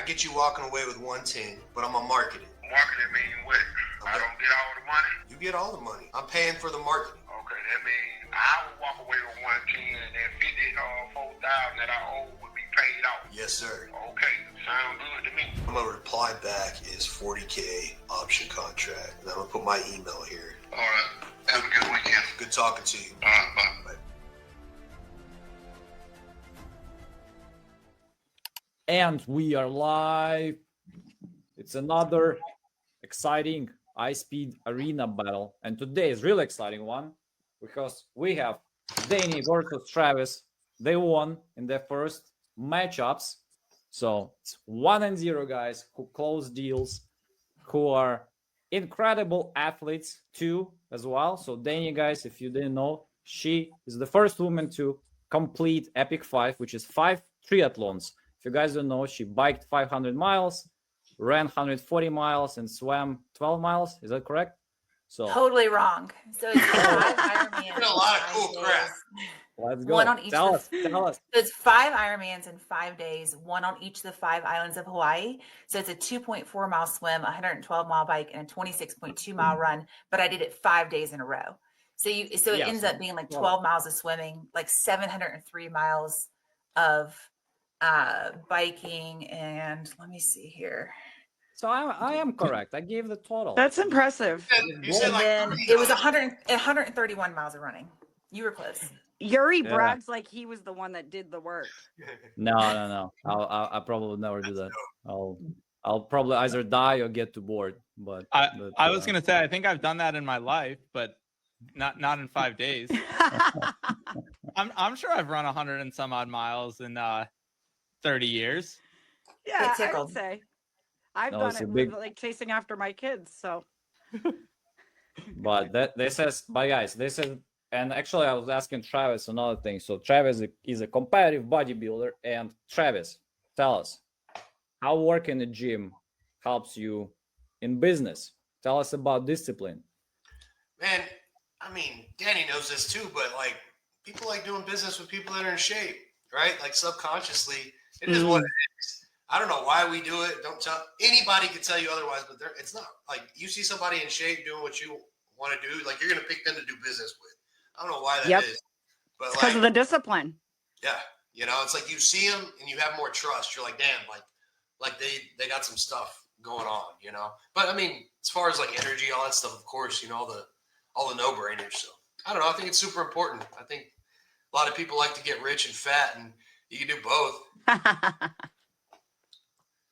get you walking away with 110, but I'm gonna market it. Marketing mean what? I don't get all the money? You get all the money. I'm paying for the marketing. Okay, that means I will walk away with 110 and then 4,000 that I owe would be paid off. Yes, sir. Okay, sound good to me. I'm gonna reply back is 40K option contract. And I'm gonna put my email here. All right, have a good weekend. Good talking to you. All right, bye. And we are live. It's another exciting high-speed arena battle. And today is really exciting one because we have Danny versus Travis. They won in their first matchups. So it's 1-0 guys who close deals, who are incredible athletes too as well. So Danny, guys, if you didn't know, she is the first woman to complete Epic 5, which is 5 triathlons. If you guys don't know, she biked 500 miles, ran 140 miles, and swam 12 miles. Is that correct? So totally wrong. So it's 5 Ironmans. A lot of cool crap. Let's go. One on each. Tell us. So it's 5 Ironmans in 5 days, one on each of the 5 islands of Hawaii. So it's a 2.4 mile swim, 112 mile bike, and a 26.2 mile run. But I did it 5 days in a row. So it ends up being like 12 miles of swimming, like 703 miles of biking, and let me see here. So I am correct. I gave the total. That's impressive. You said like then it was 131 miles of running. You were close. Yuri brags like he was the one that did the work. No. I'll probably never do that. I'll probably either die or get too bored. But I was gonna say I think I've done that in my life, but not in 5 days. I'm sure I've run 100 and some odd miles in 30 years. Yeah, I would say I've done it big... with, like chasing after my kids. So, but this is, and actually I was asking Travis another thing. So Travis is a competitive bodybuilder, and Travis, tell us how working in the gym helps you in business. Tell us about discipline. Man, I mean, Danny knows this too, but like people like doing business with people that are in shape, right? Like subconsciously, it is what it is. I don't know why we do it. Don't tell anybody can tell you otherwise, but it's not like you see somebody in shape doing what you want to do, like you're gonna pick them to do business with. I don't know why that is, but because of the discipline. Yeah, it's like you see them and you have more trust. You're like, damn, like they got some stuff going on, But I mean, as far as like energy, all that stuff, of course, all the no-brainers. So I don't know. I think it's super important. I think a lot of people like to get rich and fat, and you can do both.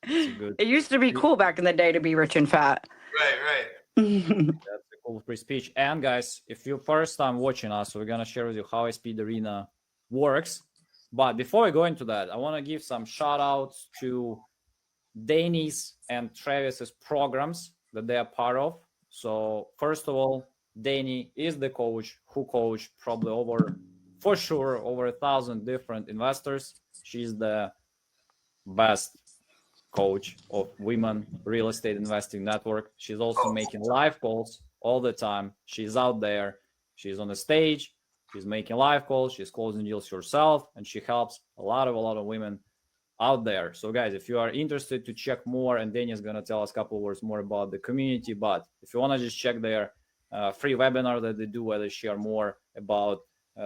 It used to be cool back in the day to be rich and fat. Right. That's a cool free speech. And guys, if you're first time watching us, we're gonna share with you how High-Speed Arena works. But before we go into that, I want to give some shout outs to Danny's and Travis's programs that they are part of. So first of all, Danny is the coach who coached probably over 1,000 different investors. She's the best coach of women real estate investing network. She's also making live calls all the time. She's out there. She's on the stage. She's making live calls. She's closing deals herself, and she helps a lot of women out there. So guys, if you are interested to check more, and Danny is going to tell us a couple of words more about the community, but if you want to just check their free webinar that they do where they share more about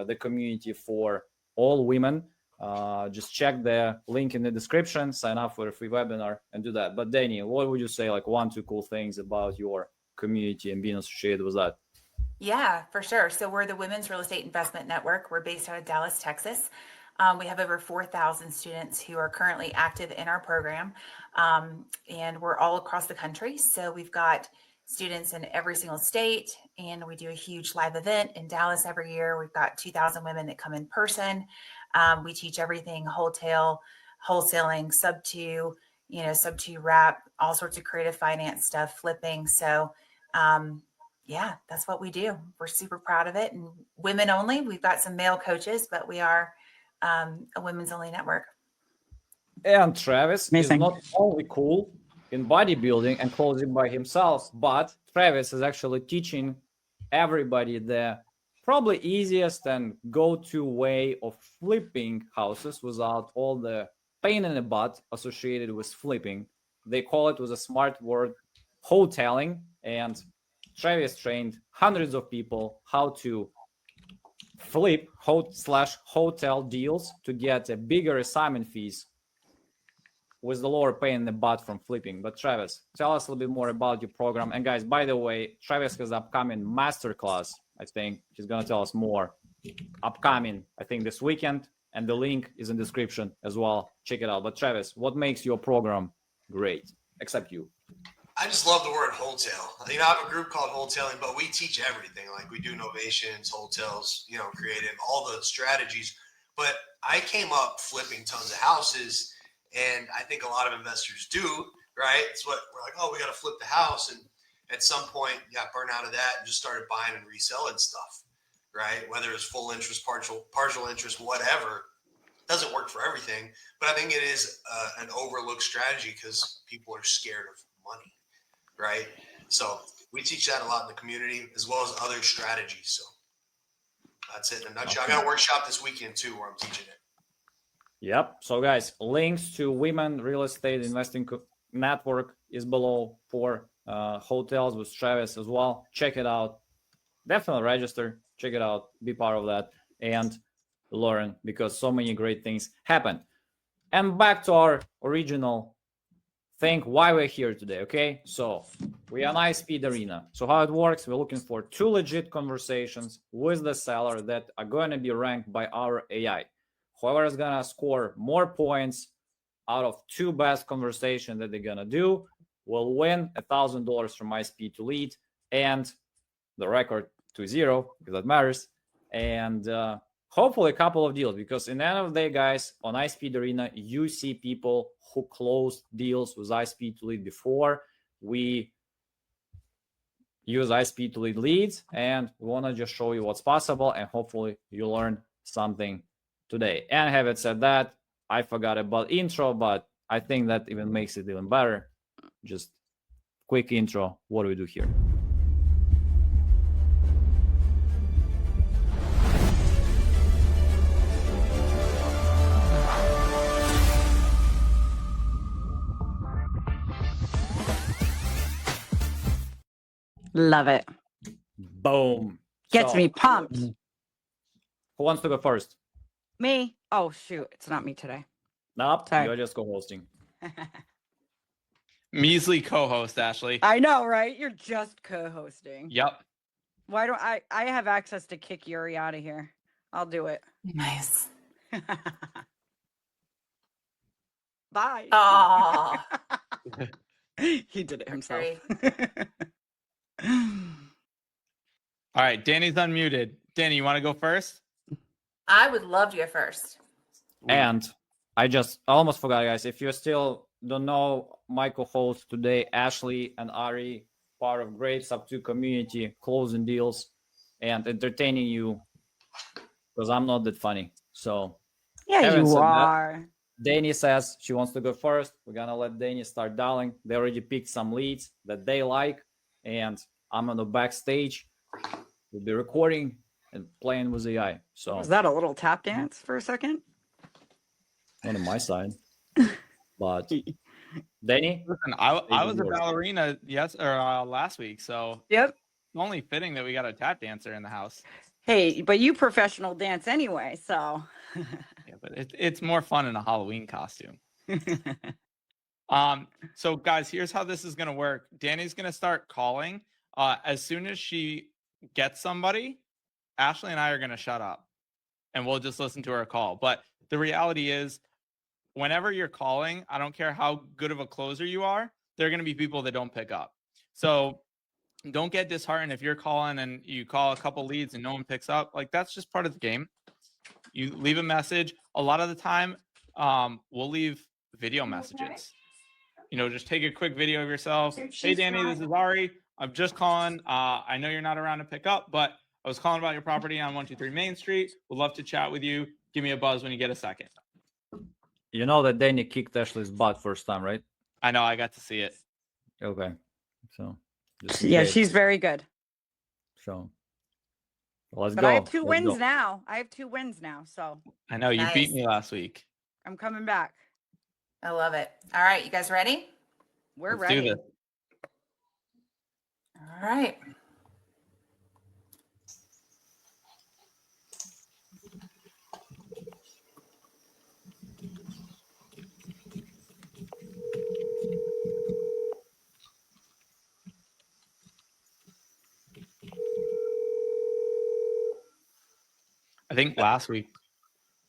the community for all women, just check the link in the description, sign up for a free webinar and do that. But Danny, what would you say, like 1-2 cool things about your community and being associated with that? Yeah, for sure. So we're the Women's Real Estate Investment Network. We're based out of Dallas, Texas. We have over 4,000 students who are currently active in our program, and we're all across the country. So we've got students in every single state, and we do a huge live event in Dallas every year. We've got 2,000 women that come in person. We teach everything wholetail, wholesaling, sub-2, sub-2 wrap, all sorts of creative finance stuff, flipping. So yeah, that's what we do. We're super proud of it, and women only. We've got some male coaches, but we are a women's only network. And Travis is not only cool in bodybuilding and closing by himself, but Travis is actually teaching everybody the probably easiest and go-to way of flipping houses without all the pain in the butt associated with flipping. They call it with a smart word, wholetailing. And Travis trained hundreds of people how to flip hotel deals to get a bigger assignment fees with the lower pain in the butt from flipping. But Travis, tell us a little bit more about your program. And guys, by the way, Travis has upcoming masterclass. I think he's gonna tell us more. Upcoming, I think this weekend, and the link is in the description as well. Check it out. But Travis, what makes your program great? Except you. I just love the word wholetail. I have a group called Wholetailing, but we teach everything. Like we do novations, wholetails, creative, all the strategies. But I came up flipping tons of houses, and I think a lot of investors do, right? It's what we're like, oh, we got to flip the house. And at some point, got burned out of that and just started buying and reselling stuff, right? Whether it's full interest, partial interest, whatever. Doesn't work for everything, but I think it is an overlooked strategy because people are scared of money, right? So we teach that a lot in the community as well as other strategies. So that's it in a nutshell. I got a workshop this weekend too where I'm teaching it. Yep. So guys, links to Women Real Estate Investing Network is below for hotels with Travis as well. Check it out. Definitely register. Check it out. Be part of that and learn, because so many great things happen. And back to our original thing, why we're here today. Okay, so we are an high-speed arena. So how it works, we're looking for 2 legit conversations with the seller that are going to be ranked by our AI. Whoever is going to score more points out of 2 best conversations that they're going to do will win $1,000 from my speed to lead and the record 2-0, because that matters. And hopefully a couple of deals, because in the end of the day, guys, on iSpeed Arena, you see people who closed deals with iSpeed to lead before. We use iSpeed to lead leads, and we want to just show you what's possible, and hopefully you learn something today. And having said that, I forgot about intro, but I think that even makes it even better. Just quick intro. What do we do here? Love it. Boom. Gets me pumped. Who wants to go first? Me? Oh, shoot. It's not me today. Nope. Sorry. You're just co-hosting. Measly co-host, Ashley. I know, right? You're just co-hosting. Yep. Why don't I have access to kick Yuri out of here. I'll do it. Nice. Bye. Oh, He did it himself. All right, Danny's unmuted. Danny, you want to go first? I would love to go first. And I almost forgot, guys. If you still don't know, my co-hosts today, Ashley and Ari, part of great Sub2 community, closing deals and entertaining you, because I'm not that funny. So Yeah, you are. Danny says she wants to go first. We're gonna let Danny start dialing. They already picked some leads that they like, and I'm on the backstage. We'll be recording and playing with AI. So Was that a little tap dance for a second? not on my side, but Danny, Listen, I was a ballerina last week, so Yep. it's only fitting that we got a tap dancer in the house. Hey, but you professional dance anyway, so. Yeah, but it's more fun in a Halloween costume. So guys, here's how this is gonna work. Danny's gonna start calling. As soon as she gets somebody, Ashley and I are gonna shut up, and we'll just listen to her call. But the reality is, whenever you're calling, I don't care how good of a closer you are, there are gonna be people that don't pick up. So don't get disheartened if you're calling and you call a couple leads and no one picks up. Like, that's just part of the game. You leave a message. A lot of the time, we'll leave video messages. Just take a quick video of yourself. Hey, Danny, this is Ari. I'm just calling. I know you're not around to pick up, but I was calling about your property on 123 Main Street. Would love to chat with you. Give me a buzz when you get a second. you know that Danny kicked Ashley's butt first time, right? I know. I got to see it. Okay, so Yeah, she's very good. So let's But go. I have 2 Let's wins go. now. So I know you beat Nice. me last week. I'm coming back. I love it. All right, you guys ready? We're Let's do ready. this. All right. I think last week.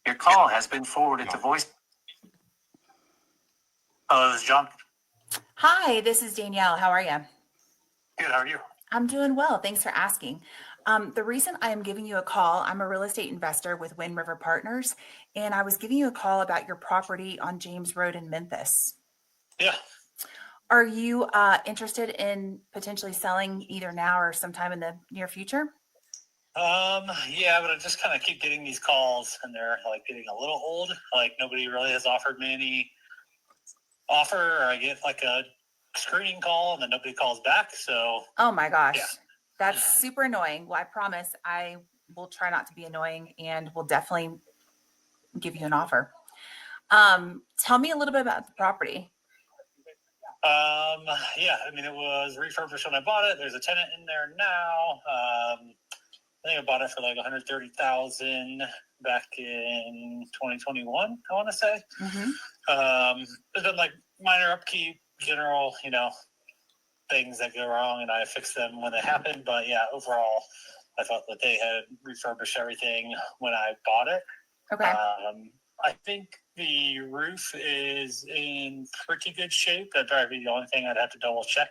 Your call has been forwarded to voice. Hello, this is John. Hi, this is Danielle. How are you? Good, how are you? I'm doing well. Thanks for asking. The reason I am giving you a call, I'm a real estate investor with Wind River Partners, and I was giving you a call about your property on James Road in Memphis. Yeah. Are you interested in potentially selling either now or sometime in the near future? Yeah, but I just kind of keep getting these calls and they're like getting a little old. Like nobody really has offered me any offer, or I get like a screening call and then nobody calls back. So Oh my gosh, Yeah. that's super annoying. Well, I promise I will try not to be annoying and will definitely give you an offer. Tell me a little bit about the property. yeah, I mean, it was refurbished when I bought it. There's a tenant in there now. I think I bought it for like 130,000 back in 2021, I want to say. There's been like minor upkeep, general, things that go wrong, and I fixed them when they happen. But yeah, overall, I thought that they had refurbished everything when I bought it. Okay. I think the roof is in pretty good shape. That'd probably be the only thing I'd have to double check.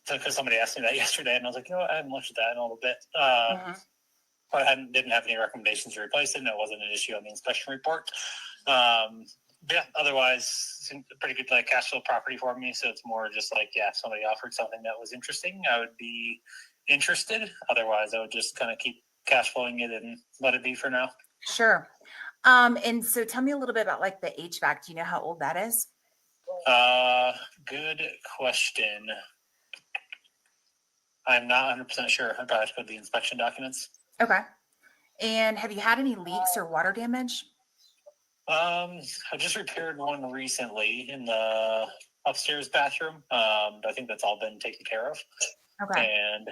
Because somebody asked me that yesterday, and I was like, I haven't looked at that in a little bit. But I didn't have any recommendations to replace it, and it wasn't an issue on the inspection report. Yeah, otherwise, it's a pretty good like cash flow property for me. So it's more just like, if somebody offered something that was interesting, I would be interested. Otherwise, I would just kind of keep cash flowing it and let it be for now. Sure. And so tell me a little bit about like the HVAC. Do you know how old that is? Good question. I'm not 100% sure. I'd probably have to go to the inspection documents. Okay. And have you had any leaks or water damage? I just repaired one recently in the upstairs bathroom. I think that's all been taken care of. Okay. And,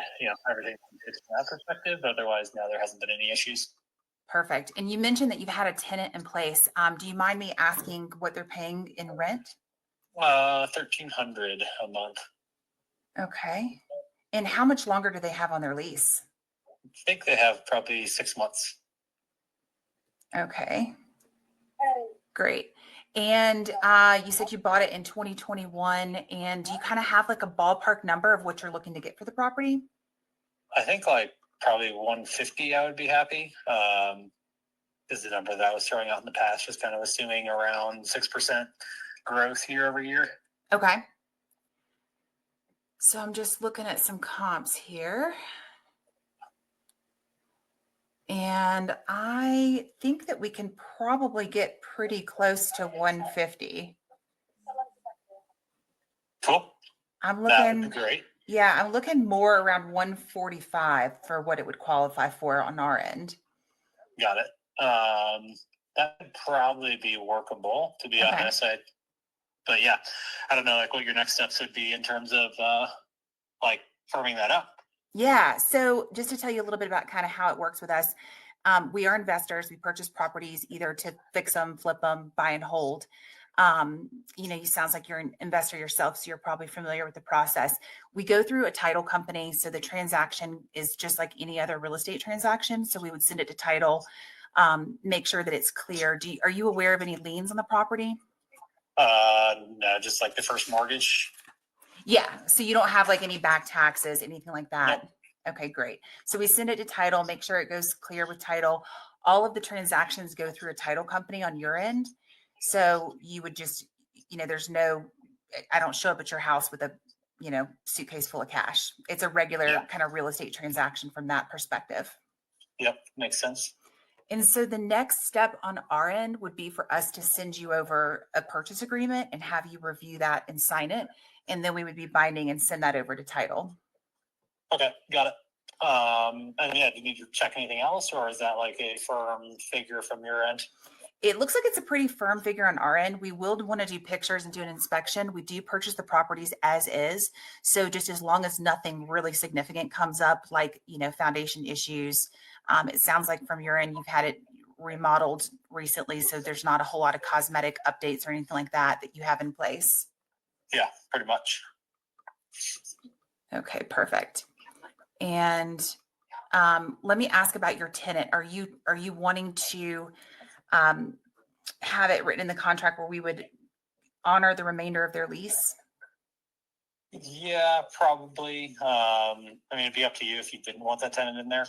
everything from that perspective. Otherwise, no, there hasn't been any issues. Perfect. And you mentioned that you've had a tenant in place. Do you mind me asking what they're paying in rent? $1,300 a month. Okay. And how much longer do they have on their lease? I think they have probably 6 months. Okay. Great. And you said you bought it in 2021. And do you kind of have like a ballpark number of what you're looking to get for the property? I think like probably 150 I would be happy. Is the number that I was throwing out in the past, just kind of assuming around 6% growth year over year. Okay. So I'm just looking at some comps here. And I think that we can probably get pretty close to 150. Cool. I'm That would looking, be great. yeah, I'm looking more around 145 for what it would qualify for on our end. Got it. That would probably be workable, to be Okay. honest. But yeah, I don't know like what your next steps would be in terms of like firming that up. Yeah. So just to tell you a little bit about kind of how it works with us, we are investors. We purchase properties either to fix them, flip them, buy and hold. You sounds like you're an investor yourself, so you're probably familiar with the process. We go through a title company. So the transaction is just like any other real estate transaction. So we would send it to title, make sure that it's clear. Are you aware of any liens on the property? No, just like the first mortgage. Yeah. So you don't have like any back taxes, anything like that? Nope. Okay, great. So we send it to title, make sure it goes clear with title. All of the transactions go through a title company on your end. So you would just, I don't show up at your house with a, suitcase full of cash. It's a regular kind of real estate transaction from that perspective. Yep. Makes sense. And so the next step on our end would be for us to send you over a purchase agreement and have you review that and sign it. And then we would be binding and send that over to title. Okay. Got it. Do you need to check anything else, or is that like a firm figure from your end? It looks like it's a pretty firm figure on our end. We will want to do pictures and do an inspection. We do purchase the properties as is. So just as long as nothing really significant comes up, like, foundation issues, it sounds like from your end, you've had it remodeled recently. So there's not a whole lot of cosmetic updates or anything like that you have in place. Yeah, pretty much. Okay, perfect. And let me ask about your tenant. Are you wanting to have it written in the contract where we would honor the remainder of their lease? Yeah, probably. I mean, it'd be up to you if you didn't want that tenant in there.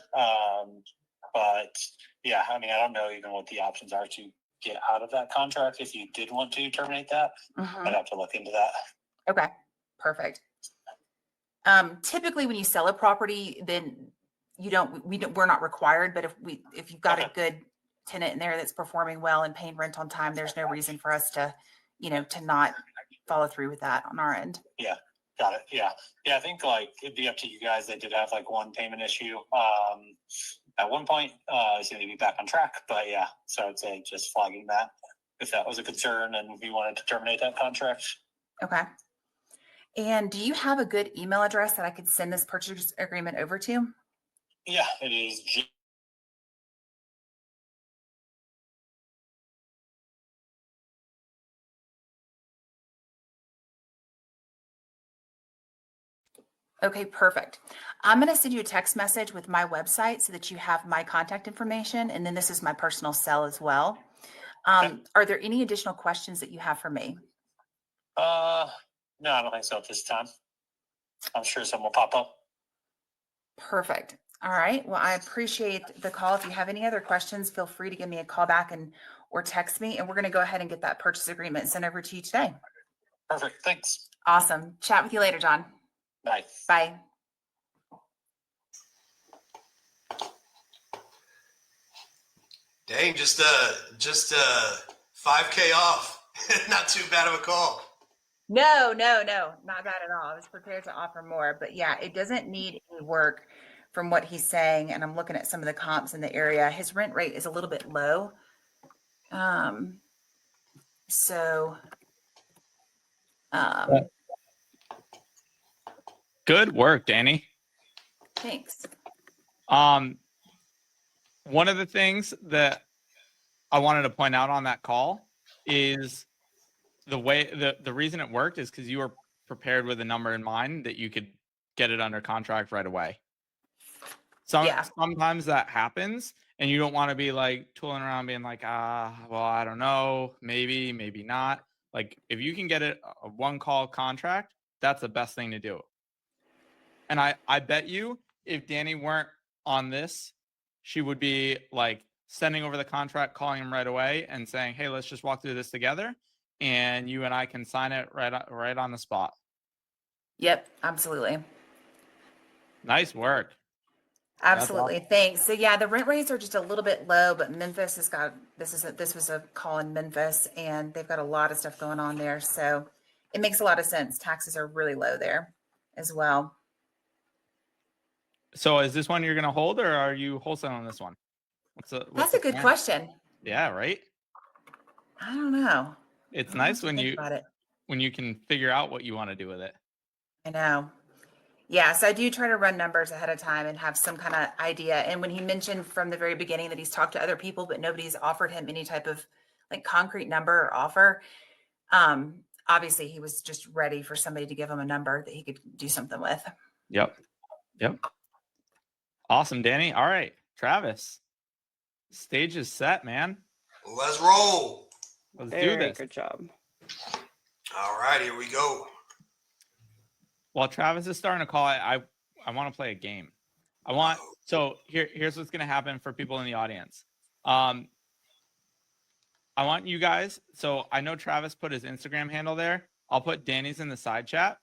But yeah, I mean, I don't know even what the options are to get out of that contract. If you did want to terminate that, I'd have to look into that. Okay, perfect. Typically when you sell a property, then we're not required, but if you've got a good tenant in there that's performing well and paying rent on time, there's no reason for us to not follow through with that on our end. Yeah, got it. Yeah. I think it'd be up to you guys. They did have one payment issue at one point. It's going to be back on track, but yeah. So I'd say just flagging that if that was a concern and we wanted to terminate that contract. Okay. And do you have a good email address that I could send this purchase agreement over to? Yeah, it is. Okay, perfect. I'm going to send you a text message with my website so that you have my contact information. And then this is my personal cell as well. Are there any additional questions that you have for me? No, I don't think so at this time. I'm sure some will pop up. Perfect. All right. Well, I appreciate the call. If you have any other questions, feel free to give me a call back or text me. And we're going to go ahead and get that purchase agreement sent over to you today. Perfect. Thanks. Awesome. Chat with you later, John. Bye. Bye. Dang, just 5K off. Not too bad of a call. No, not bad at all. I was prepared to offer more, but yeah, it doesn't need any work from what he's saying. And I'm looking at some of the comps in the area. His rent rate is a little bit low. Good work, Danny. Thanks. One of the things that I wanted to point out on that call is the reason it worked is because you were prepared with a number in mind that you could get it under contract right away. Sometimes that happens and you don't want to be tooling around being well, I don't know, maybe not. If you can get it a one call contract, that's the best thing to do. And I bet you if Danny weren't on this, she would be sending over the contract, calling him right away and saying, hey, let's just walk through this together. And you and I can sign it right on the spot. Yep, absolutely. Nice work. Absolutely. Awesome. Thanks. So yeah, the rent rates are just a little bit low, but Memphis has got, this was a call in Memphis and they've got a lot of stuff going on there. So it makes a lot of sense. Taxes are really low there as well. So is this one you're going to hold or are you wholesaling this one? That's a good question. Yeah, right? I don't know. It's nice when you can figure out what you want to do with it. I know. Yeah, so I do try to run numbers ahead of time and have some kind of idea. And when he mentioned from the very beginning that he's talked to other people, but nobody's offered him any type of concrete number or offer, obviously he was just ready for somebody to give him a number that he could do something with. Yep. Awesome, Danny. All right, Travis. Stage is set, man. Let's roll. Let's do this. Good job. All right, here we go. While Travis is starting to call, I want to play a game. Here's what's going to happen for people in the audience. I want you guys. So I know Travis put his Instagram handle there. I'll put Danny's in the side chat.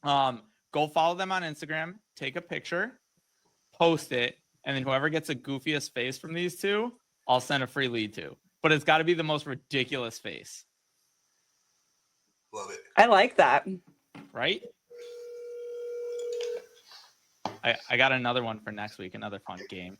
Go follow them on Instagram. Take a picture, post it, and then whoever gets the goofiest face from these two, I'll send a free lead to. But it's got to be the most ridiculous face. Love it. I like that. Right? I got another one for next week, another fun game.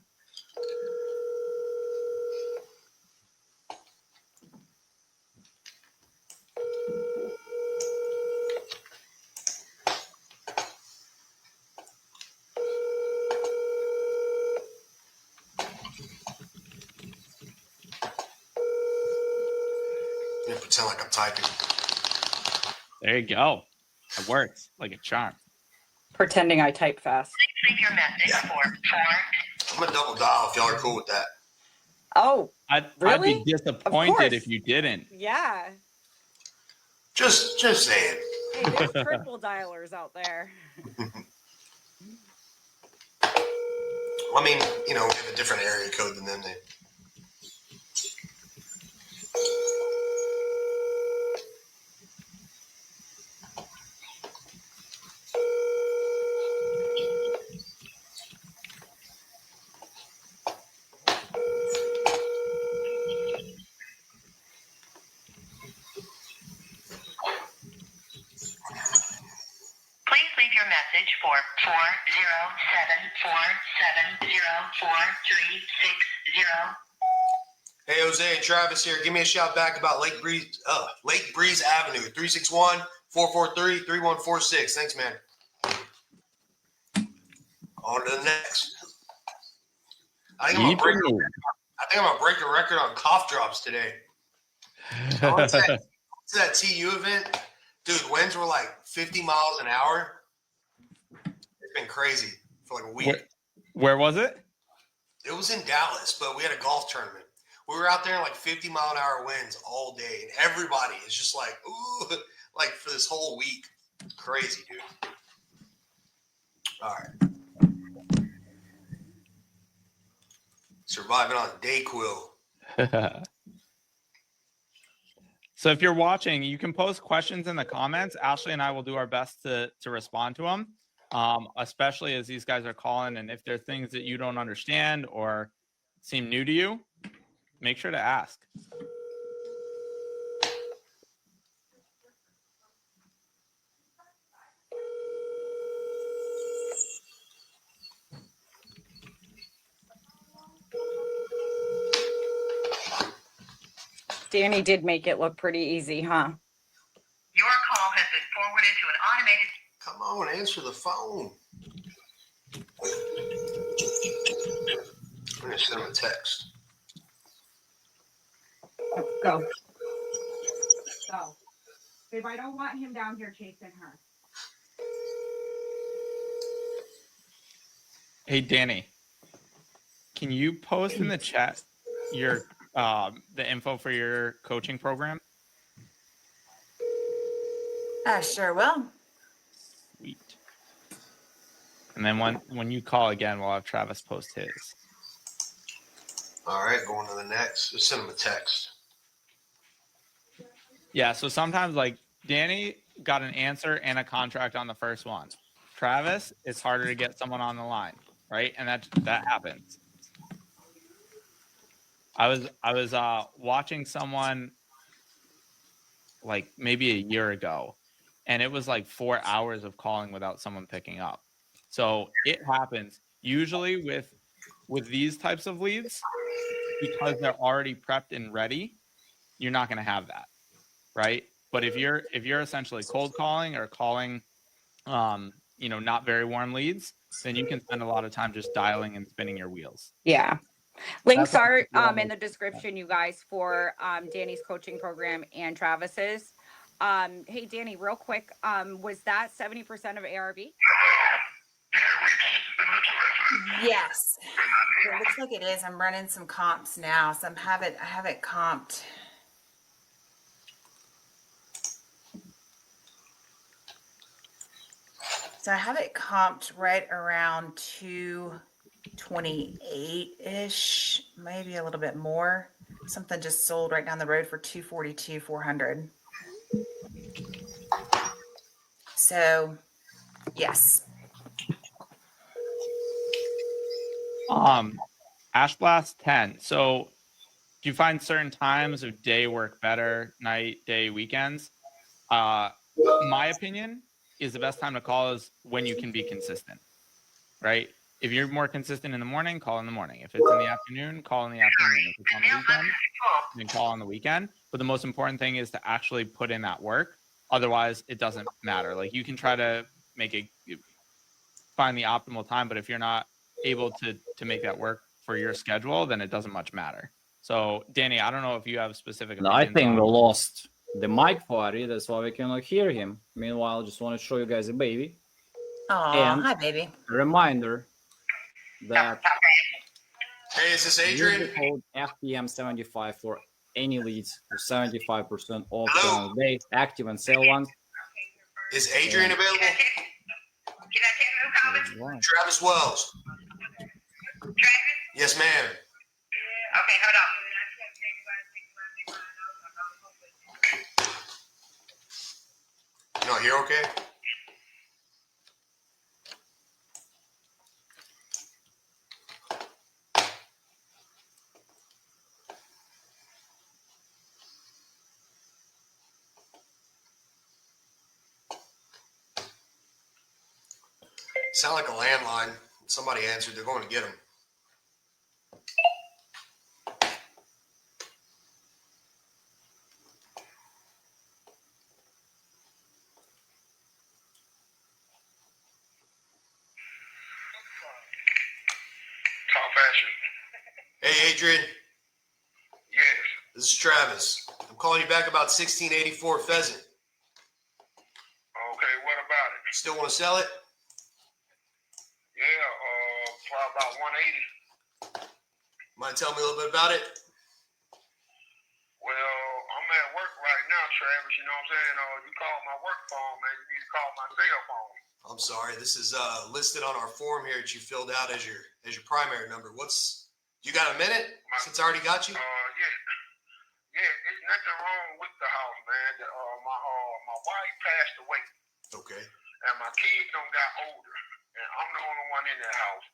pretend like I'm typing. There you go. It works like a charm. Pretending I type fast. Leave your message Yeah. for I'm gonna double dial if y'all are cool with that. Oh, I'd Really? be disappointed course. if you didn't. yeah. Just saying. Hey, there's triple dialers out there. I mean, you know, we have a different area code than them. Please leave your message for 407-470-4360. Hey, Jose and Travis here. Give me a shout back about Lake Breeze Avenue, 361-443-3146. Thanks, man. On to the next. I think I'm gonna break a record on cough drops today. To that TU event, dude, winds were like 50 miles an hour. It's been crazy for like a week. Where was it? It was in Dallas, but we had a golf tournament. We were out there in like 50-mile-an-hour winds all day, and everybody is just like, ooh, like for this whole week. Crazy, dude. All right. Surviving on Dayquil. So if you're watching, you can post questions in the comments. Ashley and I will do our best to respond to them, especially as these guys are calling. And if there are things that you don't understand or seem new to you, make sure to ask. Danny did make it look pretty easy, huh? Your call has been forwarded to an automated. Come on, answer the phone. I'm going to send him a text. Go. Go. Babe, I don't want him down here chasing her. Hey, Danny, can you post in the chat your the info for your coaching program? Sure will. Sweet. And then when you call again, we'll have Travis post his. All right, going to the next. Just send him a text. Yeah, so sometimes like Danny got an answer and a contract on the first one. Travis, it's harder to get someone on the line, right? And that happens. I was watching someone like maybe a year ago, and it was like 4 hours of calling without someone picking up. So it happens usually with these types of leads, because they're already prepped and ready. You're not going to have that, right? But if you're essentially cold calling or calling, not very warm leads, then you can spend a lot of time just dialing and spinning your wheels. Yeah. Links That's are what- in the description, you guys, for Danny's coaching program and Travis's. Hey, Danny, real quick, was that 70% of ARV? Yes. It looks like it is. I'm running some comps now. So I have it comped. So I have it comped right around 228-ish, maybe a little bit more. Something just sold right down the road for 242,400. So, yes. Ash Blast 10. So do you find certain times of day work better, night, day, weekends? My opinion is the best time to call is when you can be consistent, right? If you're more consistent in the morning, call in the morning. If it's in the afternoon, call in the afternoon. If it's on the weekend, then call on the weekend. But the most important thing is to actually put in that work. Otherwise, it doesn't matter. Like, you can try to find the optimal time, but if you're not able to make that work for your schedule, then it doesn't much matter. So, Danny, I don't know if you have specific No, I opinions think on- we lost the mic party. That's why we cannot hear him. Meanwhile, just want to show you guys a baby. Oh, And hi, baby. a reminder that Hey, is this use Adrian? the code FPM75 for any leads for 75% off Hello? during the day, active and sale ones. Is Adrian available? Can I tell you who called? Wow. Travis Wells. Travis? Yes, ma'am. Okay, hold on. No, you're okay? Sound like a landline. Somebody answered. They're going to get him. Talk fashion. Hey, Adrian. Yes. This is Travis. I'm calling you back about 1684 pheasant. Okay, what about it? Still want to sell it? Yeah, probably about 180. Mind telling me a little bit about it? Well, I'm at work right now, Travis. You know what I'm saying? You call my work phone, man. You need to call my cell phone. I'm sorry. This is listed on our form here that you filled out as your primary number. You got a minute since I already got you? Yeah, there's nothing wrong with the house, man. My wife passed away, Okay. and my kids don't got older, and I'm the only one in that house.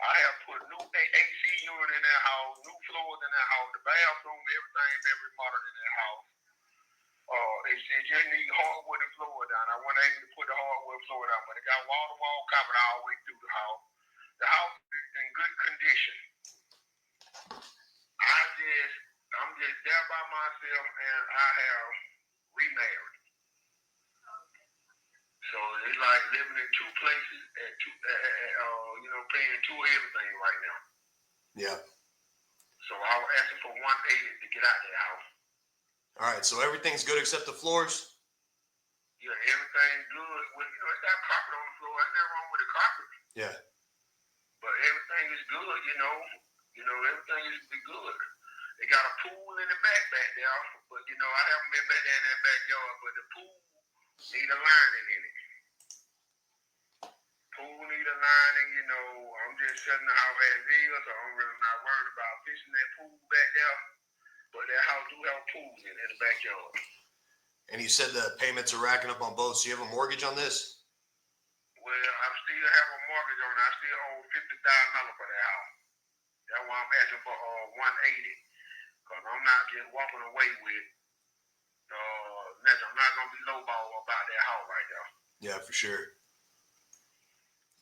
I have put new AC unit in that house, new floors in that house, the bathroom, everything been remodeled in that house. They said just need hardwood and floor down. I wasn't able to put the hardwood floor down, but it got wall-to-wall carpet all the way through the house. The house is in good condition. I'm just there by myself, and I have remarried. So it's like living in two places at two, paying two everything right now. Yeah. So I was asking for 180 to get out of that house. All right. So everything's good except the floors? Yeah, everything's good. Well, it's got carpet on the floor. Ain't nothing wrong with the carpet. Yeah. But everything is good, everything is good. They got a pool in the back there, but I haven't been back there in that backyard, but the pool need a lining in it. Pool need a lining, I'm just shutting the house as is, so I'm really not worried about fixing that pool back there. But that house do have a pool in the backyard. And you said the payments are racking up on both, so you have a mortgage on this? Well, I still have a mortgage on it. I still owe $50,000 for that house. That's why I'm asking for 180. Because I'm not just walking away with nothing. I'm not going to be lowball about that house right now. Yeah, for sure.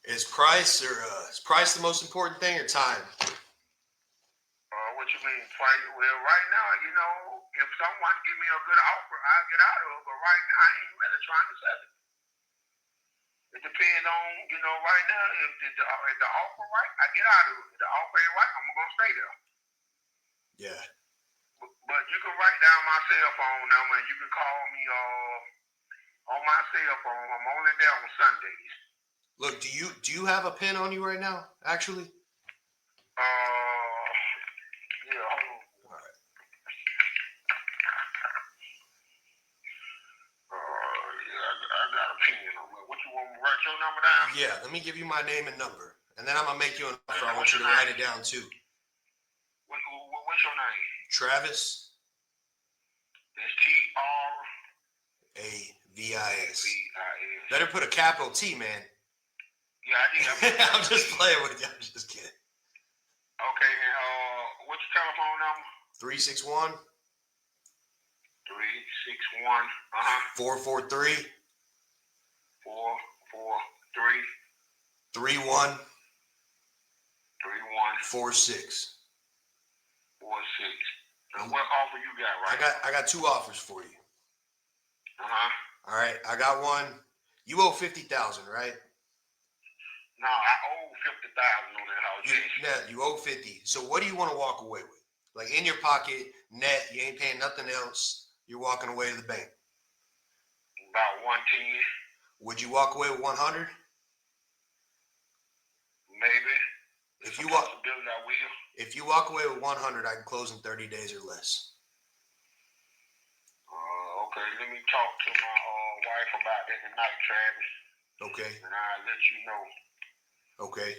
Is price the most important thing or time? What you mean, price? Well, right now, if someone give me a good offer, I'll get out of it. But right now, I ain't really trying to sell it. It depends on, right now, if the offer right, I get out of it. If the offer ain't right, I'm going to stay there. Yeah. But you can write down my cell phone number, and you can call me on my cell phone. I'm only there on Sundays. Look, do you have a pen on you right now, actually? Yeah, hold on. All right. I got a pen on me. What you want me to write your number down? Yeah, let me give you my name and number. And then I'm going to make you an offer. I want you to write it down, too. What's your name? Travis. That's A-V-I-S. Travis. Better put a capital T, man. Yeah, I did. I'm just playing with you. I'm just kidding. Okay, and what's your telephone number? 361 361 443 443 3146. 3146. And what offer you got right now? I got two offers for you. Uh-huh. All right, I got one. You owe $50,000, right? No, I owe $50,000 on that house. Yes. You owe 50. So what do you want to walk away with? Like in your pocket, net, you ain't paying nothing else. You're walking away to the bank. About 110, Would you walk away with 100? maybe. If It's you a walk, possibility I will. if you walk away with 100, I can close in 30 days or less. Okay, let me talk to my wife about that tonight, Travis, Okay. and I'll let you know. Okay. I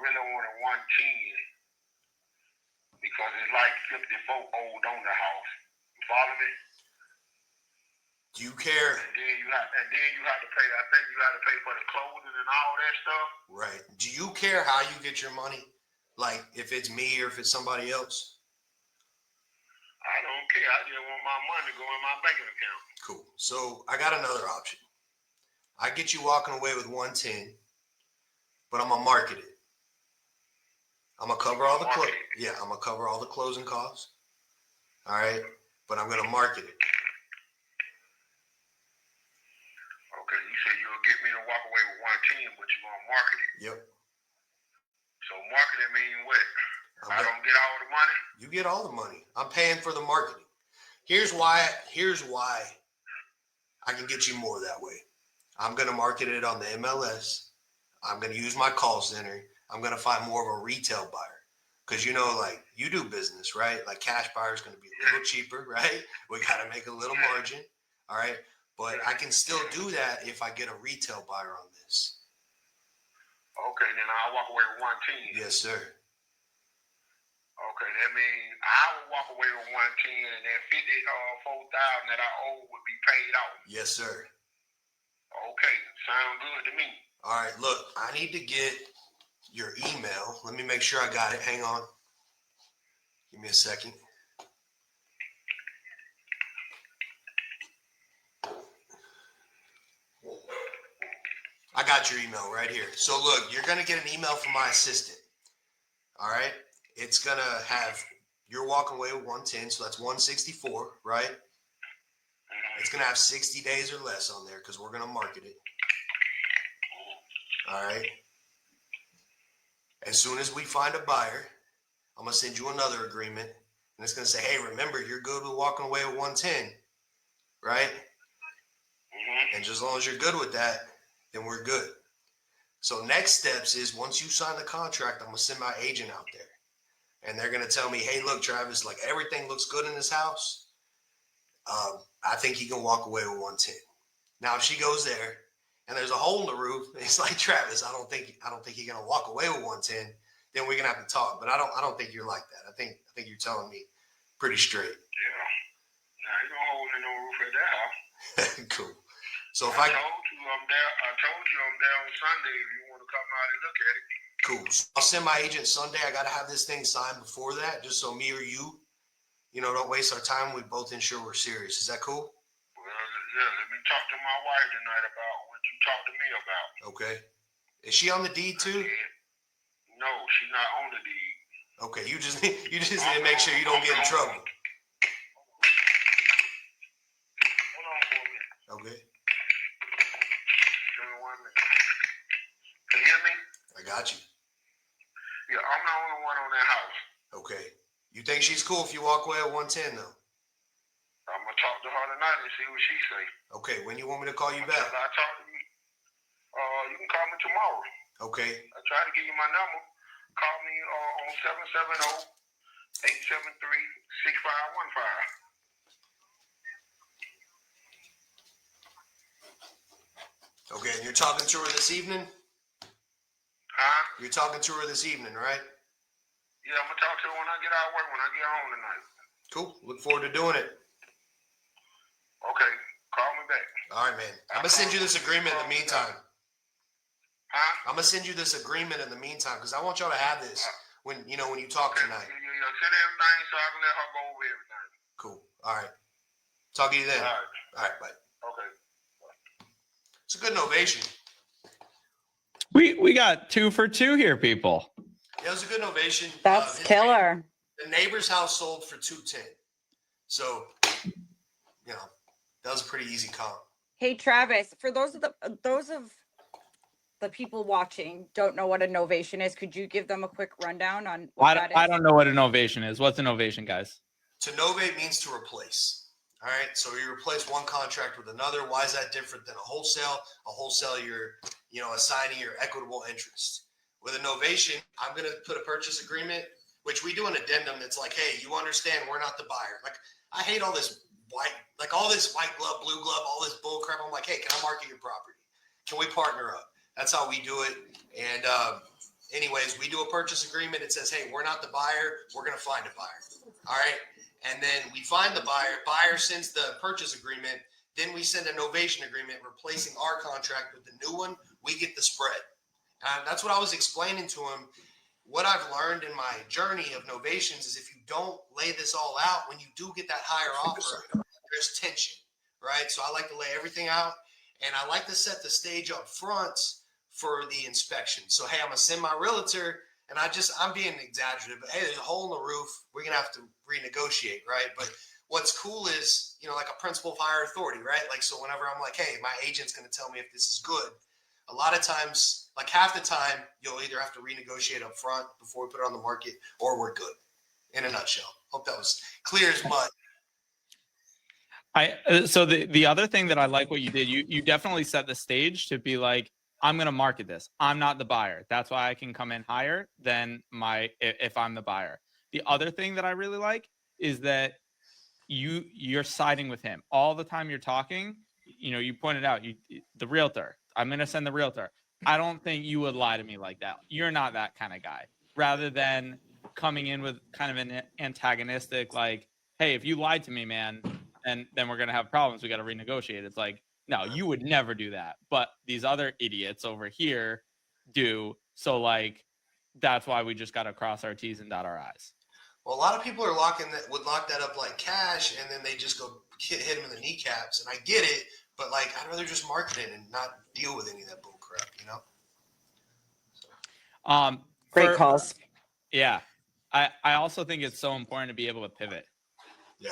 really wanted 110 because it's like 54 old on the house. You follow me? Do you care? And then you have to pay. I think you have to pay for the clothing and all that stuff. Right. Do you care how you get your money? Like if it's me or if it's somebody else? I don't care. I just want my money to go in my banking account. Cool. So I got another option. I get you walking away with 110, but I'm gonna market it. I'm gonna cover all the I'm gonna cover all the closing costs. All right, but I'm gonna market it. Okay, you said you'll get me to walk away with 110, but you're gonna market it. Yep. So marketing mean what? I don't get all the money. You get all the money. I'm paying for the marketing. Here's why I can get you more that way. I'm gonna market it on the MLS. I'm gonna use my call center. I'm gonna find more of a retail buyer. Because you know, like you do business, right? Like cash buyer is gonna be a little cheaper, right? We gotta make a little margin. All right. But I can still do that if I get a retail buyer on this. Okay, then I'll walk away with 110. Yes, sir. Okay, that means I will walk away with 110, and that 4,000 that I owe would be paid off. Yes, sir. Okay, sound good to me. All right, look, I need to get your email. Let me make sure I got it. Hang on. Give me a second. I got your email right here. So look, you're going to get an email from my assistant. All right. It's going to have, you're walking away with 110. So that's 164, right? It's going to have 60 days or less on there because we're going to market it. All right. As soon as we find a buyer, I'm going to send you another agreement. And it's going to say, hey, remember, you're good with walking away with 110, right? And just as long as you're good with that, then we're good. So next steps is once you sign the contract, I'm going to send my agent out there. And they're going to tell me, hey, look, Travis, like everything looks good in this house. I think he can walk away with 110. Now, if she goes there and there's a hole in the roof, it's like, Travis, I don't think you're going to walk away with 110. Then we're going to have to talk. But I don't think you're like that. I think you're telling me pretty straight. Yeah. Nah, ain't no hole in no roof at that house. Cool. So if I told you I'm there on Sunday if you want to come out and look at it. Cool. So I'll send my agent Sunday. I got to have this thing signed before that, just so me or you, don't waste our time. We both ensure we're serious. Is that cool? Well, yeah, let me talk to my wife tonight about what you talked to me about. Okay. Is she on the deed too? No, she's not on the deed. Okay, you just need to make sure you don't get in trouble. Hold on for a minute. Okay. Give me 1 minute. Can you hear me? I got you. Yeah, I'm the only one on that house. Okay. You think she's cool if you walk away at 110 though? I'm gonna talk to her tonight and see what she say. Okay. When you want me to call you back? I talk to you. You can call me tomorrow. Okay. I try to give you my number. Call me on 770-873-6515. Okay, and you're talking to her this evening? Huh? You're talking to her this evening, right? Yeah, I'm gonna talk to her when I get out of work, when I get home tonight. Cool. Look forward to doing it. Okay, call me back. All right, man. I'm gonna send you this agreement in the meantime. Huh? I'm gonna send you this agreement in the meantime because I want y'all to have this when you talk tonight. Yeah, send everything so I can let her go over everything. Cool. All right. Talk to you then. All right. All right. Bye. Okay. It's a good novation. We got 2 for 2 here, people. Yeah, it was a good novation. That's killer. The neighbor's house sold for $210. So, that was a pretty easy comp. Hey Travis, for those of the people watching don't know what a novation is, could you give them a quick rundown on what that is? I don't know what a novation is. What's a novation, guys? To novate means to replace. All right. So you replace one contract with another. Why is that different than a wholesale? A wholesale, you're, assigning your equitable interest. With a novation, I'm going to put a purchase agreement, which we do an addendum that's like, hey, you understand we're not the buyer. Like, I hate all this all this white glove, blue glove, all this bull crap. I'm like, hey, can I market your property? Can we partner up? That's how we do it. And anyways, we do a purchase agreement. It says, hey, we're not the buyer. We're going to find a buyer. All right. And then we find the buyer. Buyer sends the purchase agreement. Then we send a novation agreement replacing our contract with the new one. We get the spread. That's what I was explaining to him. What I've learned in my journey of novations is if you don't lay this all out, when you do get that higher offer, there's tension, right? So I like to lay everything out, and I like to set the stage up front for the inspection. So, hey, I'm going to send my realtor, and I'm being exaggerative, but hey, there's a hole in the roof. We're going to have to renegotiate, right? But what's cool is, like a principal of higher authority, right? Like, so whenever I'm like, hey, my agent's going to tell me if this is good, a lot of times, like half the time, you'll either have to renegotiate up front before we put it on the market, or we're good. In a nutshell. Hope that was clear as mud. So the other thing that I like what you did, you definitely set the stage to be like, I'm going to market this. I'm not the buyer. That's why I can come in higher than if I'm the buyer. The other thing that I really like is that you're siding with him all the time. You're talking, you pointed out the realtor. I'm going to send the realtor. I don't think you would lie to me like that. You're not that kind of guy. Rather than coming in with kind of an antagonistic, like, hey, if you lied to me, man, then we're going to have problems. We got to renegotiate. It's like, no, you would never do that. But these other idiots over here do. So like, that's why we just got to cross our T's and dot our I's. Well, a lot of people would lock that up like cash, and then they just go hit him in the kneecaps. And I get it, but like, I'd rather just market it and not deal with any of that bull crap, Great calls. Yeah. I also think it's so important to be able to pivot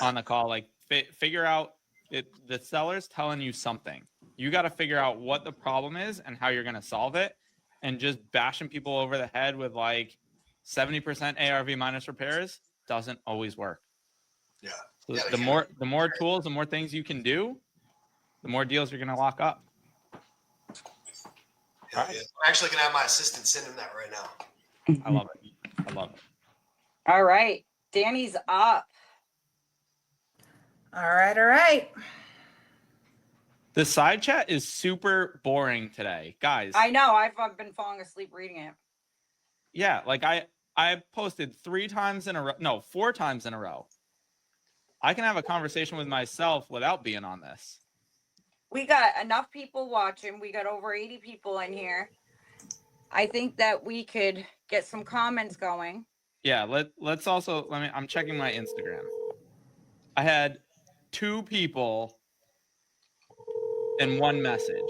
on the call. Like figure out the seller's telling you something. You got to figure out what the problem is and how you're going to solve it. And just bashing people over the head with like 70% ARV minus repairs doesn't always work. Yeah. So the more tools, the more things you can do, the more deals you're going to lock up. Yeah. I'm actually going to have my assistant send him that right now. I love it. All right. Danny's up. All right. The side chat is super boring today, guys. I know. I've been falling asleep reading it. Yeah, like I posted 4 times in a row. I can have a conversation with myself without being on this. We got enough people watching. We got over 80 people in here. I think that we could get some comments going. Yeah, let's also I'm checking my Instagram. I had 2 people and 1 message.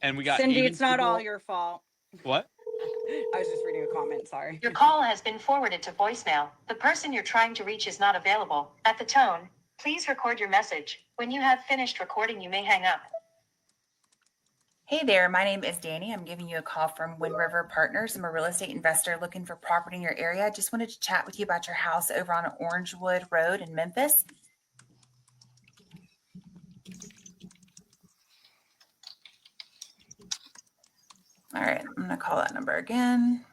And we got Cindy, it's not all your fault. What? I was just reading a comment, sorry. Your call has been forwarded to voicemail. The person you're trying to reach is not available. At the tone, please record your message. When you have finished recording, you may hang up. Hey there, my name is Danny. I'm giving you a call from Wind River Partners. I'm a real estate investor looking for property in your area. I just wanted to chat with you about your house over on Orangewood Road in Memphis. All right, I'm going to call that number again.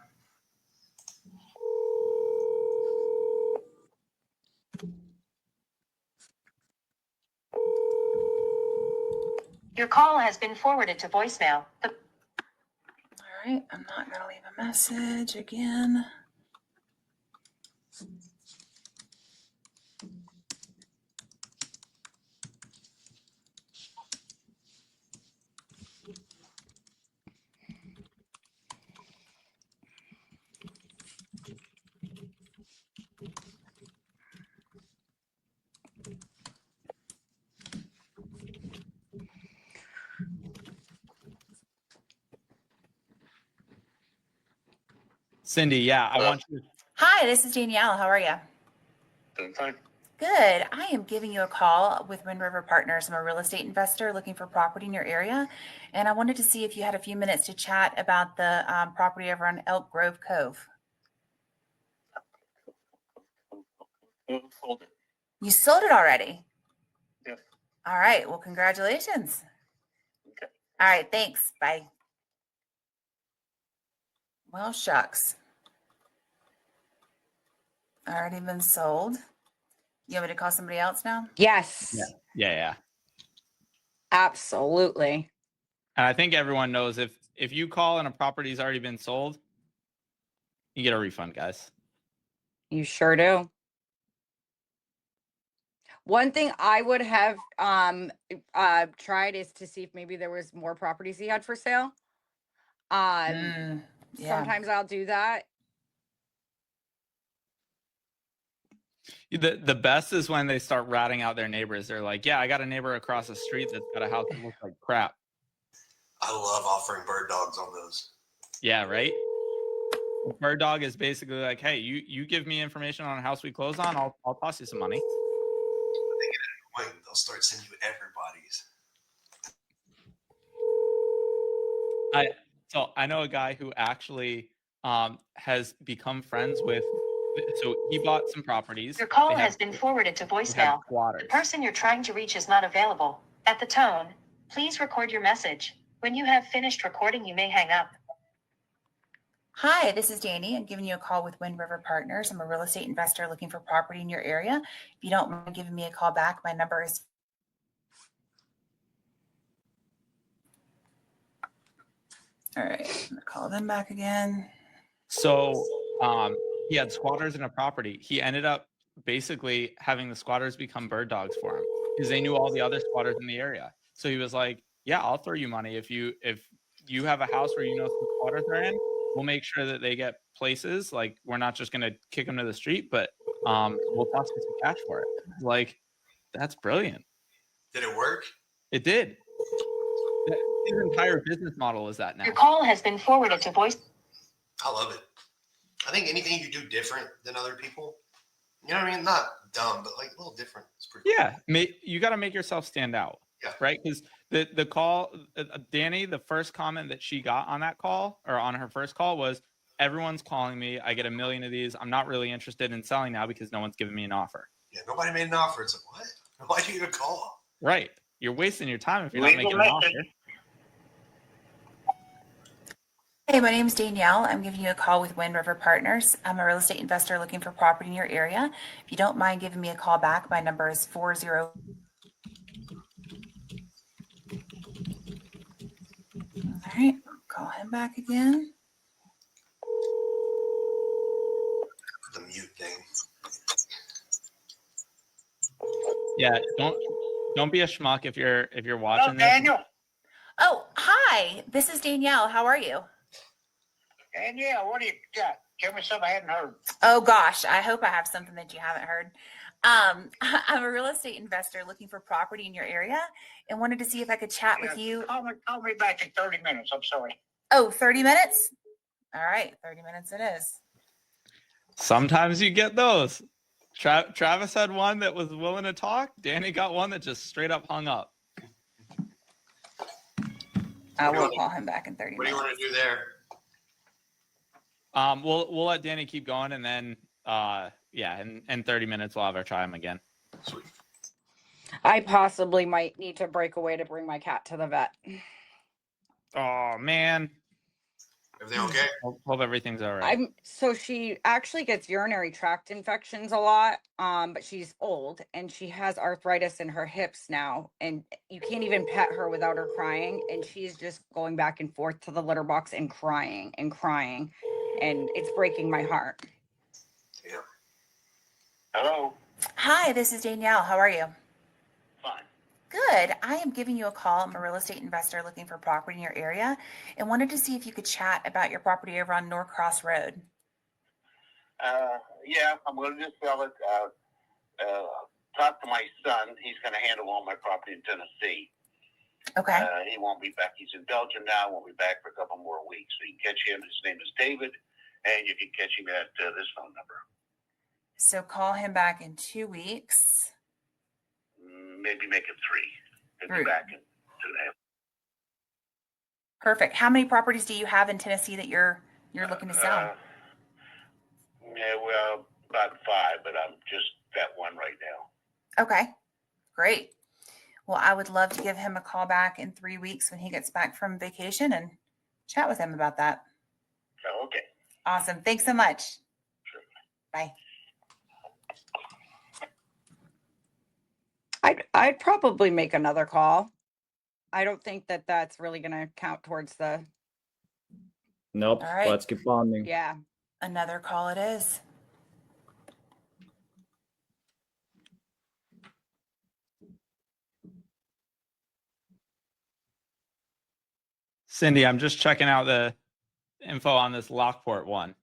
Your call has been forwarded to voicemail. All right, I'm not going to leave a message again. Cindy, yeah, I want you. Hi, this is Danielle. How are you? Doing fine. Good. I am giving you a call with Wind River Partners. I'm a real estate investor looking for property in your area. And I wanted to see if you had a few minutes to chat about the property over on Elk Grove Cove. Hold it. You sold it already? Yep. All right. Well, congratulations. Okay. All right. Thanks. Bye. Well, shucks. Already been sold. You want me to call somebody else now? Yes. Yeah. Absolutely. And I think everyone knows if you call and a property's already been sold, you get a refund, guys. You sure do. One thing I would have tried is to see if maybe there was more properties he had for sale. Yeah. Sometimes I'll do that. The best is when they start ratting out their neighbors. They're like, yeah, I got a neighbor across the street that's got a house that looks like crap. I love offering bird dogs on those. Yeah, right? Bird dog is basically like, hey, you give me information on a house we close on, I'll toss you some money. They get annoying. They'll start sending you everybody's. So I know a guy who actually has become friends with. So he bought some properties. Your call has been forwarded to voicemail. The person you're trying to reach is not available. At the tone, please record your message. When you have finished recording, you may hang up. Hi, this is Danny. I'm giving you a call with Wind River Partners. I'm a real estate investor looking for property in your area. If you don't mind giving me a call back, my number is. All right, I'm gonna call them back again. So he had squatters in a property. He ended up basically having the squatters become bird dogs for him because they knew all the other squatters in the area. So he was like, yeah, I'll throw you money if you have a house where you know some squatters are in. We'll make sure that they get places. Like, we're not just gonna kick them to the street, but we'll toss you some cash for it. Like, that's brilliant. Did it work? It did. His entire business model is that now. Your call has been forwarded to voice. I love it. I think anything you do different than other people, you know what I mean? Not dumb, but like a little different. It's pretty cool. Yeah, you got to make yourself stand out. Yeah. Right? Because the call, Danny, the first comment that she got on that call or on her first call was, everyone's calling me. I get a million of these. I'm not really interested in selling now because no one's giving me an offer. Yeah, nobody made an offer. It's like, what? Why do you even call? Right. You're wasting your time if you're not making an offer. Hey, my name is Danielle. I'm giving you a call with Wind River Partners. I'm a real estate investor looking for property in your area. If you don't mind giving me a call back, my number is 40. All right, call him back again. The mute thing. Yeah, don't be a schmuck if you're watching this. Daniel. Oh, hi. This is Danielle. How are you? Danielle, what do you got? Tell me something I hadn't heard. Oh gosh, I hope I have something that you haven't heard. I'm a real estate investor looking for property in your area and wanted to see if I could chat with you. Call me back in 30 minutes. I'm sorry. Oh, 30 minutes? All right, 30 minutes it is. Sometimes you get those. Travis had one that was willing to talk. Danny got one that just straight up hung up. I will call him back in 30 minutes. What do you want to do there? We'll let Danny keep going, and then in 30 minutes we'll have our try him again. Sweet. I possibly might need to break away to bring my cat to the vet. Oh man. Everything okay? Hope everything's all right. So she actually gets urinary tract infections a lot, but she's old and she has arthritis in her hips now, and you can't even pet her without her crying, and she's just going back and forth to the litter box and crying, and it's breaking my heart. Yeah. Hello. Hi, this is Danielle. How are you? Fine. Good. I am giving you a call. I'm a real estate investor looking for property in your area and wanted to see if you could chat about your property over on Norcross Road. Yeah, I'm going to just sell it. Talk to my son. He's going to handle all my property in Tennessee. Okay. He won't be back. He's in Belgium now. Won't be back for a couple more weeks. So you can catch him. His name is David, and you can catch him at this phone number. So call him back in 2 weeks. Maybe make it 3. He'll be back in 2.5. Perfect. How many properties do you have in Tennessee that you're looking to sell? Yeah, well, about 5, but I'm just that one right now. Okay, great. Well, I would love to give him a call back in 3 weeks when he gets back from vacation and chat with him about that. Okay. Awesome. Thanks so much. Sure. Bye. I'd probably make another call. I don't think that that's really going to count towards the. Nope. All right. Let's keep pounding. Yeah. Another call it is. Cindy, I'm just checking out the info on this Lockport one.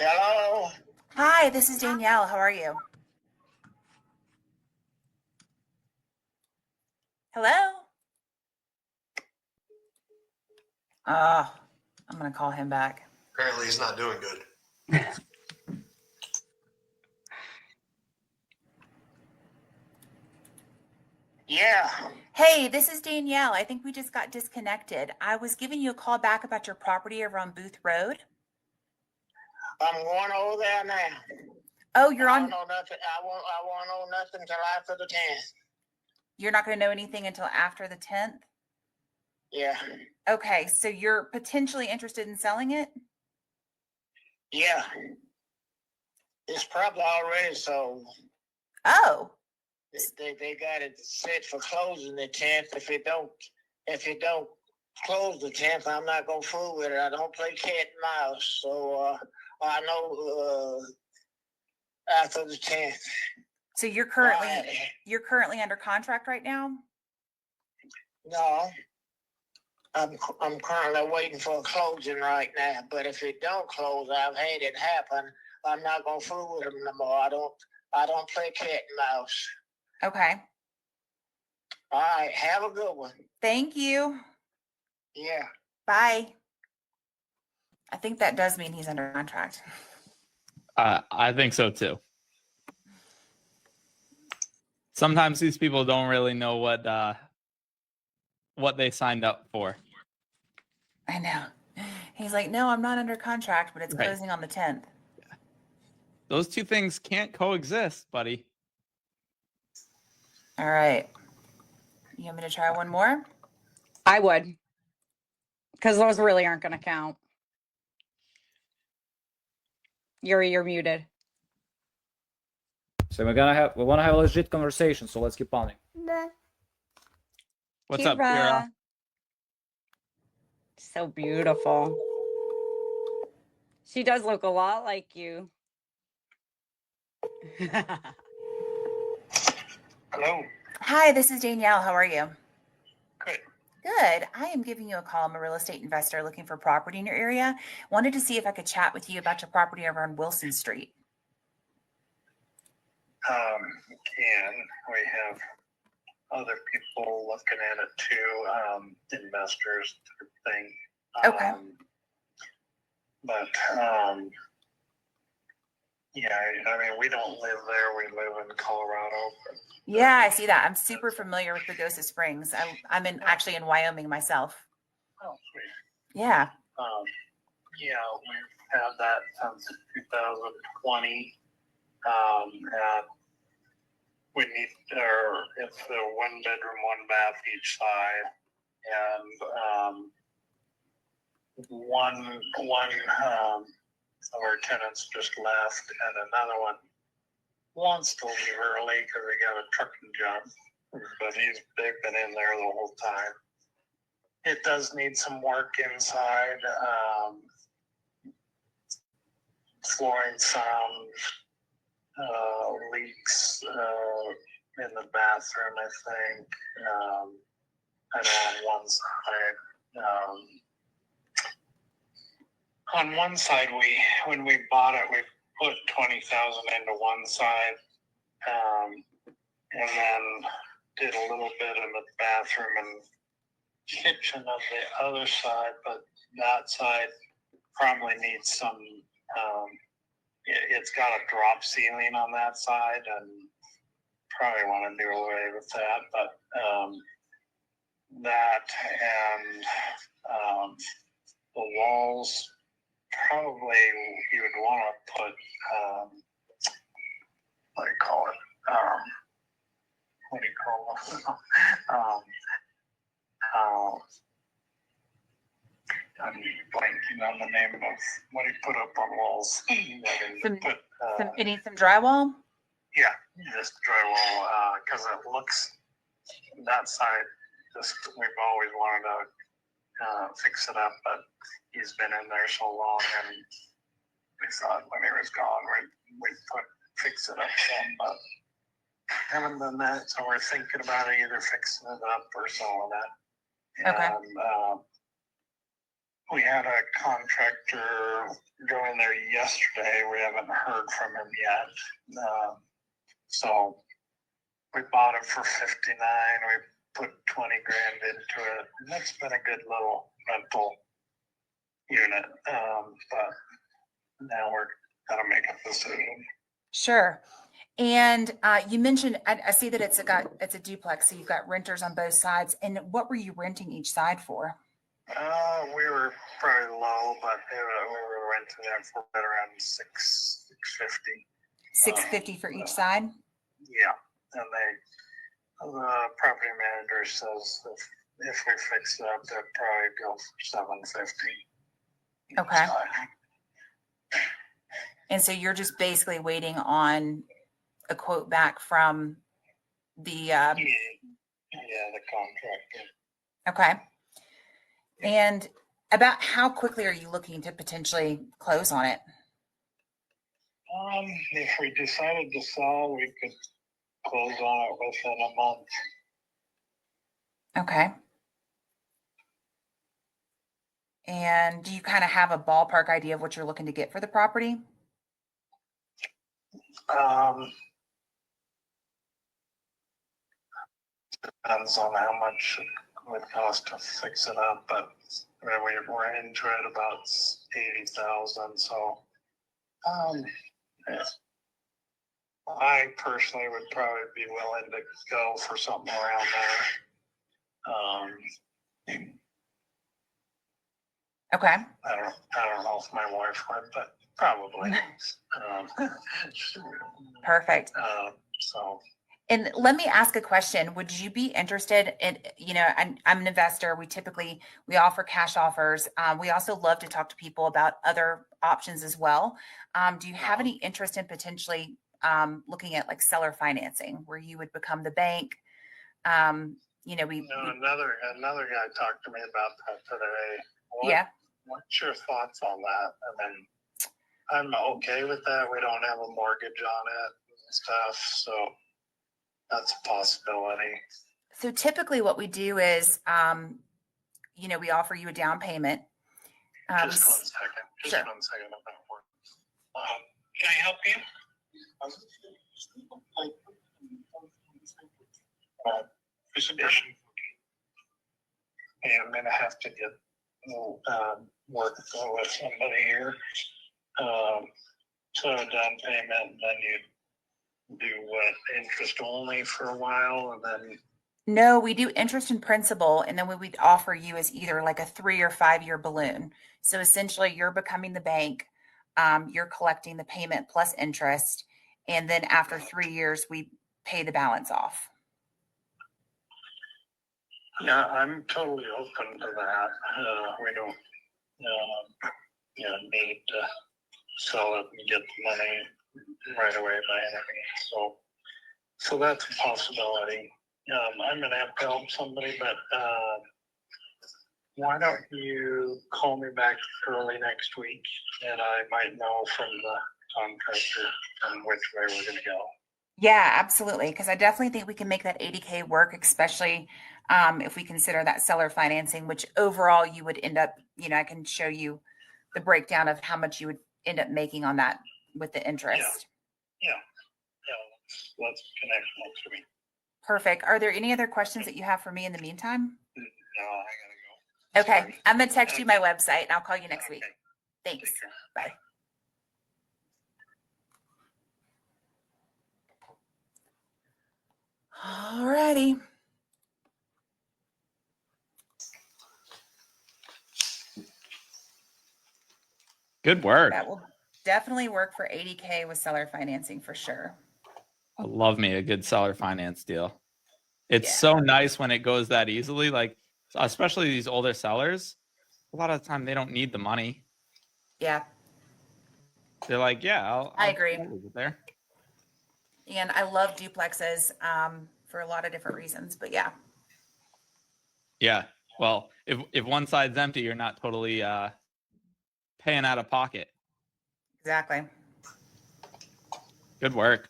Hello. Hi, this is Danielle. How are you? Hello? Oh, I'm going to call him back. Apparently he's not doing good. Yeah. Hey, this is Danielle. I think we just got disconnected. I was giving you a call back about your property over on Booth Road. I'm going over there now. Oh, you're I on. don't know nothing. I won't know nothing till after the 10th. You're not going to know anything until after the 10th? Yeah. Okay, so you're potentially interested in selling it? Yeah. It's probably already sold. Oh, They got it set for closing the 10th. If it don't close the 10th, I'm not gonna fool with it. I don't play cat and mouse. So I know after the 10th. so you're currently under contract right now? No. I'm currently waiting for a closing right now. But if it don't close, I've had it happen. I'm not gonna fool with them no more. I don't play cat and mouse. Okay. All right, have a good one. Thank you. Yeah. Bye. I think that does mean he's under contract. I think so too. Sometimes these people don't really know what they signed up for. I know. He's like, no, I'm not under contract, but it's Right. closing on the 10th. Those two things can't coexist, buddy. All right. You want me to try one more? I would. Because those really aren't going to count. You're muted. So we want to have a legit conversation. So let's keep pounding. What's up, Kira? So beautiful. She does look a lot like you. Hello. Hi, this is Danielle. How are you? Good. Good. I am giving you a call. I'm a real estate investor looking for property in your area. Wanted to see if I could chat with you about your property over on Wilson Street. We have other people looking at it too, investors thing. Okay. But yeah, I mean, we don't live there. We live in Colorado. Yeah, I see that. I'm super familiar with Pagosa Springs. I'm actually in Wyoming myself. Oh, sweet. Yeah. Yeah, we've had that since 2020. And we need, it's a 1 bedroom, 1 bath each side, and one of our tenants just left, and another one wants to leave early because they got a trucking job, but they've been in there the whole time. It does need some work inside. Flooring sound, leaks in the bathroom, I think. I know on one side. On one side, when we bought it, we put $20,000 into one side, and then did a little bit in the bathroom and kitchen of the other side. But that side probably needs some It's got a drop ceiling on that side, and probably want to do away with that. But that and the walls, probably you would want to put what do you call it? What do you call them? I'm blanking on the name of what he put up on walls. Some drywall. Yeah, just drywall, because it looks that side. Just we've always wanted to fix it up, but he's been in there so long, and we thought when he was gone, we'd fix it up some, but haven't done that. So we're thinking about either fixing it up or selling it. Okay. And, we had a contractor go in there yesterday. We haven't heard from him yet. So we bought it for $59. We put 20 grand into it. And that's been a good little rental unit. But now we're gonna make a decision. Sure. And you mentioned, I see that it's a duplex, so you've got renters on both sides. And what were you renting each side for? We were probably low, but we were renting it for right around $650. $650 for each side? Yeah, and the property manager says if we fix it up, they'll probably go for $750. Okay. And so you're just basically waiting on a quote back from the yeah, the contractor. Okay. And about how quickly are you looking to potentially close on it? If we decided to sell, we could close on it within a month. Okay. And do you kind of have a ballpark idea of what you're looking to get for the property? Depends on how much it would cost to fix it up, but we're into it about 80,000. So, I personally would probably be willing to go for something around there. Okay. I don't know if my wife would, but probably. Perfect. So. And let me ask a question. Would you be interested in, I'm an investor. We offer cash offers. We also love to talk to people about other options as well. Do you have any interest in potentially looking at like seller financing where you would become the bank? Another guy talked to me about that today. What's your thoughts on that? I mean, I'm okay with that. We don't have a mortgage on it and stuff, so that's a possibility. So typically what we do is, we offer you a down payment. Just 1 second. Just sure. 1 second. I'm at work. Can I help you? Hey, I'm going to have to get work with somebody here. So a down payment, and then you do what, interest only for a while, and then No, we do interest and principal, and then what we'd offer you is either like a 3 or 5 year balloon. So essentially you're becoming the bank, you're collecting the payment plus interest, and then after 3 years we pay the balance off. Yeah, I'm totally open to that. We don't need to sell it and get the money right away by any means. So that's a possibility. I'm going to have to help somebody, but why don't you call me back early next week, and I might know from the contractor on which way we're going to go. Yeah, absolutely. Because I definitely think we can make that 80K work, especially if we consider that seller financing, which overall you would end up, I can show you the breakdown of how much you would end up making on that with the interest. Yeah. Let's connect next week. Perfect. Are there any other questions that you have for me in the meantime? No, I gotta go. Okay. I'm going to text you my website and I'll call you next week. Thanks. Bye. see. Good work. That will definitely work for 80K with seller financing for sure. I love me a good seller finance deal. It's Yeah. so nice when it goes that easily. Like, especially these older sellers, a lot of the time they don't need the money. Yeah, They're like, yeah, I agree. I'll leave it there. And I love duplexes for a lot of different reasons, but yeah. Yeah. Well, if one side's empty, you're not totally paying out of pocket. Exactly. Good work.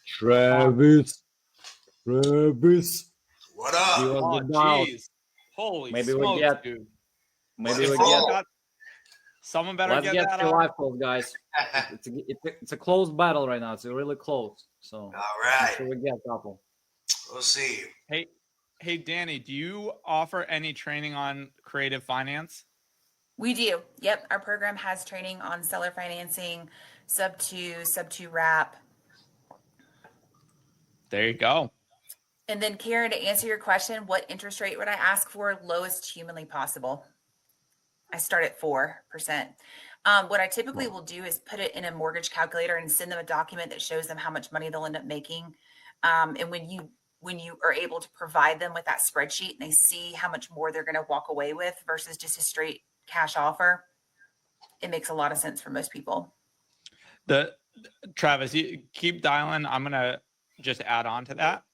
Travis. What up? Give us Oh, the dials. jeez. Holy Maybe we smokes, get- dude. Maybe we Someone get. Someone better Let's get get that to on. live calls, guys. It's a close battle right now. It's really close. So All I'm right. sure we get a couple. We'll see. Hey, Danny, do you offer any training on creative finance? We do. Yep. Our program has training on seller financing, sub two wrap. There you go. And then Karen, to answer your question, what interest rate would I ask for? Lowest humanly possible. I start at 4%. What I typically will do is put it in a mortgage calculator and send them a document that shows them how much money they'll end up making. And when you are able to provide them with that spreadsheet and they see how much more they're going to walk away with versus just a straight cash offer, it makes a lot of sense for most people. Travis, you keep dialing. I'm gonna just add on to that.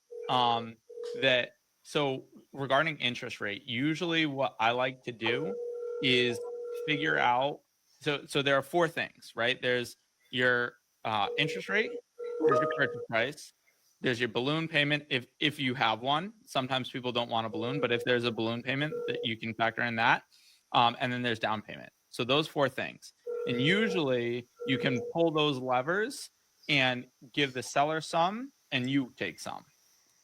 So regarding interest rate, usually what I like to do is figure out. So there are 4 things, right? There's your interest rate, there's your purchase price, there's your balloon payment if you have one. Sometimes people don't want a balloon, but if there's a balloon payment, that you can factor in that. And then there's down payment. So those 4 things. And usually you can pull those levers and give the seller some and you take some,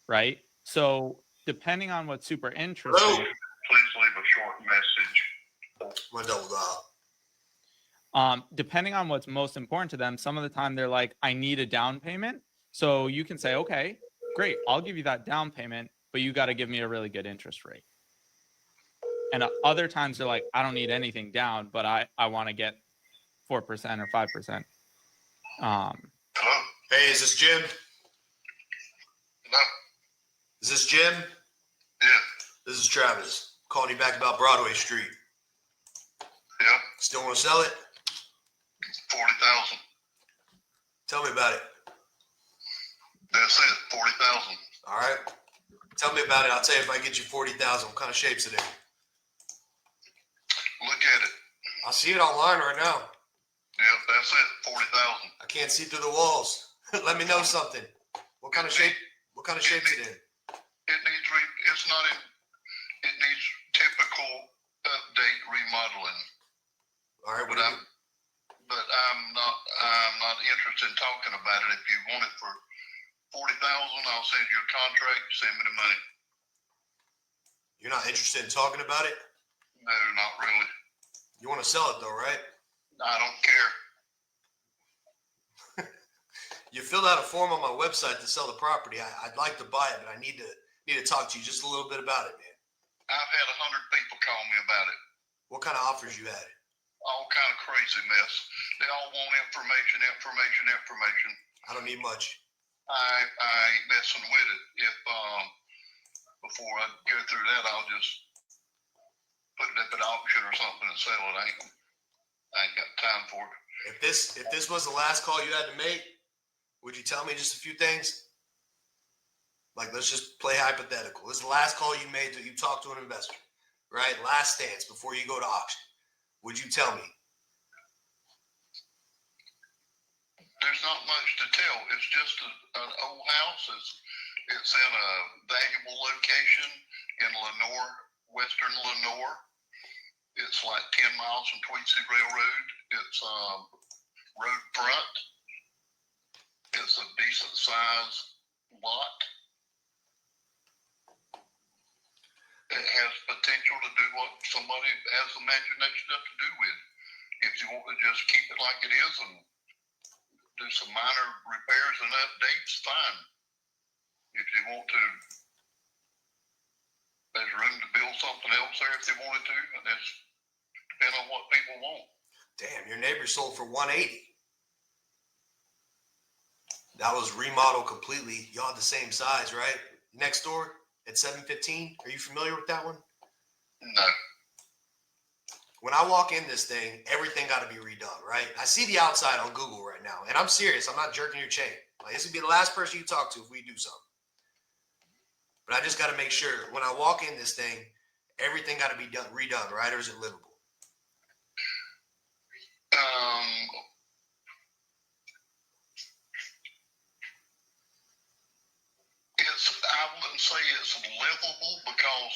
right? So depending on what's super interesting. Please leave a short message. I'm gonna double dial. Depending on what's most important to them, some of the time they're like, I need a down payment. So you can say, okay, great, I'll give you that down payment, but you got to give me a really good interest rate. And other times they're like, I don't need anything down, but I want to get 4% or 5%. Hello? Hey, is this Jim? No. Is this Jim? Yeah. This is Travis. Calling you back about Broadway Street. Yeah. Still want to sell it? 40,000. Tell me about it. That's it. 40,000. All right. Tell me about it. I'll tell you if I can get you 40,000. What kind of shape's it in? Look at it. I see it online right now. Yep, that's it. 40,000. I can't see through the walls. Let me know something. What kind of shape? What kind of shape's it in? It needs it's not in. It needs typical update remodeling. All right. But I'm not interested in talking about it. If you want it for 40,000, I'll send you a contract. Send me the money. You're not interested in talking about it? No, not really. You want to sell it though, right? I don't care. You filled out a form on my website to sell the property. I'd like to buy it, but I need to talk to you just a little bit about it, man. I've had 100 people call me about it. What kind of offers you had? All kind of crazy mess. They all want information. I don't need much. I ain't messing with it. If before I go through that, I'll just put it up at auction or something and sell it. I ain't got time for it. If this was the last call you had to make, would you tell me just a few things? Like, let's just play hypothetical. This is the last call you made that you talked to an investor, right? Last stance before you go to auction. Would you tell me? There's not much to tell. It's just an old house. It's in a valuable location in Lenore, western Lenore. It's like 10 miles from Tweetsie Railroad. It's road front. It's a decent size lot. It has potential to do what somebody has imagination enough to do with. If you want to just keep it like it is and do some minor repairs and updates, fine. If you want to There's room to build something else there if they wanted to, and it's depending on what people want. Damn, your neighbor sold for 180. That was remodeled completely. Y'all the same size, right? Next door at 715. Are you familiar with that one? No. When I walk in this thing, everything got to be redone, right? I see the outside on Google right now, and I'm serious. I'm not jerking your chain. Like, this would be the last person you talk to if we do something. But I just got to make sure when I walk in this thing, everything got to be redone, right? Or is it livable? I wouldn't say it's livable because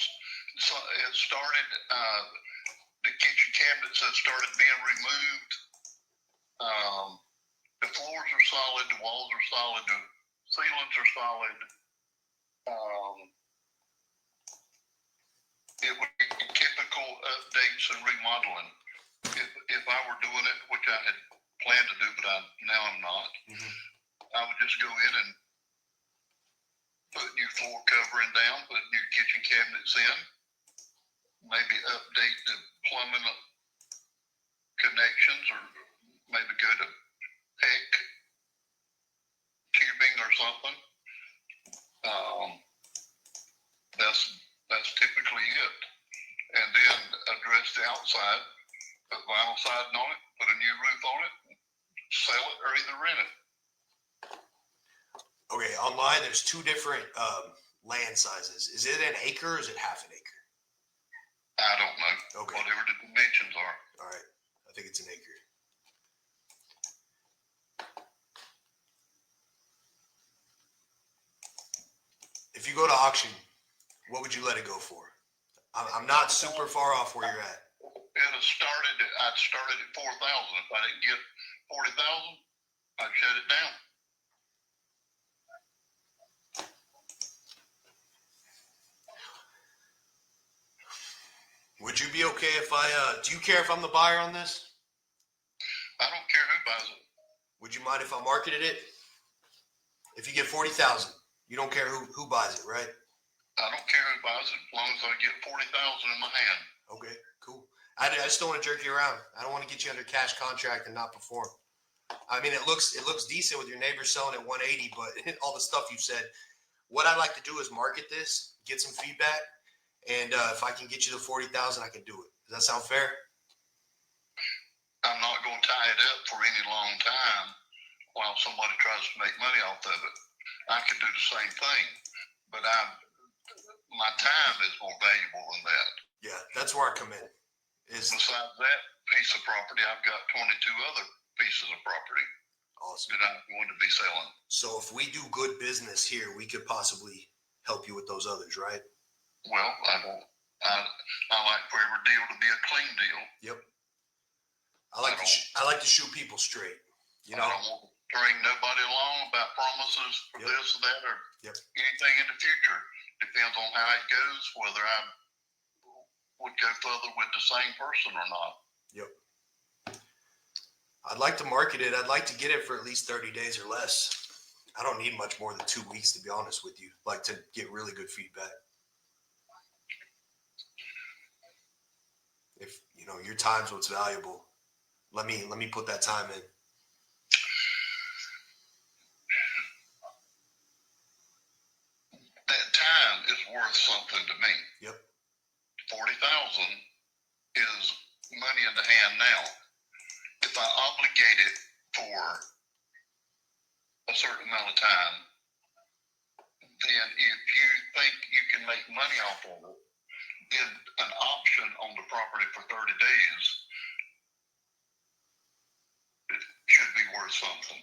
it started, the kitchen cabinets have started being removed. The floors are solid, the walls are solid, the ceilings are solid. It would be typical updates and remodeling. If I were doing it, which I had planned to do, but now I'm not, I would just go in and put new floor covering down, put new kitchen cabinets in, maybe update the plumbing connections, or maybe go to PEC tubing or something. That's typically it. And then address the outside, put vinyl siding on it, put a new roof on it, sell it, or either rent it. Okay, online there's two different land sizes. Is it an acre or is it half an acre? I don't know. Okay. Whatever the dimensions are. All right. I think it's an acre. If you go to auction, what would you let it go for? I'm not super far off where you're at. I'd started at 4,000. If I didn't get 40,000, I'd shut it down. Would you be okay if do you care if I'm the buyer on this? I don't care who buys it. Would you mind if I marketed it? If you get 40,000, you don't care who buys it, right? I don't care who buys it as long as I get 40,000 in my hand. Okay, cool. I just don't want to jerk you around. I don't want to get you under cash contract and not perform. I mean, it looks decent with your neighbor selling at 180, but all the stuff you said. What I'd like to do is market this, get some feedback, and if I can get you to 40,000, I can do it. Does that sound fair? I'm not going to tie it up for any long time while somebody tries to make money off of it. I could do the same thing, but my time is more valuable than that. Yeah, that's where I come in. Besides that piece of property, I've got 22 other pieces of property Awesome. that I'm going to be selling. So if we do good business here, we could possibly help you with those others, right? Well, I like for every deal to be a clean deal. Yep. I like to shoot people straight. You know. I don't want to string nobody along about promises for this or that or anything in the future. Depends on how it goes, whether I would go further with the same person or not. Yep. I'd like to market it. I'd like to get it for at least 30 days or less. I don't need much more than 2 weeks, to be honest with you. Like to get really good feedback. If you know your time's what's valuable, let me put that time in. That time is worth something to me. Yep. 40,000 is money in the hand now. If I obligate it for a certain amount of time, then if you think you can make money off of it, then an option on the property for 30 days, it should be worth something.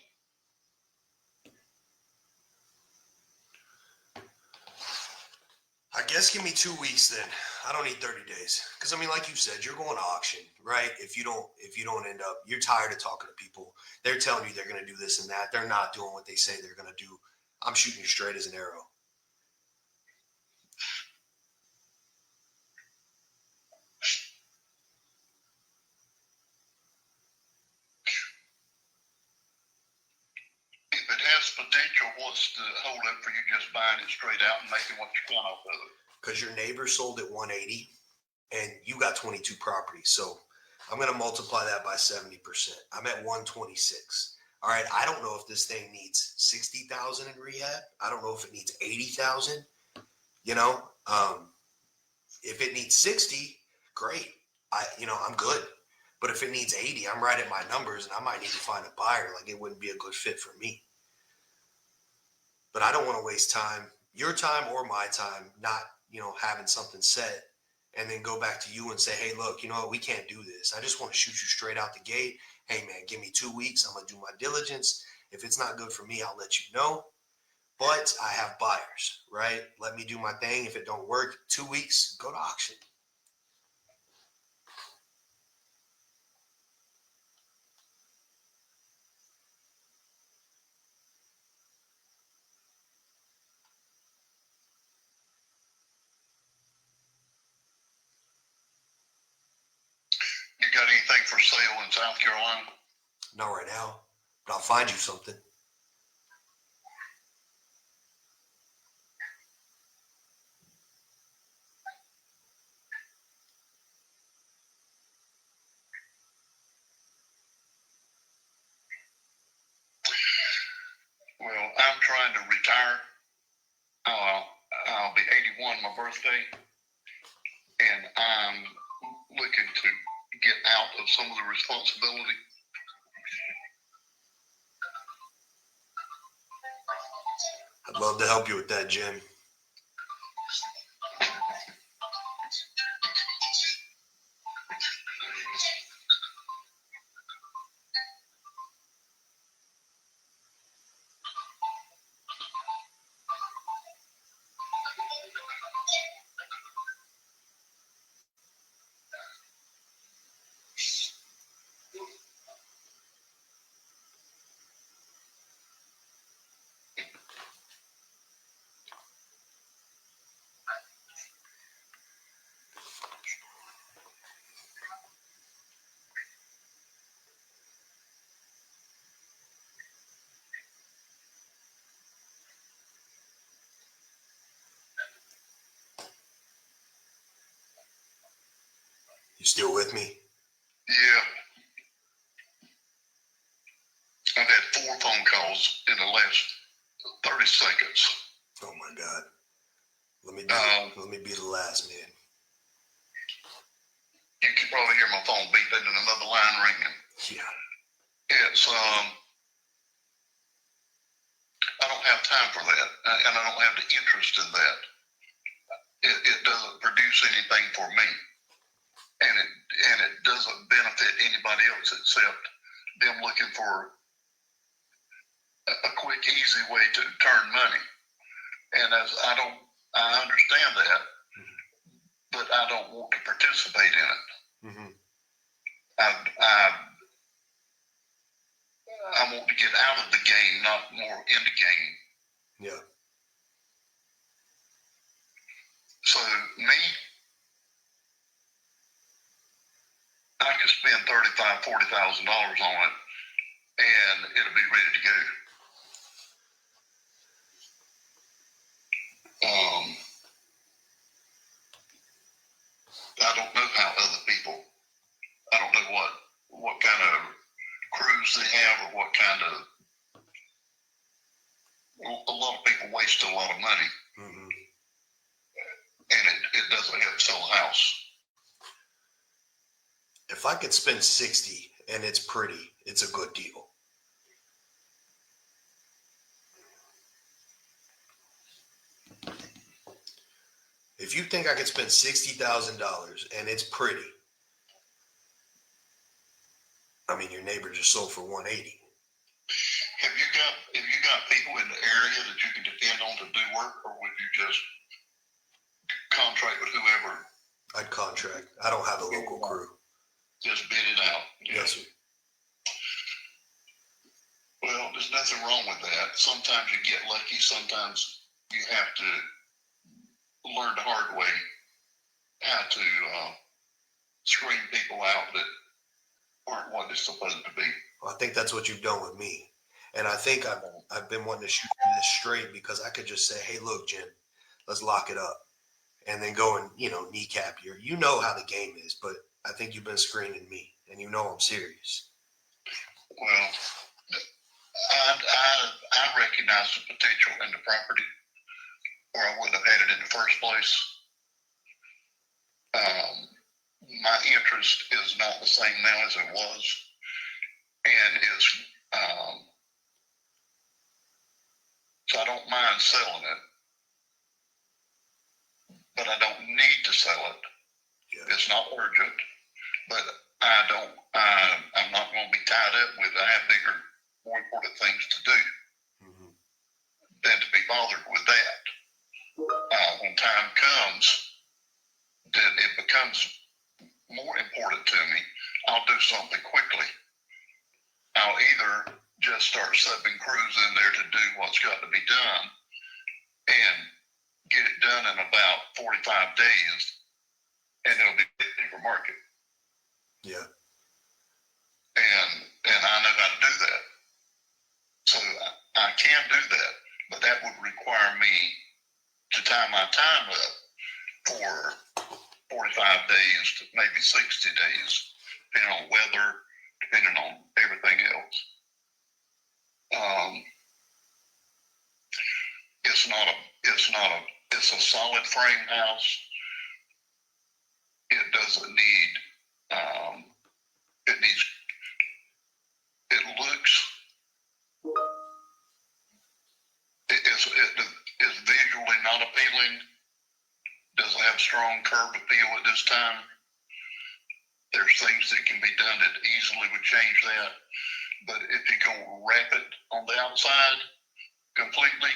I guess give me 2 weeks then. I don't need 30 days. Because I mean, like you said, you're going to auction, right? If you don't end up, you're tired of talking to people. They're telling you they're going to do this and that. They're not doing what they say they're going to do. I'm shooting you straight as an arrow. If it has potential what's the hold up for you just buying it straight out and making what you can off of it? Because your neighbor sold at 180 and you got 22 properties. So I'm going to multiply that by 70%. I'm at 126. All right. I don't know if this thing needs 60,000 in rehab. I don't know if it needs 80,000. You know, if it needs 60, great. I'm good. But if it needs 80, I'm right at my numbers and I might need to find a buyer. Like, it wouldn't be a good fit for me. But I don't want to waste time, your time or my time, not, having something set and then go back to you and say, hey, look, you know what? We can't do this. I just want to shoot you straight out the gate. Hey, man, give me 2 weeks. I'm going to do my diligence. If it's not good for me, I'll let you know. But I have buyers, right? Let me do my thing. If it don't work, 2 weeks, go to auction. You got anything for sale in South Carolina? Not right now, but I'll find you something. Well, I'm trying to retire. I'll be 81 my birthday, and I'm looking to get out of some of the responsibility. I'd love to help you with that, Jim. You still with me? Yeah. I've had 4 phone calls in the last 30 seconds. Oh my God. Let me be the last, man. You can probably hear my phone beeping and another line ringing. Yeah. It's I don't have time for that, and I don't have the interest in that. It doesn't produce anything for me, and it doesn't benefit anybody else except them looking for a quick, easy way to turn money. And I understand that, but I don't want to participate in it. Mm-hmm. I want to get out of the game, not more in the game. Yeah. So me, I could spend $35,000, $40,000 on it, and it'll be ready to go. I don't know how other people. I don't know what kind of crews they have or what kind of. A lot of people waste a lot of money, Mm-hmm. and it doesn't help sell a house. If I could spend 60 and it's pretty, it's a good deal. If you think I could spend $60,000 and it's pretty, I mean, your neighbor just sold for 180. Have you got people in the area that you can depend on to do work, or would you just contract with whoever? I'd contract. I don't have a local crew. Just bid it out. Yes, sir. Well, there's nothing wrong with that. Sometimes you get lucky. Sometimes you have to learn the hard way how to screen people out that aren't what they're supposed to be. Well, I think that's what you've done with me. And I think I've been wanting to shoot this straight because I could just say, hey, look, Jen, let's lock it up. And then go and, kneecap you know how the game is, but I think you've been screening me and I'm serious. Well, I recognize the potential in the property, or I wouldn't have had it in the first place. My interest is not the same now as it was, and so I don't mind selling it, but I don't need to sell it. Yeah. It's not urgent, but I'm not going to be tied up with it. I have bigger, more important things to do than to be bothered with that. When time comes, then it becomes more important to me. I'll do something quickly. I'll either just start subbing crews in there to do what's got to be done and get it done in about 45 days, and it'll be ready for market. Yeah. And I know how to do that. So I can do that, but that would require me to tie my time up for 45 days to maybe 60 days, depending on weather, depending on everything else. It's a solid frame house. It doesn't need, it looks, it is visually not appealing. Doesn't have strong curb appeal at this time. There's things that can be done that easily would change that. But if you go wrap it on the outside completely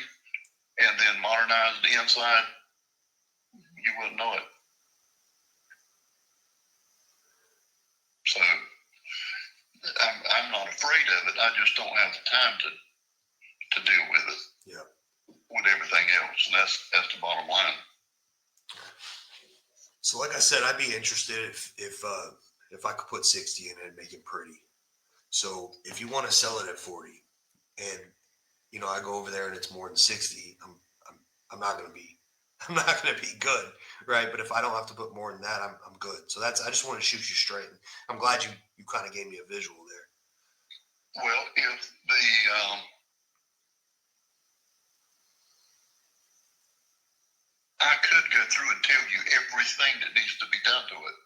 and then modernize the inside, you wouldn't know it. So I'm not afraid of it. I just don't have the time to deal with it. Yeah. With everything else, and that's the bottom line. So, like I said, I'd be interested if I could put 60 in it and make it pretty. So, if you want to sell it at 40, and I go over there and it's more than 60, I'm not gonna be good, right? But if I don't have to put more than that, I'm good. So I just want to shoot you straight. I'm glad you kind of gave me a visual there. Well, if I could go through and tell you everything that needs to be done to it.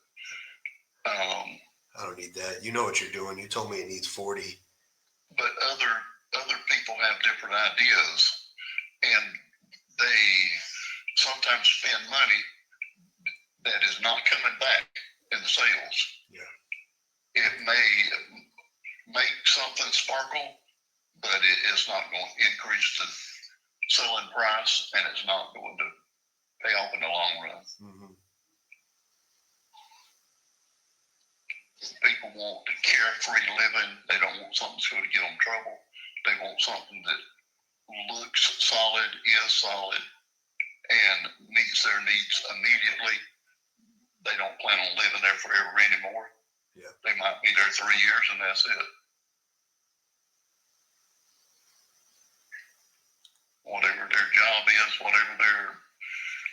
I don't need that. You know what you're doing. You told me it needs 40. But other people have different ideas, and they sometimes spend money that is not coming back in the sales. Yeah. It may make something sparkle, but it's not going to increase the selling price, and it's not going to pay off in the long run. Mm-hmm. People want the carefree living. They don't want something that's going to get them in trouble. They want something that looks solid, is solid, and meets their needs immediately. They don't plan on living there forever anymore. Yeah. They might be there 3 years and that's it. Whatever their job is,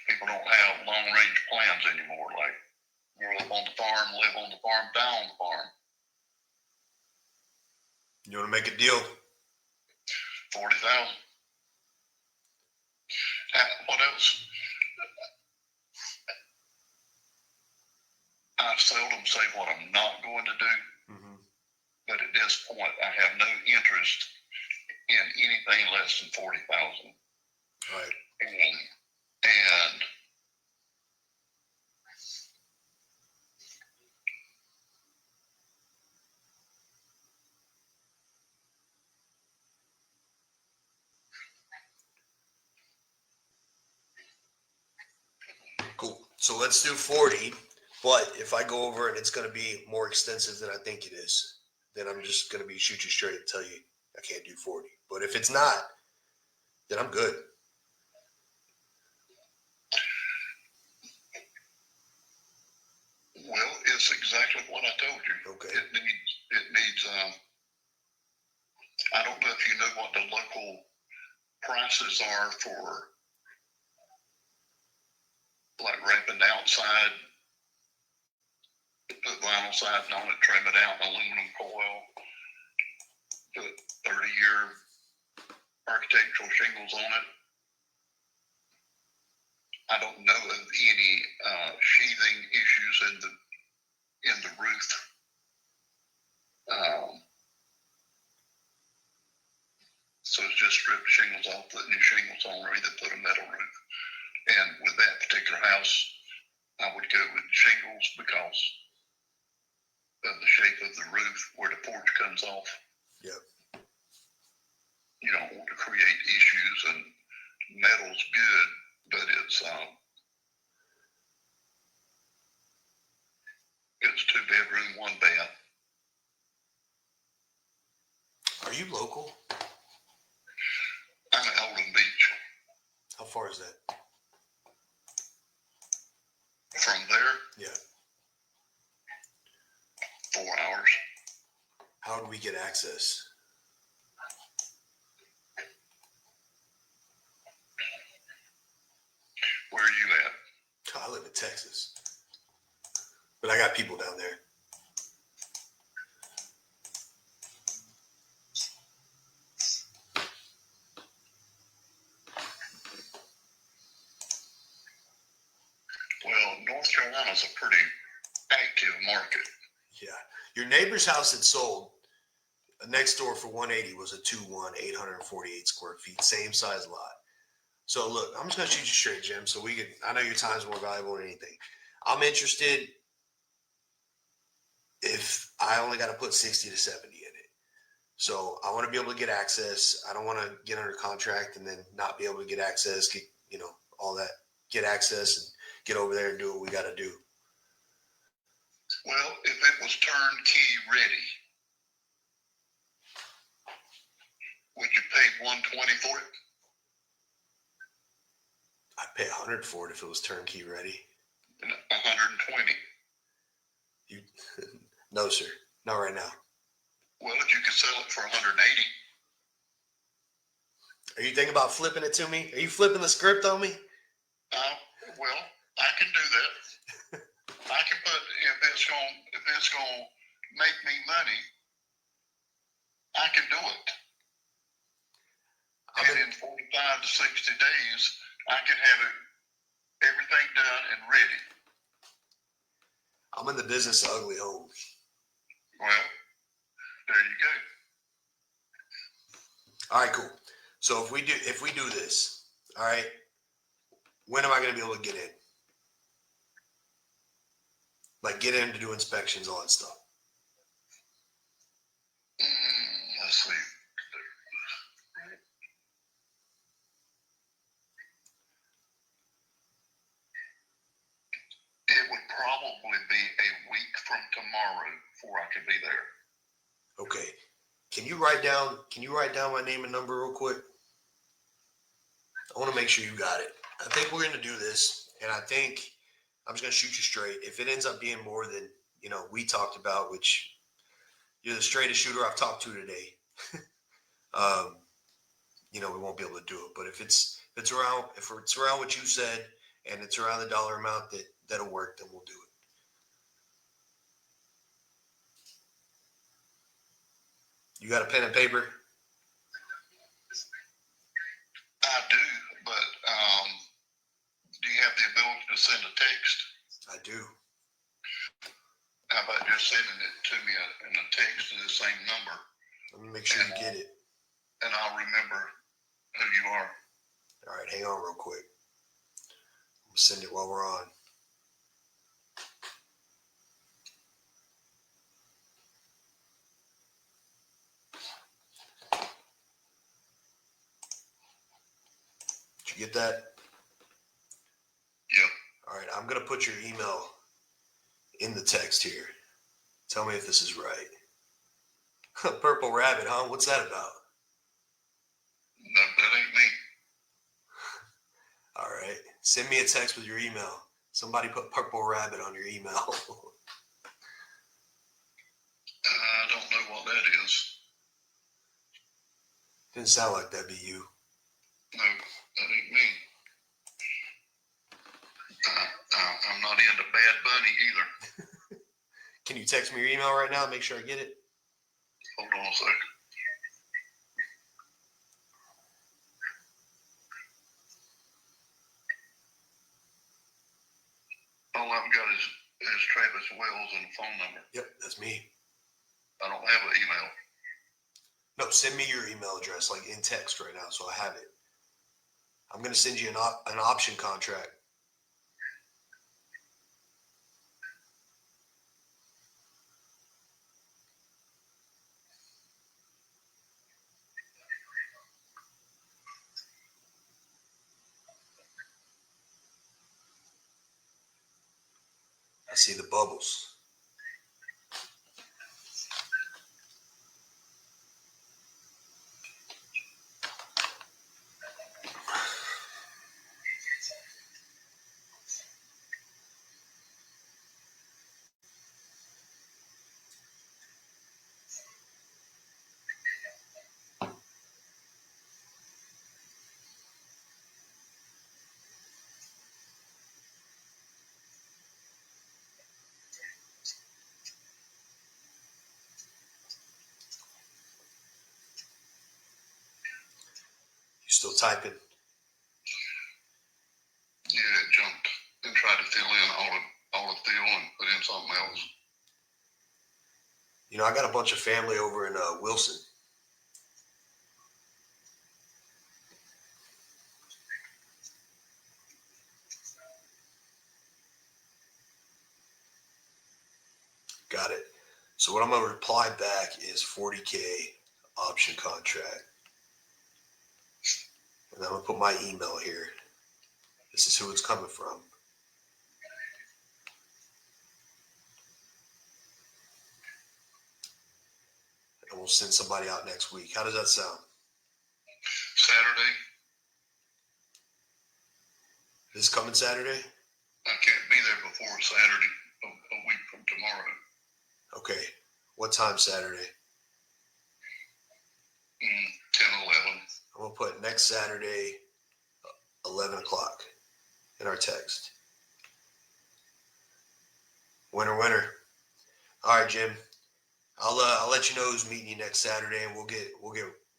people don't have long range plans anymore. Like, grow up on the farm, live on the farm, die on the farm. You want to make a deal? 40,000. What else? I seldom say what I'm not going to do, but at this point, I have no interest in anything less than 40,000. Right. And cool. So let's do 40. But if I go over and it's going to be more extensive than I think it is, then I'm just going to shoot you straight and tell you I can't do 40. But if it's not, then I'm good. Well, it's exactly what I told you. Okay. It needs. I don't know if you know what the local prices are for like wrapping the outside, put vinyl siding on it, trim it out, aluminum foil, put 30-year architectural shingles on it. I don't know of any sheathing issues in the roof. So it's just strip the shingles off, put new shingles on, or either put a metal roof. And with that particular house, I would go with shingles because of the shape of the roof where the porch comes off. Yep. You don't want to create issues, and metal's good, but it's 2-bedroom, 1 bath. Are you local? I'm at Holden Beach. How far is that? From there, Yeah. 4 hours. How do we get access? Where are you at? I live in Texas, but I got people down there. Well, North Carolina's a pretty active market. Yeah. Your neighbor's house had sold next door for 180 was a 2-1, 848 square feet, same size lot. So look, I'm just gonna shoot you straight, Jim. So we can. I know your time's more valuable than anything. I'm interested if I only got to put 60 to 70 in it. So I want to be able to get access. I don't want to get under contract and then not be able to get access. Get, all that. Get access and get over there and do what we got to do. Well, if it was turnkey ready, would you pay 120 for it? I'd pay 100 for it if it was turnkey ready. 120. You, no, sir, not right now. Well, if you could sell it for 180. Are you thinking about flipping it to me? Are you flipping the script on me? Well, I can do that. I can put if it's gonna make me money, I can do it. And in 45 to 60 days, I can have everything done and ready. I'm in the business of ugly homes. Well, there you go. All right, cool. So if we do this, all right, when am I going to be able to get in? Like get in to do inspections, all that stuff. Let's see. It would probably be a week from tomorrow before I could be there. Okay. Can you write down my name and number real quick? I want to make sure you got it. I think we're going to do this, and I think I'm just going to shoot you straight. If it ends up being more than, we talked about, which you're the straightest shooter I've talked to today, we won't be able to do it. But if it's around what you said and it's around the dollar amount that'll work, then we'll do it. You got a pen and paper? I do, but do you have the ability to send a text? I do. How about just sending it to me in a text to the same number? Let me make sure you get it. And I'll remember who you are. All right, hang on real quick. I'm going to send it while we're on. Did you get that? Yep. All right, I'm going to put your email in the text here. Tell me if this is right. Purple Rabbit, huh? What's that about? No, that ain't me. All right. Send me a text with your email. Somebody put Purple Rabbit on your email. I don't know what that is. Didn't sound like that'd be you. No, that ain't me. I'm not into Bad Bunny either. Can you text me your email right now? Make sure I get it. Hold on a second. All I've got is Travis Wells and a phone number. Yep, that's me. I don't have an email. No, send me your email address, like in text right now, so I have it. I'm going to send you an option contract. I see the bubbles. You still typing? Yeah, it jumped and tried to fill in all the fill and put in something else. You know, I got a bunch of family over in Wilson. Got it. So what I'm going to reply back is 40K option contract. And I'm going to put my email here. This is who it's coming from. And we'll send somebody out next week. How does that sound? Saturday. This coming Saturday? I can't be there before Saturday, a week from tomorrow. Okay. What time Saturday? 10, 11. I'm going to put next Saturday, 11 o'clock in our text. Winner, winner. All right, Jim. I'll let you know who's meeting you next Saturday, and we'll get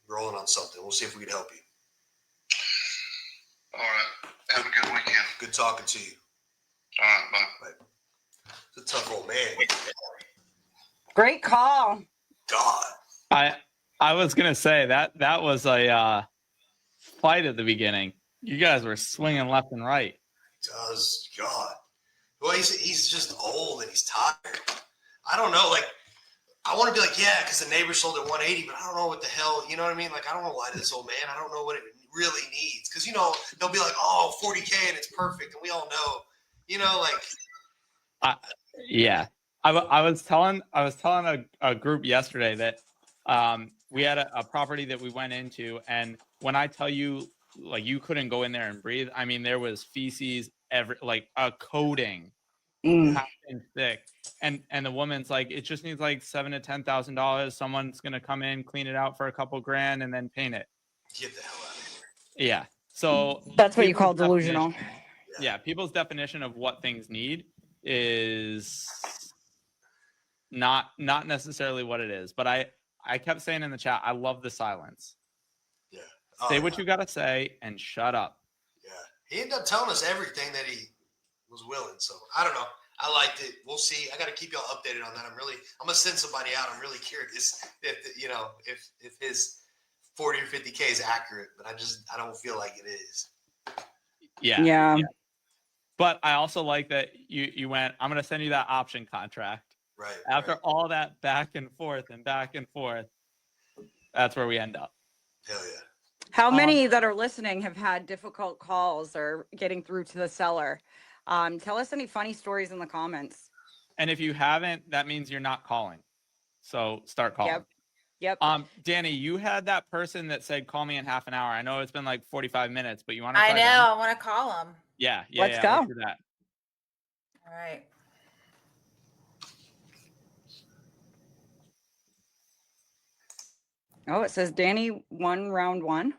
rolling on something. We'll see if we can help you. All right. Have a good weekend. Good talking to you. All right. Bye. Bye. It's a tough old man. Great call. God. I was gonna say that was a fight at the beginning. You guys were swinging left and right. Does God. Well, he's just old and he's tired. I don't know. Like, I want to be like, yeah, because the neighbor sold at 180, but I don't know what the hell, you know what I mean? Like, I don't know why this old man, I don't know what it really needs. Because, you know, they'll be like, oh, 40K and it's perfect. And we all know, you know, like. Yeah. I was telling a group yesterday that we had a property that we went into. And when I tell you, like, you couldn't go in there and breathe, I mean, there was feces, like a coating half inch thick. And the woman's like, it just needs like $7,000 to $10,000. Someone's gonna come in, clean it out for a couple grand, and then paint it. Get the hell out of here. Yeah. So That's what you call delusional. Yeah, people's definition of what things need is not necessarily what it is. But I kept saying in the chat, I love the silence. Yeah. Say what you gotta say and shut up. Yeah. He ended up telling us everything that he was willing. So I don't know. I liked it. We'll see. I got to keep y'all updated on that. I'm gonna send somebody out. I'm really curious if his 40 or 50K is accurate, but I don't feel like it is. Yeah. But I also like that you went, I'm gonna send you that option contract. Right. After all that back and forth, that's where we end up. Hell yeah. How many that are listening have had difficult calls or getting through to the seller? Tell us any funny stories in the comments. And if you haven't, that means you're not calling. So start calling. Yep. Danny, you had that person that said, call me in half an hour. I know it's been like 45 minutes, but you want to I know. I want to call them. Yeah. Let's go. Let's do that. All right. Oh, it says Danny won round 1.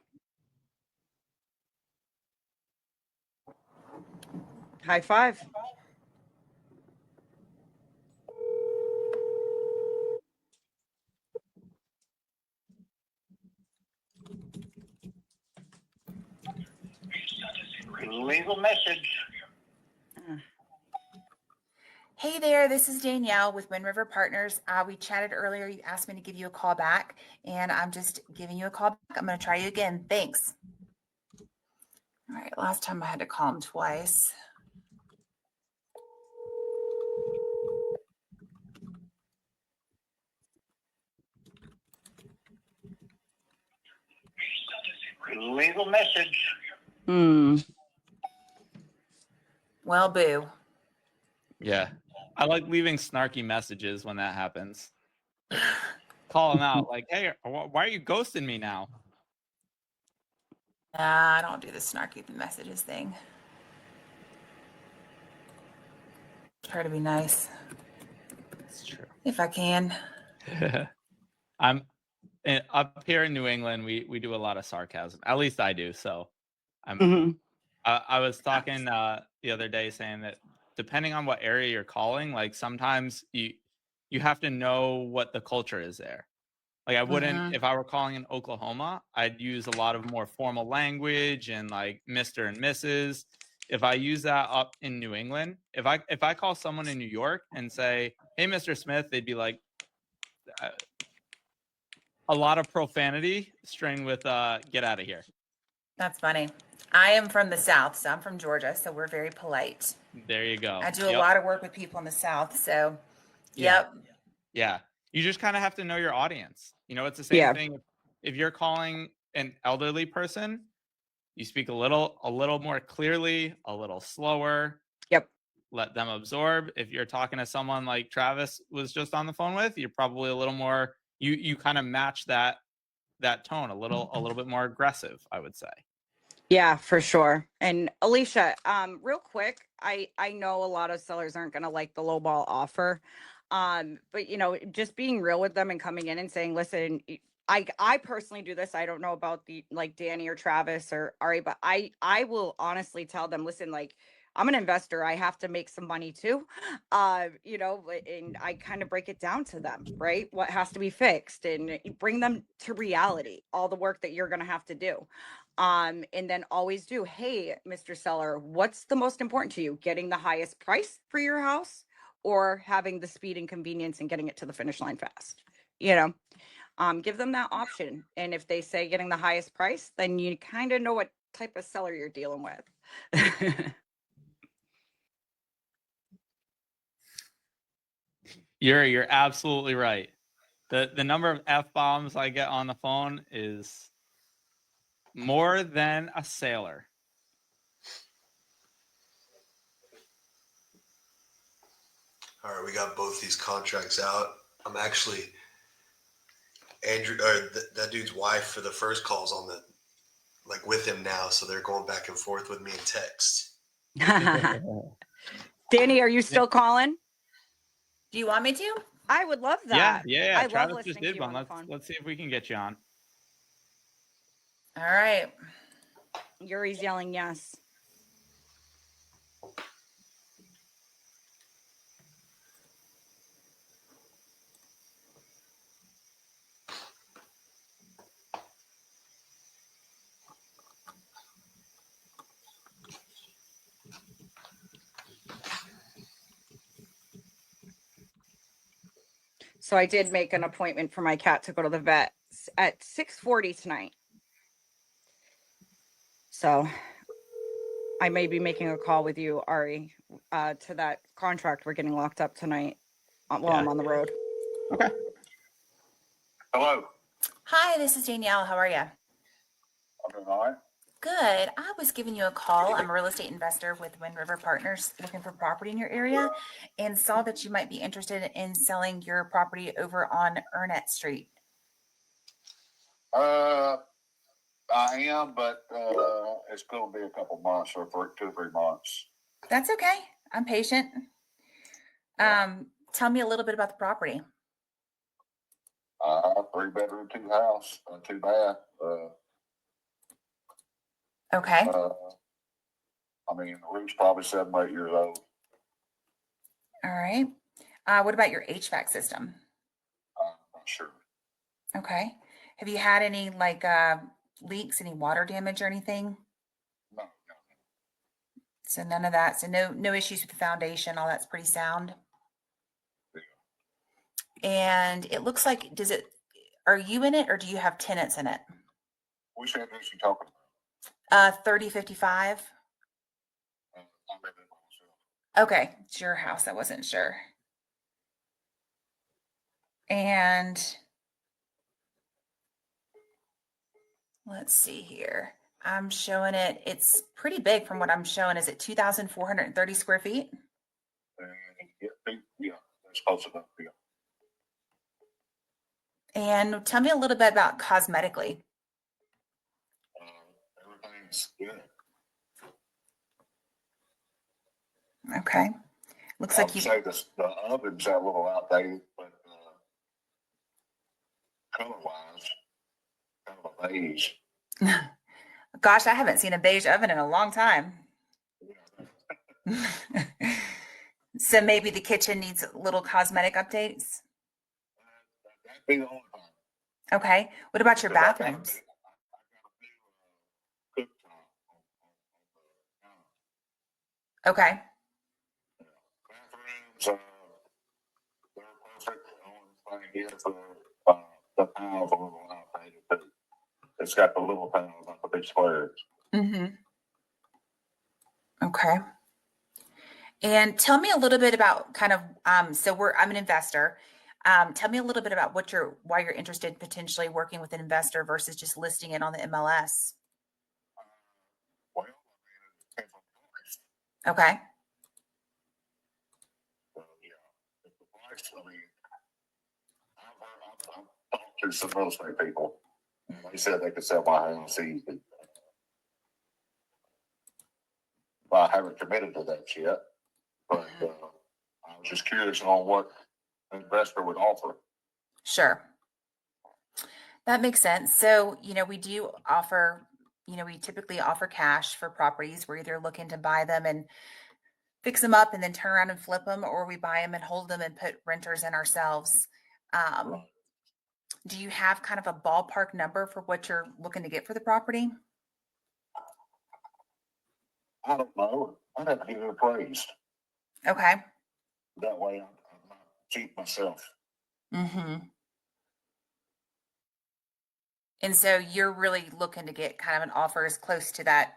High five. Leave a message. Hey there, this is Danielle with Wind River Partners. We chatted earlier. You asked me to give you a call back, and I'm just giving you a call back. I'm going to try you again. Thanks. All right, last time I had to call him twice. Leave a message. Well, boo. Yeah. I like leaving snarky messages when that happens. Call them out like, hey, why are you ghosting me now? Nah, I don't do the snarky messages thing. Try to be nice. It's true. If I can. I'm up here in New England. We do a lot of sarcasm. At least I do. So I was talking the other day saying that depending on what area you're calling, like sometimes you have to know what the culture is there. Like I wouldn't, if I were calling in Oklahoma, I'd use a lot of more formal language and like Mr. and Mrs. If I use that up in New England, if I call someone in New York and say, hey, Mr. Smith, they'd be like, a lot of profanity string with get out of here. That's funny. I am from the South, so I'm from Georgia, so we're very polite. There you go. I do a lot of work with people in the South, so yep. Yeah. You just kind of have to know your audience. You know, it's the same thing. If you're calling an elderly person, you speak a little more clearly, a little slower. Yep. Let them absorb. If you're talking to someone like Travis was just on the phone with, you're probably a little more, you kind of match that tone a little bit more aggressive, I would say. Yeah, for sure. And Alicia, real quick, I know a lot of sellers aren't going to like the lowball offer. But you know, just being real with them and coming in and saying, listen, I personally do this. I don't know about the like Danny or Travis or Ari, but I will honestly tell them, listen, like I'm an investor. I have to make some money too. You know, and I kind of break it down to them, right? What has to be fixed and bring them to reality, all the work that you're going to have to do. And then always do, hey, Mr. Seller, what's the most important to you? Getting the highest price for your house or having the speed and convenience and getting it to the finish line fast? You know, give them that option. And if they say getting the highest price, then you kind of know what type of seller you're dealing with. You're absolutely right. The number of F-bombs I get on the phone is more than a sailor. All right, we got both these contracts out. I'm actually Andrew, or that dude's wife for the first call's on the with him now, so they're going back and forth with me in text. Danny, are you still calling? Do you want me to? I would love that. Yeah. I Travis love just listening did to you one. on the phone. Let's see if we can get you on. All right. Yuri's yelling yes. So I did make an appointment for my cat to go to the vet at 6:40 tonight. So I may be making a call with you, Ari, to that contract we're getting locked up tonight while I'm on the road. Okay. Hello. Hi, this is Danielle. How are you? I'm doing all right. Good. I was giving you a call. I'm a real estate investor with Wind River Partners looking for property in your area and saw that you might be interested in selling your property over on Ernett Street. I am, but it's going to be a couple months or 2 or 3 months. That's okay. I'm patient. Tell me a little bit about the property. I 3-bedroom, 2-house, 2-bath. Okay. I mean, the roof's probably 7 or 8 years old. All right. What about your HVAC system? I'm not sure. Okay. Have you had any like leaks, any water damage or anything? No. So none of that. So no issues with the foundation. All that's pretty sound. And it looks like, are you in it or do you have tenants in it? Which address you talking about? 3055. I'm living by myself. Okay. It's your house. I wasn't sure. And let's see here. I'm showing it. It's pretty big from what I'm showing. Is it 2,430 square feet? Yeah, that's close enough. Yeah. And tell me a little bit about cosmetically. Everything's good. Okay. Looks like you. Say the oven's a little outdated, but color-wise, kind of a beige. Gosh, I haven't seen a beige oven in a long time. So maybe the kitchen needs little cosmetic updates. That'd be the only thing. Okay. What about your Because bathrooms? I got a new cooktop. Okay. Bathrooms, they're perfect. The only thing is the tiles are a little outdated too. It's got the little tiles, not the big squares. Mm-hmm. Okay. And tell me a little bit about kind of, I'm an investor. Tell me a little bit about why you're interested in potentially working with an investor versus just listing it on the MLS. Well, I mean, it depends on the price. Okay. Yeah, if the price, I mean, I've talked to some real estate people, and they said they could sell my house easy. I haven't committed to that yet, but I was just curious on what an investor would offer. Sure. That makes sense. So, we do offer, we typically offer cash for properties. We're either looking to buy them and fix them up and then turn around and flip them, or we buy them and hold them and put renters in ourselves. Do you have kind of a ballpark number for what you're looking to get for the property? I don't know. I'd have to get it appraised. Okay. That way I'm not cheap myself. Mm-hmm. And so you're really looking to get kind of an offer as close to that,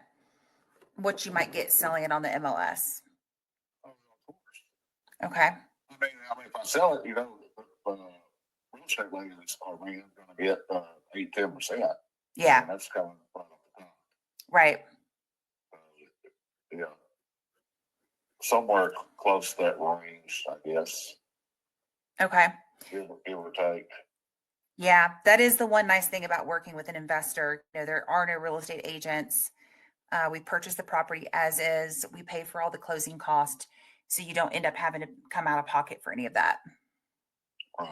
what you might get selling it on the MLS. Oh, of course. Okay. I mean, if I sell it, real estate ladies are going to get 8-10%. Yeah. And that's coming from the top. Right. Yeah. Somewhere close to that range, I guess. Okay. Give or take. Yeah, that is the one nice thing about working with an investor. There are no real estate agents. We purchase the property as is. We pay for all the closing costs, so you don't end up having to come out of pocket for any of that. Right.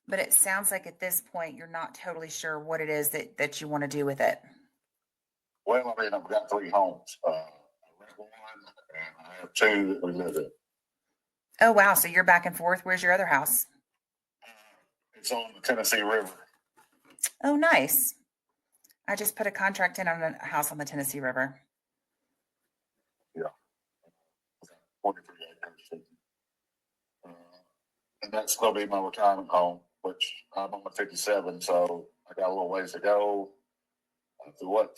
But it sounds like at this point, you're not totally sure what it is that you want to do with it. Well, I mean, I've got 3 homes. I rent one, and I have 2 that we live in. Oh, wow. So you're back and forth. Where's your other house? It's on the Tennessee River. Oh, nice. I just put a contract in on a house on the Tennessee River. Yeah. 43 acres. And that's going to be my retirement home, which I'm on 57, so I got a little ways to go.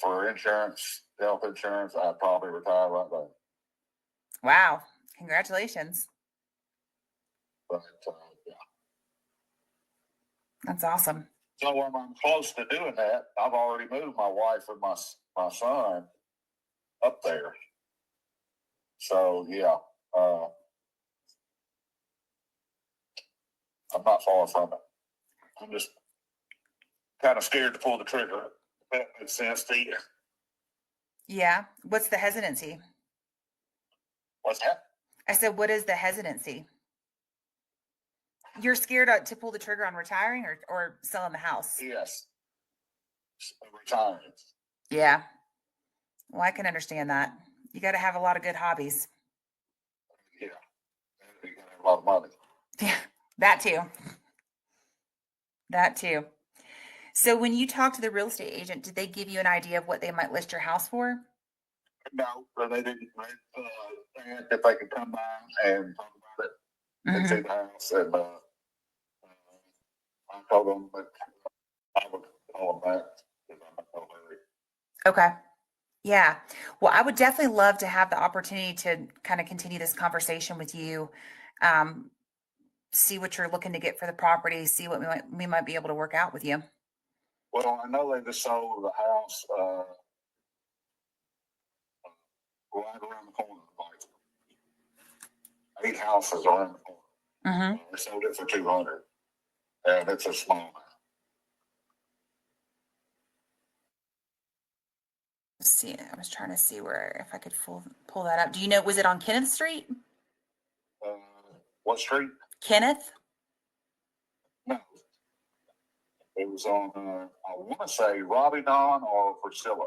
For insurance, health insurance, I'd probably retire right there. Wow. Congratulations. But, yeah. That's awesome. So when I'm close to doing that, I've already moved my wife and my son up there. So, yeah, I'm not far from it. I'm just kind of scared to pull the trigger. That makes sense to you. Yeah. What's the hesitancy? What's that? I said, what is the hesitancy? You're scared to pull the trigger on retiring or selling the house? Yes. Retiring. Yeah. Well, I can understand that. You got to have a lot of good hobbies. Yeah. And you got to have a lot of money. Yeah, that too. That too. So when you talk to the real estate agent, did they give you an idea of what they might list your house for? No, but they didn't. If they could come by and talk about it and see the house, and I told them that I would call them back if I'm in no hurry. Okay. Yeah. Well, I would definitely love to have the opportunity to kind of continue this conversation with you. See what you're looking to get for the property, see what we might be able to work out with you. Well, I know they just sold the house right around the corner, like 8 houses around the corner. Mm-hmm. They sold it for 200, and it's a small house. Let's see. I was trying to see where if I could pull that up. Do you know? Was it on Kenneth Street? What street? Kenneth? No, it was on. I want to say Robbie Don or Priscilla.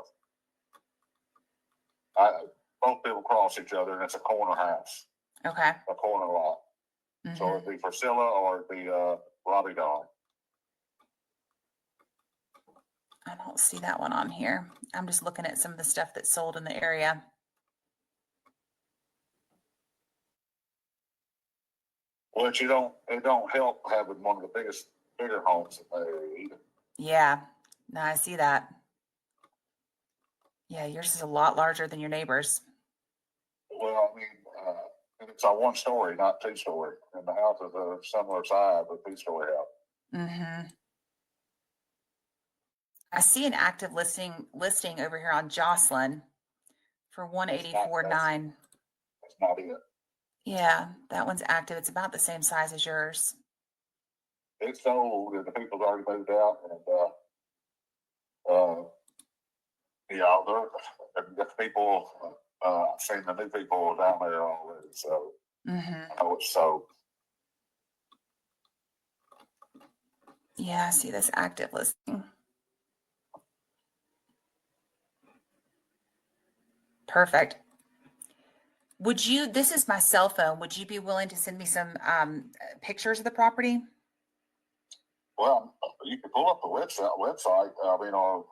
Both people cross each other, and it's a corner house. Okay. A corner lot. Mm-hmm. So it'd be Priscilla or it'd be Robbie Don. I don't see that one on here. I'm just looking at some of the stuff that's sold in the area. Well, it don't help having one of the bigger homes in the area either. Yeah. No, I see that. Yeah, yours is a lot larger than your neighbor's. Well, I mean, it's a 1-story, not 2-story, and the house is a similar size, but 2-story house. Mm-hmm. I see an active listing over here on Jocelyn for 184.9. That's not it. Yeah, that one's active. It's about the same size as yours. It's sold, and the people's already moved out, and the people. I've seen the new people down there already, so Mm-hmm. I know it's sold. Yeah, I see this active listing. Perfect. This is my cell phone. Would you be willing to send me some pictures of the property? Well, you can pull up the website. I mean, or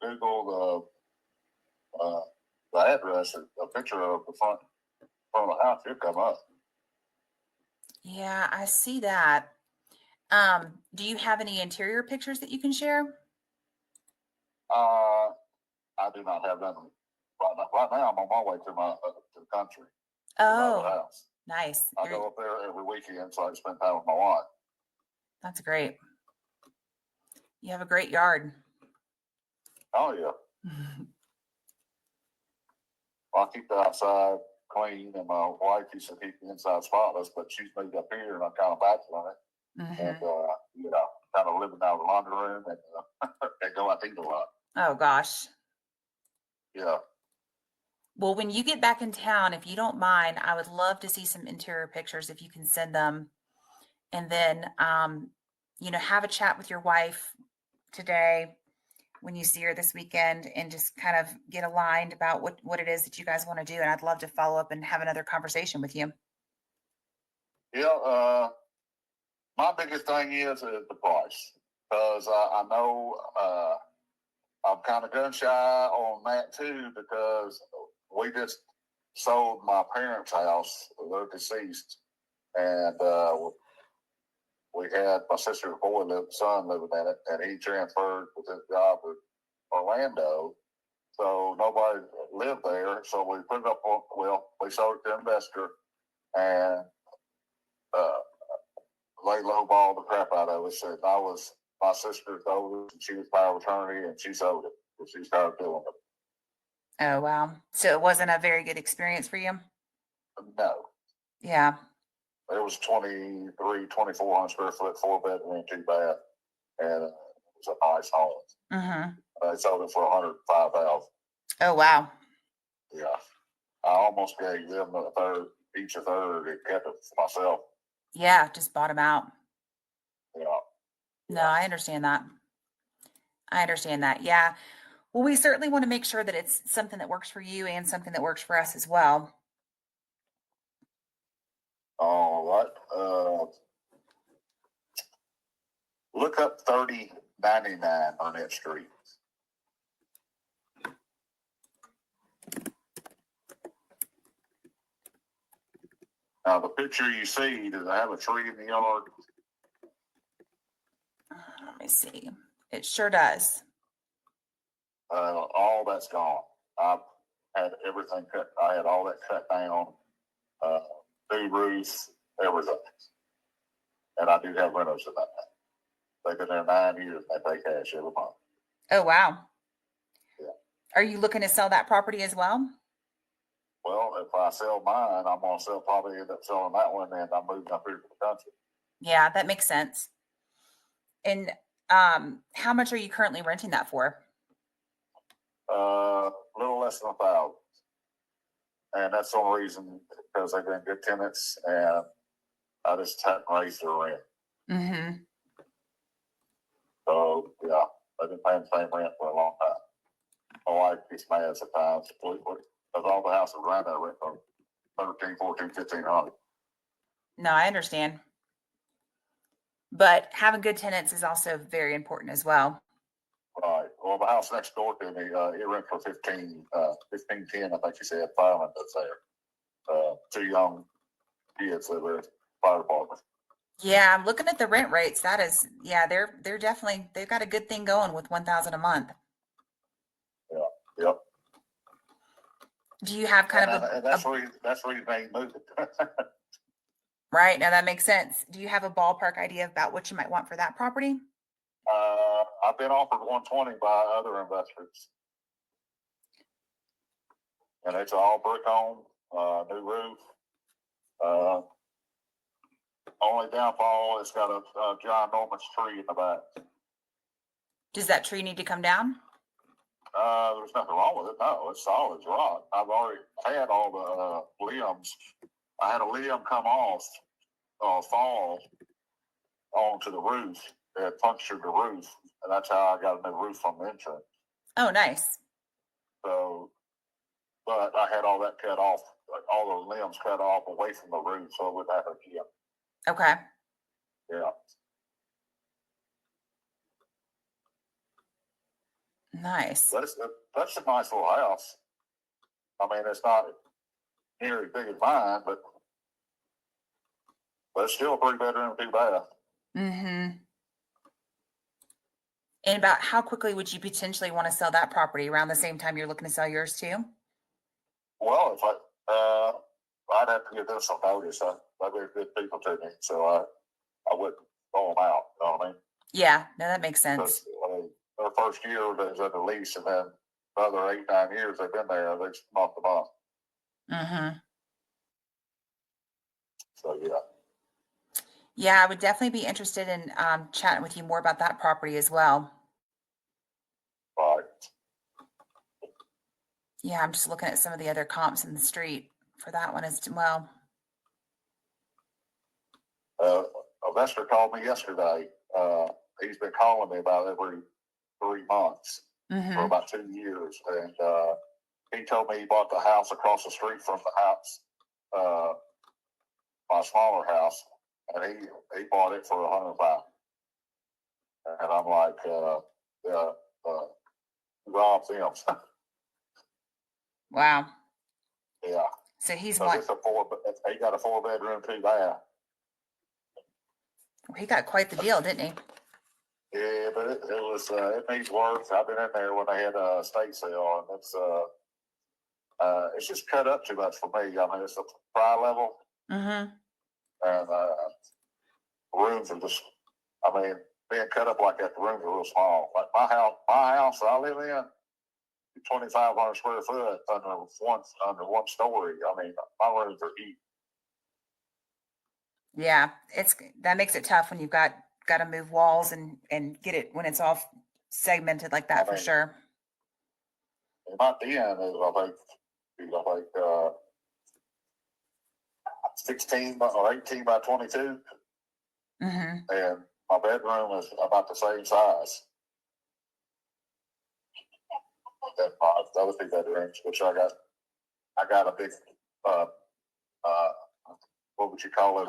Google the address, a picture of the front of the house. It'll come up. Yeah, I see that. Do you have any interior pictures that you can share? I do not have them right now. I'm on my way to the country. Oh, to my house. nice. I go up there every weekend, so I can spend time with my wife. That's great. You have a great yard. Oh yeah. I keep the outside clean, and my wife used to keep the inside spotless, but she's moved up here, and I'm kind of battling it. Mm-hmm. And kind of living out of the laundry room, and and go out to eat a lot. Oh gosh. Yeah. Well, when you get back in town, if you don't mind, I would love to see some interior pictures if you can send them. And then, have a chat with your wife today when you see her this weekend and just kind of get aligned about what it is that you guys want to do. And I'd love to follow up and have another conversation with you. Yeah. My biggest thing is the price, because I know I'm kind of gun shy on that too, because we just sold my parents' house. They're deceased, and we had my sister's son living in it, and he transferred with his job in Orlando, so nobody lived there. So we put it up we sold it to an investor, and they lowballed the crap out of us. And my sister's oldest, and she was power of attorney, and she sold it, and she started doing it. Oh, wow. So it wasn't a very good experience for you? No. Yeah. It was 2,400 square foot, 4-bedroom, 2-bath, and it was a nice home. Mm-hmm. They sold it for $105,000. Oh, wow. Yeah, I almost gave them each a third, and kept it for myself. Yeah, just bought them out. No, I understand that. I understand that. Yeah. Well, we certainly want to make sure that it's something that works for you and something that works for us as well. All right. Look up 3099 on that street. Now, the picture you see, does it have a tree in the yard? Let me see. It sure does. All that's gone. I've had everything cut. I had all that cut down. New roof, everything. And I do have renters in that. They've been there 9 years and they pay cash every month. Oh, wow. Yeah. Are you looking to sell that property as well? Well, if I sell mine, I'm going to probably end up selling that one, and I'm moving up here to the country. Yeah, that makes sense. And how much are you currently renting that for? A little less than 1,000. And that's the only reason, because they've been good tenants, and I just haven't raised their rent. Mm-hmm. So, yeah, I've been paying the same rent for a long time. My wife gets mad sometimes, because all the houses around there rent for $1,300, $1,400, $1,500. No, I understand. But having good tenants is also very important as well. Right. Well, the house next door to me, it rent for $1,510. I think you said, fireman that's there. 2 young kids live there, fire department. Yeah, I'm looking at the rent rates. That is, yeah, they're definitely, they've got a good thing going with $1,000 a month. Yeah. Yep. Do you have kind of and that's the reason they moved it. right now that makes sense. Do you have a ballpark idea about what you might want for that property? I've been offered 120 by other investors, and it's all brick home, new roof. Only downfall, it's got a ginormous tree in the back. Does that tree need to come down? There's nothing wrong with it. No, it's solid as rock. I've already had all the limbs. I had a limb come off, fall onto the roof. It punctured the roof, and that's how I got a new roof from the insurance. Oh, nice. So, but I had all that cut off, like all the limbs cut off away from the roof, so it wouldn't have a gym. Okay. Yeah. Nice. That's a nice little house. I mean, it's not nearly as big as mine, but it's still a 3-bedroom, 2-bath. Mm-hmm. And about how quickly would you potentially want to sell that property? Around the same time you're looking to sell yours too? Well, if I'd have to give them some notice. They're good people to me, so I wouldn't throw them out. You know what I mean? Yeah, no, that makes sense. Their first year they was under lease, and then the other 8, 9 years they've been there, they just month to month. Mm-hmm. So yeah. Yeah, I would definitely be interested in chatting with you more about that property as well. Right. Yeah, I'm just looking at some of the other comps in the street for that one as well. An investor called me yesterday. He's been calling me about every 3 months for about 2 years, and he told me he bought the house across the street from the house, my smaller house, and he bought it for $105. And I'm like, Rob Sims. Wow. Yeah. So he got a 4-bedroom, 2-bath. He got quite the deal, didn't he? Yeah, but it needs work. I've been in there when they had a estate sale, and it's just cut up too much for me. I mean, it's a fry level, and rooms are just, I mean, being cut up like that, the rooms are real small. Like my house I live in, 2,500 square foot under one story. I mean, my rooms are huge. Yeah, that makes it tough when you've got to move walls and get it when it's all segmented like that, for sure. And my den is, I think 16 or 18 by 22. And My bedroom is about the same size. That the other two bedrooms, which I got a big, what would you call it?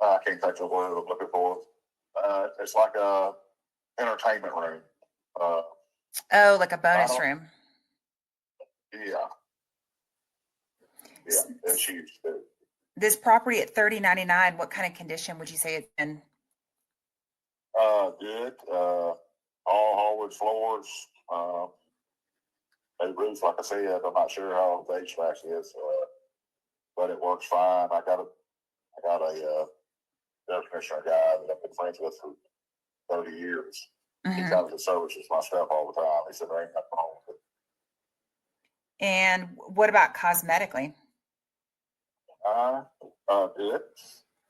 I can't think of the word I'm looking for. It's like a entertainment room. Oh, like a bonus room. Yeah. Yeah, it's huge too. This property at 3099, what kind of condition would you say it's in? Good. All hardwood floors. The roof, like I said, I'm not sure how the HVAC is, but it works fine. I got a air conditioner guy that I've been friends with for 30 years. He comes and services my stuff all the time. He said there ain't nothing wrong with it. And what about cosmetically? Good.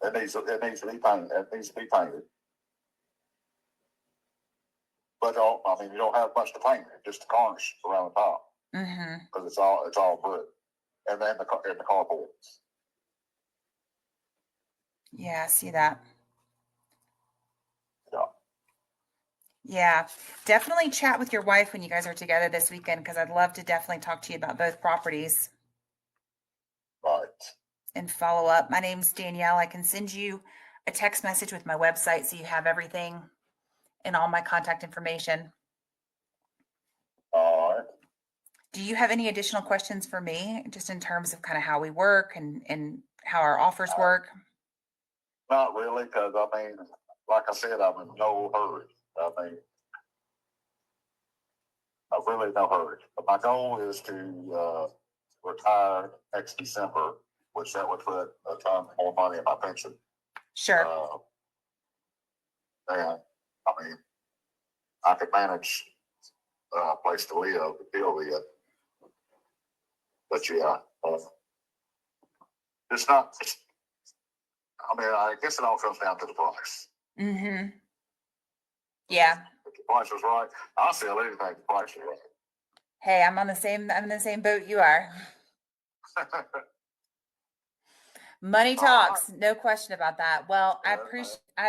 It needs to be painted. It needs to be painted. But I mean, you don't have much to paint. Just the varnish around the top. Because it's all brick, and then the carports. Yeah, I see that. Yeah. Yeah, definitely chat with your wife when you guys are together this weekend, because I'd love to definitely talk to you about both properties. Right. And follow up. My name's Danielle. I can send you a text message with my website so you have everything and all my contact information. All right. Do you have any additional questions for me, just in terms of kind of how we work and how our offers work? Not really, because I mean, like I said, I'm in no hurry. I mean, I'm really in no hurry. But my goal is to retire next December, which that would put a ton more money in my pension. Sure. And I mean, I could manage a place to live, deal with it. But yeah, it's not. I mean, I guess it all comes down to the price. Yeah. If the price is right, I'll sell anything if the price is right. Hey, I'm in the same boat you are. Money talks, no question about that. Well, I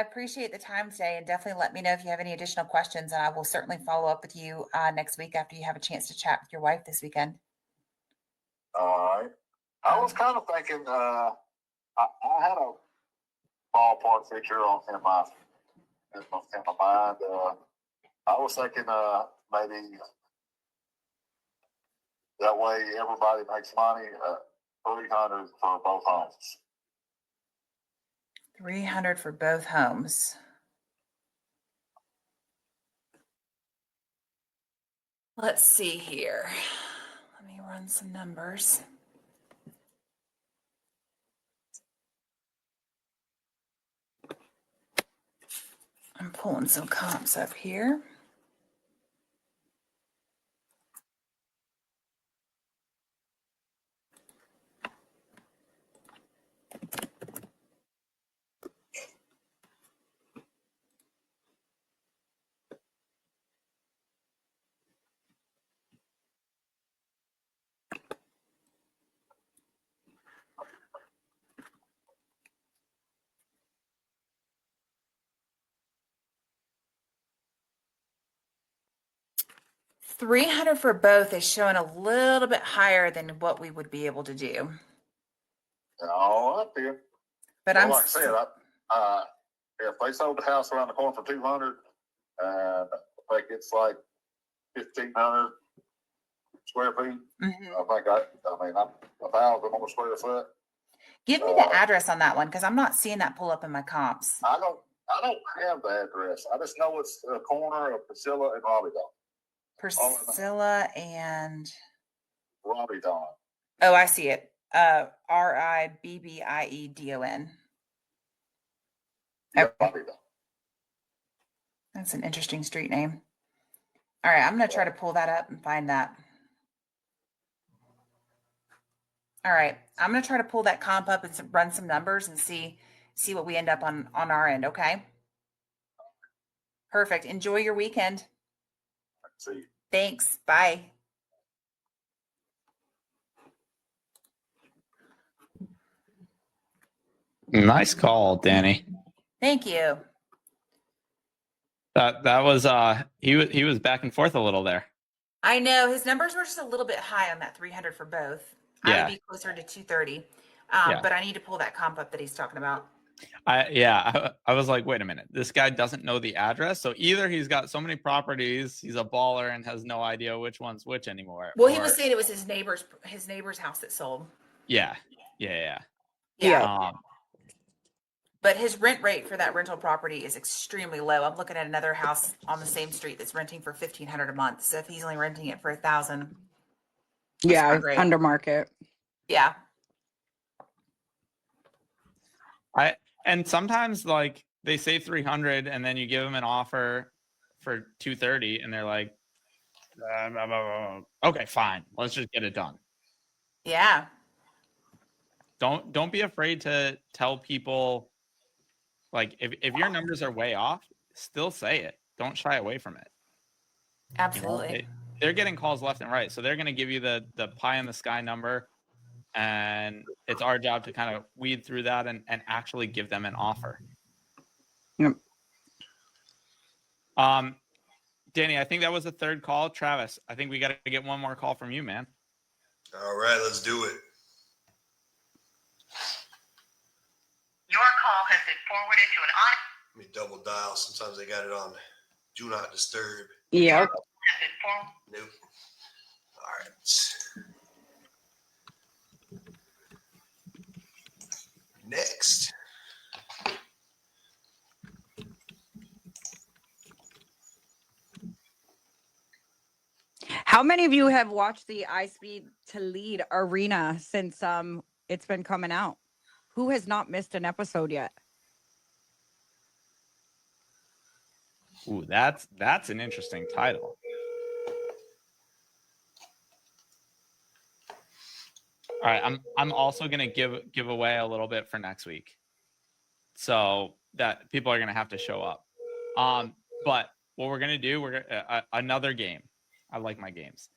appreciate the time today, and definitely let me know if you have any additional questions, and I will certainly follow up with you next week after you have a chance to chat with your wife this weekend. All right. I was kind of thinking, I had a ballpark figure in my mind. I was thinking maybe that way everybody makes money. 300 for both homes. 300 for both homes. Let's see here. Let me run some numbers. I'm pulling some comps up here. $300 for both is showing a little bit higher than what we would be able to do. All up here. But well, like I said, if they sold the house around the corner for 200, and I think it's like 1,500 square feet. I think I'm 1,000 on a square foot. Give me the address on that one, because I'm not seeing that pull up in my comps. I don't have the address. I just know it's a corner of Priscilla and Robbie Don. Priscilla and Robbie Don. Oh, I see it. Ribbiedon. Okay. Robbie Don. That's an interesting street name. All right, I'm going to try to pull that up and find that. All right, I'm going to try to pull that comp up and run some numbers and see what we end up on our end, okay? Perfect. Enjoy your weekend. See you. Thanks. Bye. Nice call, Danny. Thank you. That was he was back and forth a little there. I know his numbers were just a little bit high on that 300 for both. I Yeah. would be closer to 230. Yeah. But I need to pull that comp up that he's talking about. I was like, wait a minute, this guy doesn't know the address. So either he's got so many properties, he's a baller and has no idea which one's which anymore. Well, he was saying it was his neighbor's house that sold. Yeah. But his rent rate for that rental property is extremely low. I'm looking at another house on the same street that's renting for $1,500 a month. So if he's only renting it for $1,000, Yeah, great. under market. Yeah. And sometimes like they say 300 and then you give them an offer for 230 and they're like, okay, fine, let's just get it done. Yeah. Don't be afraid to tell people, like, if your numbers are way off, still say it. Don't shy away from it. Absolutely. You know, they're getting calls left and right, so they're going to give you the pie in the sky number, and it's our job to kind of weed through that and actually give them an offer. Yep. Danny, I think that was the third call. Travis, I think we got to get one more call from you, man. All right, let's do it. Your call has been forwarded to an Let me double dial. Sometimes they got it on do not disturb. Yep. Nope. All right. Next. How many of you have watched the iSpeed to Lead Arena since it's been coming out? Who has not missed an episode yet? Ooh, that's an interesting title. All right, I'm also gonna give away a little bit for next week, so that people are gonna have to show up. But what we're gonna do, we're gonna another game. I like my games.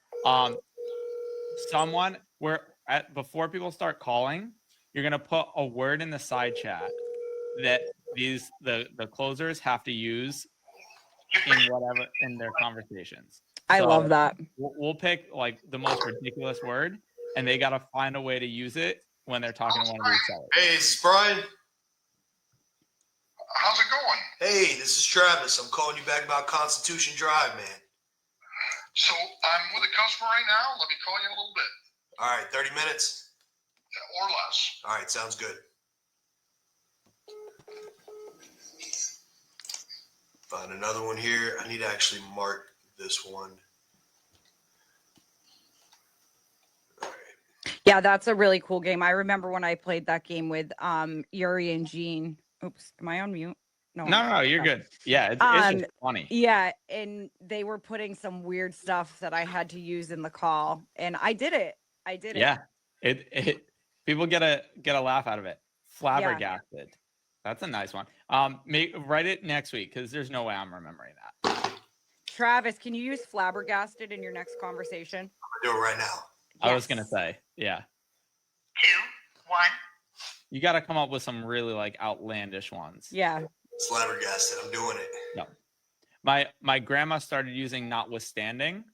Before people start calling, you're gonna put a word in the side chat that the closers have to use in their conversations. I love that. We'll pick like the most ridiculous word, and they got to find a way to use it when they're talking to one of these sellers. Hey, this is Brian. How's it going? Hey, this is Travis. I'm calling you back about Constitution Drive, man. So I'm with a customer right now. Let me call you in a little bit. All right, 30 minutes? Or less. All right, sounds good. Find another one here. I need to actually mark this one. All right. Yeah, that's a really cool game. I remember when I played that game with Yuri and Jean. Oops, am I on mute? No, you're good. Yeah, it's just funny. Yeah, and they were putting some weird stuff that I had to use in the call, and I did it. Yeah, it people get a laugh out of it. Flabbergasted. Yeah. That's a nice one. Write it next week because there's no way I'm remembering that. Travis, can you use flabbergasted in your next conversation? I'm gonna do it right now. Yes. I was gonna say, yeah. 2, 1. You got to come up with some really like outlandish ones. Yeah. Flabbergasted. I'm doing it. No. My grandma started using notwithstanding,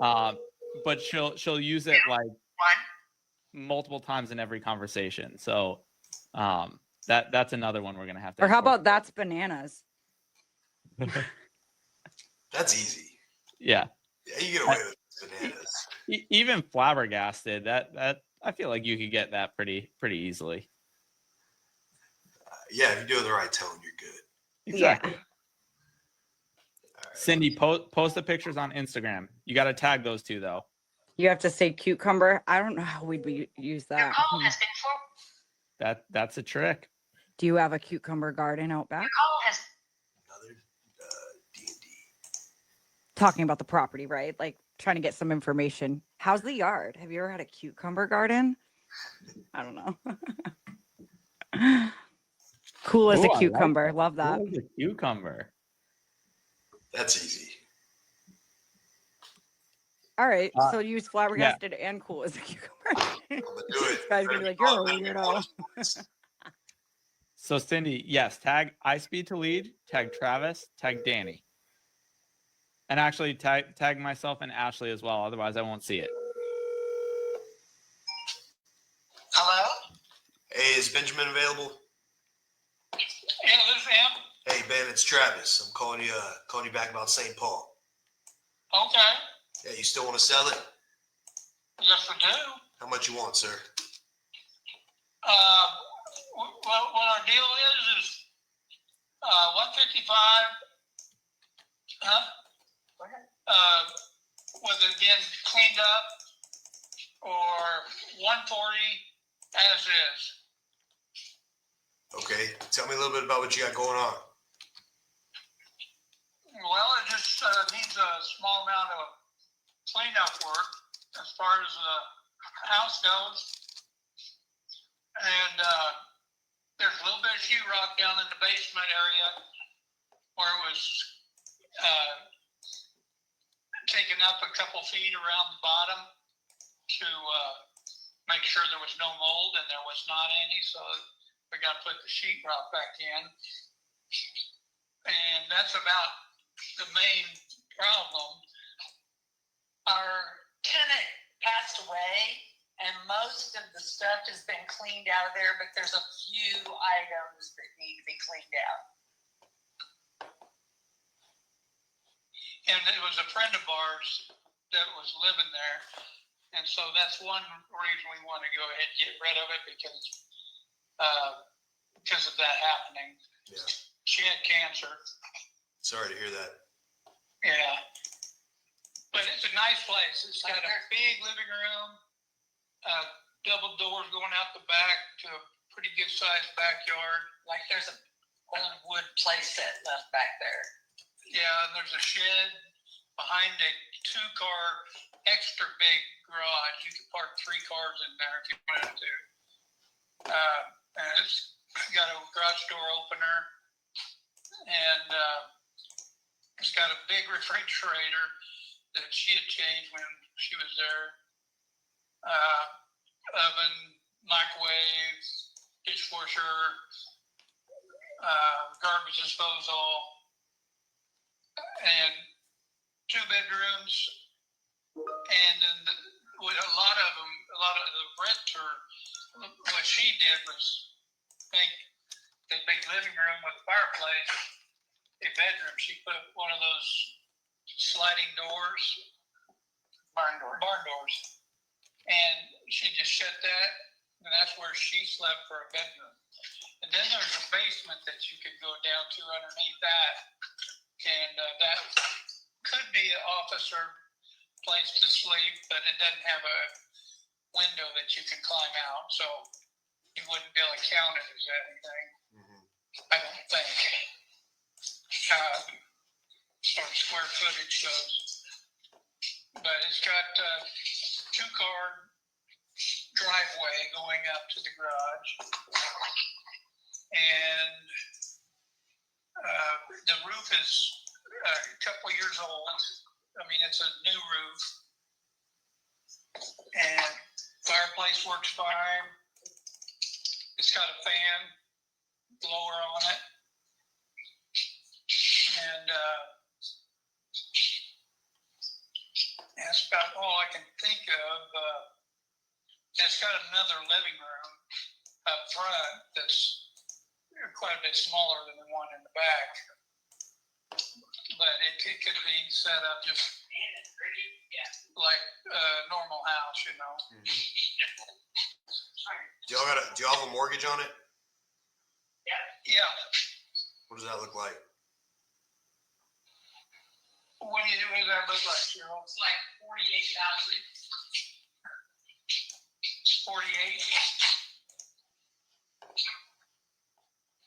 but she'll use it like multiple times in every conversation. So that's another one we're gonna have to. Or how about that's bananas? That's easy. Yeah. Yeah, you get away with bananas. Even flabbergasted. That I feel like you could get that pretty easily. Yeah, if you do it in the right tone, you're good. Exactly. Yeah. Right. Cindy, post the pictures on Instagram. You got to tag those two though. You have to say cucumber. I don't know how we'd use that. Your call has been forwarded. That's a trick. Do you have a cucumber garden out back? Your call has another D&D. Talking about the property, right? Like trying to get some information. How's the yard? Have you ever had a cucumber garden? I don't know. Cool as a cucumber. Love that. Cool as a cucumber. That's easy. All right. So use flabbergasted and cool as a cucumber. I'm gonna do it. This guy's gonna be like, you're a weirdo. So Cindy, yes, tag iSpeed to lead, tag Travis, tag Danny. And actually tag myself and Ashley as well. Otherwise I won't see it. Hello? Hey, is Benjamin available? Yeah, this is him. Hey, Ben, it's Travis. I'm calling you back about St. Paul. Okay. Yeah, you still want to sell it? Yes, we do. How much you want, sir? Well, what our deal is 155. Huh? Go ahead. With it being cleaned up, or 140 as is. Okay. Tell me a little bit about what you got going on. Well, it just needs a small amount of cleanup work as far as the house goes. And there's a little bit of sheetrock down in the basement area where it was taken up a couple feet around the bottom to make sure there was no mold, and there was not any. So we got to put the sheetrock back in. And that's about the main problem. Our tenant passed away, and most of the stuff has been cleaned out of there, but there's a few items that need to be cleaned out. And it was a friend of ours that was living there. And so that's one reason we want to go ahead and get rid of it, because of that happening. Yeah. She had cancer. Sorry to hear that. Yeah. But it's a nice place. It's got a big living room, double doors going out the back to a pretty good sized backyard. Like there's an old wood playset left back there. Yeah, and there's a shed behind a 2-car extra big garage. You could park 3 cars in there if you wanted to. And it's got a garage door opener, and it's got a big refrigerator that she had changed when she was there. Oven, microwave, dishwasher, garbage disposal, and 2 bedrooms. And then with a lot of the renter, what she did was make the big living room with a fireplace a bedroom. She put one of those sliding doors, barn doors, and she just shut that, and that's where she slept for a bedroom. And then there's a basement that you could go down to underneath that, and that could be an office or place to sleep, but it doesn't have a window that you can climb out, so you wouldn't be able to count it as anything. I don't think. As far as square footage goes. But it's got a 2-car driveway going up to the garage. And the roof is a couple years old. I mean, it's a new roof. And fireplace works fine. It's got a fan blower on it. And that's about all I can think of. It's got another living room up front that's quite a bit smaller than the one in the back. But it could be set up just like a normal house, you know. Do y'all have a mortgage on it? Yeah. What does that look like? What does that look like, Cheryl? It's like 48,000. It's 48.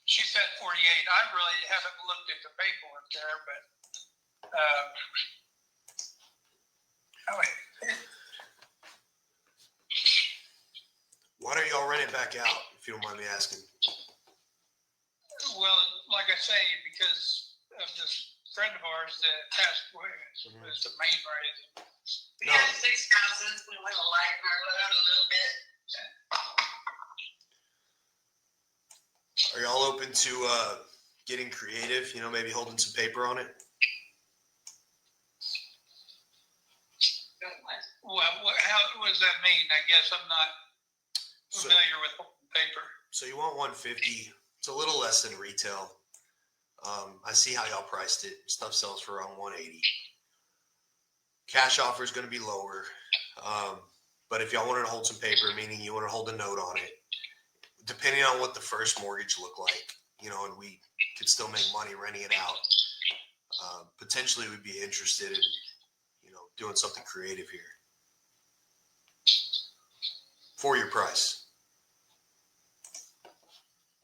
She said 48. I really haven't looked at the paperwork there, but Why don't y'all rent it back out, if you don't mind me asking? well, like I say, because of this friend of ours that passed away was the main reason. We had 6 houses. We went to lighten our load a little bit. Are y'all open to getting creative? You know, maybe holding some paper on it. What does that mean? I guess I'm not familiar with paper. So you want 150? It's a little less than retail. I see how y'all priced it. Stuff sells for around 180. Cash offer is going to be lower. But if y'all wanted to hold some paper, meaning you want to hold a note on it, depending on what the first mortgage looked like, you know, and we could still make money renting it out, potentially we'd be interested in, you know, doing something creative here for your price.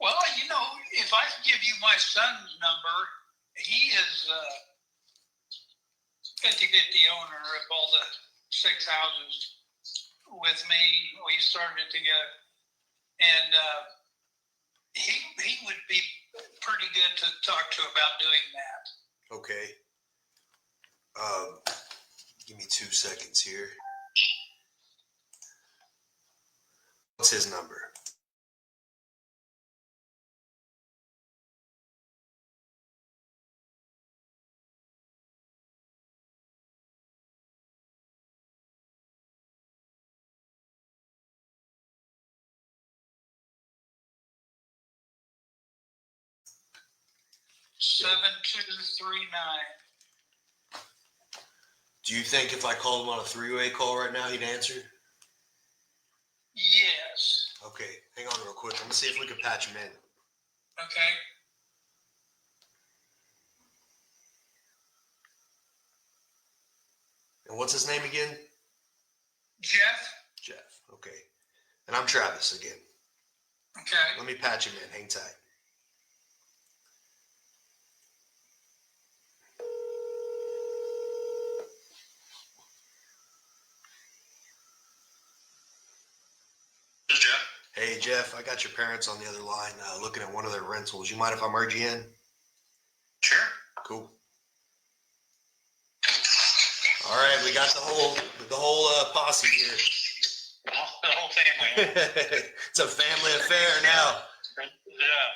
Well, you know, if I could give you my son's number, he is 50-50 owner of all the 6 houses with me. We started together, and he would be pretty good to talk to about doing that. Okay. Give me 2 seconds here. What's his number? Yeah. 7239. Do you think if I called him on a 3-way call right now, he'd answer? Yes. Okay, hang on real quick. I'm gonna see if we can patch him in. Okay. And what's his name again? Jeff. Jeff. Okay. And I'm Travis again. Okay. Let me patch him in. Hang tight. Jeff. Hey, Jeff, I got your parents on the other line looking at one of their rentals. You mind if I merge you in? Sure. Cool. All right, we got the whole posse here. The whole family. It's a family affair now. Yeah.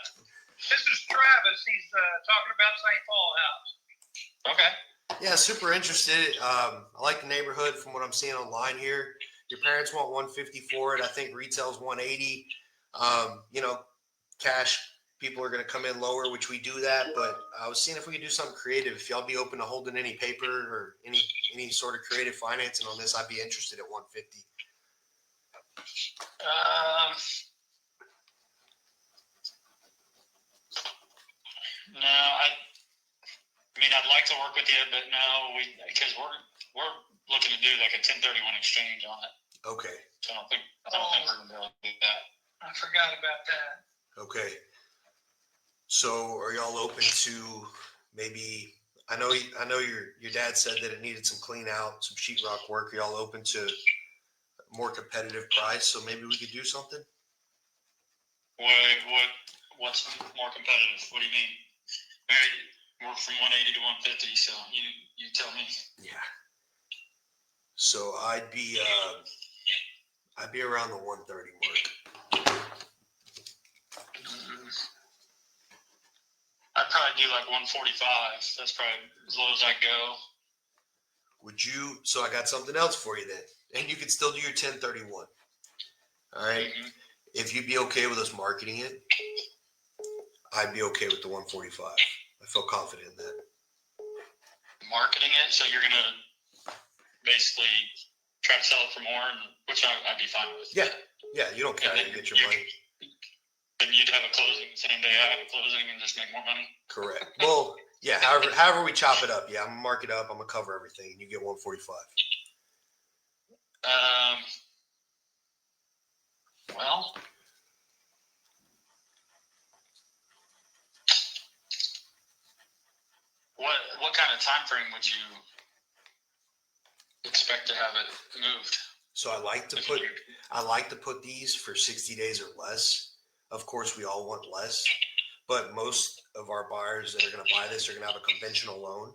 This is Travis. He's talking about St. Paul House. Okay. Yeah, super interested. I like the neighborhood from what I'm seeing online here. Your parents want 150 for it. I think retail's 180. You know, cash people are going to come in lower, which we do that. But I was seeing if we could do something creative. If y'all be open to holding any paper or any sort of creative financing on this, I'd be interested at 150. No, I mean, I'd like to work with you, but no, because we're looking to do like a 1031 exchange on it. Okay. So I don't think we're gonna be able to do that. I forgot about that. Okay. So are y'all open to maybe? I know your dad said that it needed some clean out, some sheetrock work. Are y'all open to a more competitive price? So maybe we could do something. What's more competitive? What do you mean? We're from 180 to 150, so you tell me. Yeah. So I'd be around the 130 mark. I'd probably do like 145. That's probably as low as I go. Would you? So I got something else for you then, and you could still do your 1031. All right. Mm-hmm. If you'd be okay with us marketing it, I'd be okay with the 145. I feel confident in that. Marketing it, so you're gonna basically try to sell it for more, which I'd be fine with. Yeah, you don't care to get your money. Then you'd have a closing the same day I have a closing and just make more money. Correct. Well, yeah. However we chop it up. Yeah, I'm gonna mark it up. I'm gonna cover everything, and you get 145. Well. What kind of time frame would you expect to have it moved? So I like to put these for 60 days or less. Of course, we all want less, but most of our buyers that are going to buy this are going to have a conventional loan.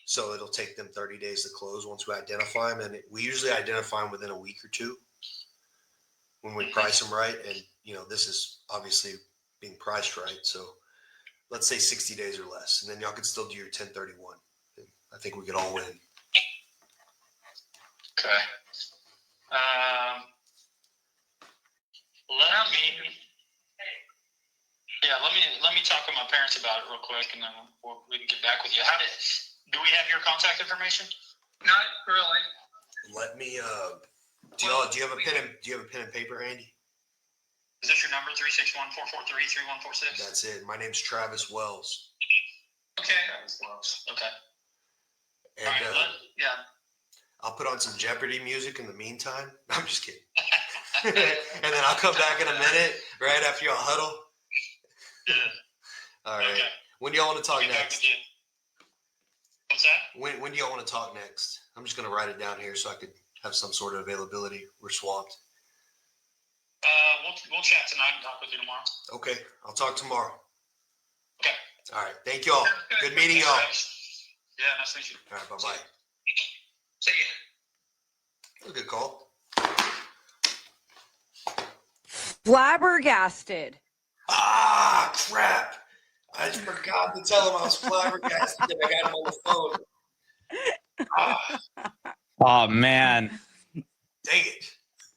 So it'll take them 30 days to close once we identify them, and we usually identify them within a week or two when we price them right. And you know, this is obviously being priced right. So let's say 60 days or less, and then y'all could still do your 1031. I think we could all win. Okay. Let me talk with my parents about it real quick, and then we can get back with you. Do we have your contact information? Not really. Let me. Do you have a pen and paper, Andy? Is this your number? 361-443-3146? That's it. My name's Travis Wells. Okay. Travis Wells. Okay. And all right, yeah. I'll put on some Jeopardy music in the meantime. I'm just kidding. And then I'll come back in a minute, right after y'all huddle. Yeah. All right. Okay. When do y'all want to talk next? What's that? When do y'all want to talk next? I'm just going to write it down here so I could have some sort of availability. We're swamped. We'll chat tonight and talk with you tomorrow. Okay. I'll talk tomorrow. Okay. All right. Thank y'all. Good meeting y'all. Yeah, nice to meet you. All right. Bye-bye. See you. A good call. Flabbergasted. Ah, crap. I just forgot to tell him I was flabbergasted that I got him on the phone. Ah. Oh, man. Dang it.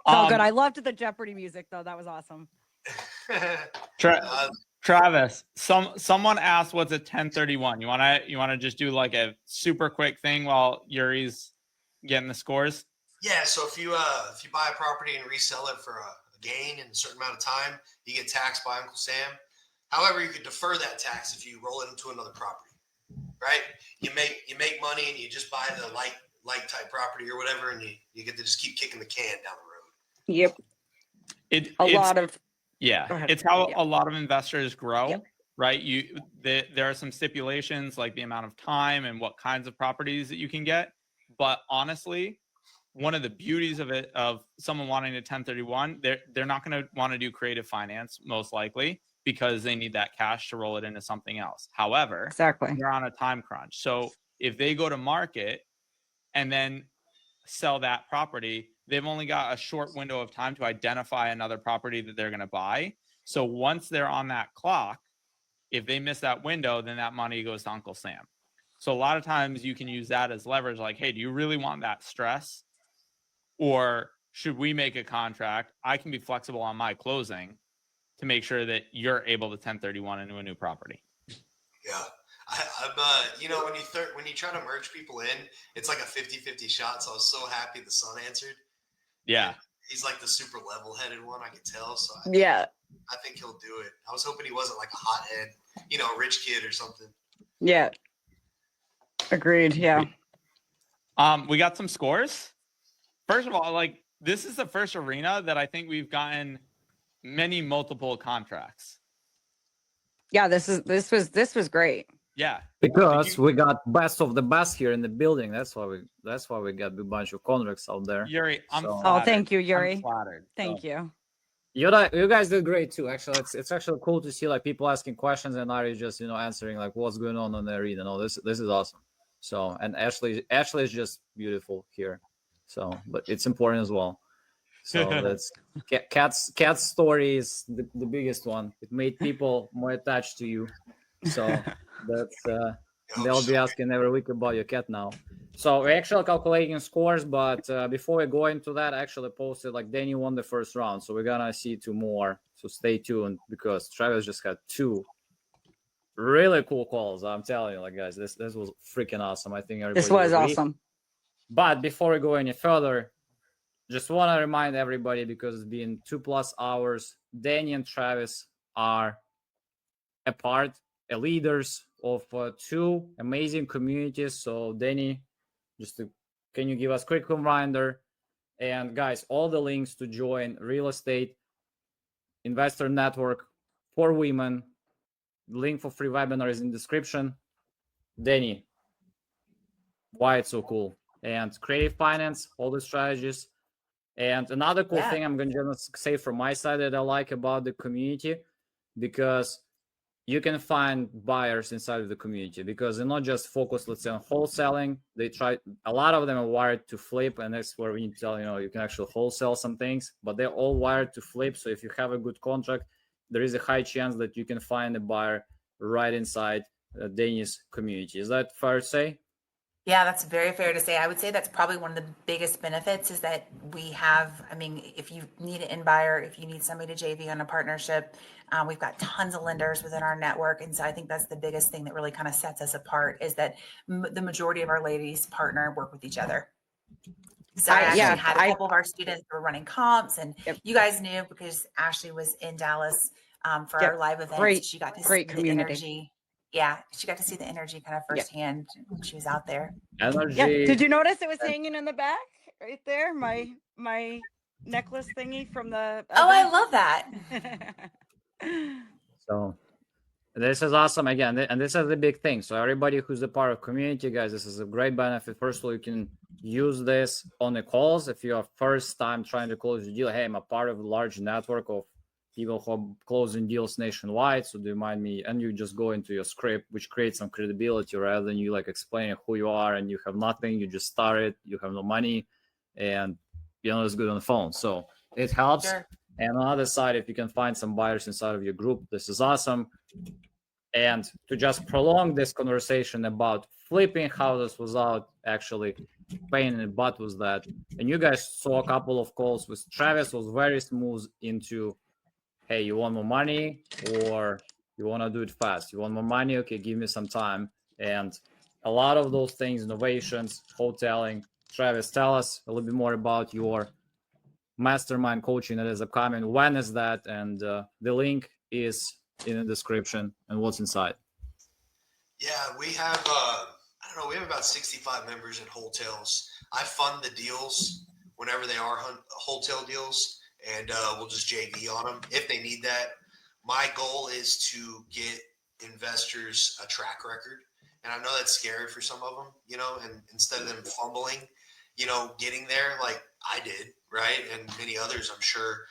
So good. I loved the Jeopardy music, though. That was awesome. Travis, someone asked what's a 1031. You wanna just do like a super quick thing while Yuri's getting the scores? Yeah, so if you buy a property and resell it for a gain in a certain amount of time, you get taxed by Uncle Sam. However, you could defer that tax if you roll it into another property, right? You make money and you just buy the light type property or whatever, and you get to just keep kicking the can down the road. Yep. It's how a lot of investors grow. Yep. Right? There are some stipulations like the amount of time and what kinds of properties that you can get. But honestly, one of the beauties of someone wanting a 1031, they're not going to want to do creative finance most likely because they need that cash to roll it into something else. However, Exactly. they're on a time crunch. So if they go to market and then sell that property, they've only got a short window of time to identify another property that they're going to buy. So once they're on that clock, if they miss that window, then that money goes to Uncle Sam. So a lot of times you can use that as leverage. Like, hey, do you really want that stress? Or should we make a contract? I can be flexible on my closing to make sure that you're able to 1031 into a new property. Yeah. I'm when you try to merge people in, it's like a 50-50 shot. So I was so happy the son answered. Yeah. He's like the super level-headed one, I could tell. So I think he'll do it. I was hoping he wasn't like a hothead, a rich kid or something. Yeah. Agreed. Yeah. We got some scores. First of all, like this is the first arena that I think we've gotten multiple contracts. Yeah, this was great. Yeah, because we got best of the best here in the building. That's why we got a bunch of contracts out there. Yuri, I'm flattered. Oh, thank you, Yuri. I'm flattered. Thank you. You guys did great too. Actually, it's actually cool to see like people asking questions and Ari just answering like what's going on in the arena. No, this is awesome. So and Ashley is just beautiful here. So, but it's important as well. So that's Cat's story is the biggest one. It made people more attached to you. So that's they'll be asking every week about your cat now. So we're actually calculating scores, but before we go into that, I actually posted like Danny won the first round. So we're gonna see 2 more. So stay tuned because Travis just got 2 really cool calls. I'm telling you, like guys, this was freaking awesome. I think everybody this was agree. awesome. But before we go any further, just want to remind everybody because it's been 2+ hours. Danny and Travis are leaders of 2 amazing communities. So Danny, can you give us a quick reminder? And guys, all the links to join Real Estate Investor Network for Women, link for free webinar is in description. Danny, why it's so cool? And creative finance, all the strategies. And another cool thing I'm going to say from my side that I like about the community, because you can find buyers inside of the community because they're not just focused, let's say, on wholesaling. A lot of them are wired to flip, and that's where we need to tell, you can actually wholesale some things, but they're all wired to flip. So if you have a good contract, there is a high chance that you can find a buyer right inside Danny's community. Is that fair to say? Yeah, that's very fair to say. I would say that's probably one of the biggest benefits is that we have, I mean, if you need an in buyer, if you need somebody to JV on a partnership, we've got tons of lenders within our network. And so I think that's the biggest thing that really kind of sets us apart is that the majority of our ladies partner work with each other. So I actually had a couple of our students who were running comps, and you guys knew because Ashley was in Dallas for our live events. She got to see the energy. Yeah, she got to see the energy kind of firsthand when she was out there. Energy. Yeah. Did you notice it was hanging in the back right there? My necklace thingy from the Oh, I love that. So this is awesome again, and this is the big thing. So everybody who's a part of community, guys, this is a great benefit. First of all, you can use this on the calls if you are first time trying to close a deal. Hey, I'm a part of a large network of people who are closing deals nationwide. So do you mind me? And you just go into your script, which creates some credibility rather than you like explaining who you are and you have nothing. You just started, you have no money, and it's good on the phone. So it helps. Sure. And on the other side, if you can find some buyers inside of your group, this is awesome. And to just prolong this conversation about flipping houses without actually paying in the butt was that. And you guys saw a couple of calls with Travis was very smooth into, hey, you want more money or you want to do it fast? You want more money? Okay, give me some time. And a lot of those things, innovations, wholesaling. Travis, tell us a little bit more about your mastermind coaching that is upcoming. When is that? And the link is in the description and what's inside. Yeah, we have, we have about 65 members at Wholetails. I fund the deals whenever they are wholesale deals, and we'll just JV on them if they need that. My goal is to get investors a track record. And I know that's scary for some of them, and instead of them fumbling, getting there like I did, right? And many others, I'm sure,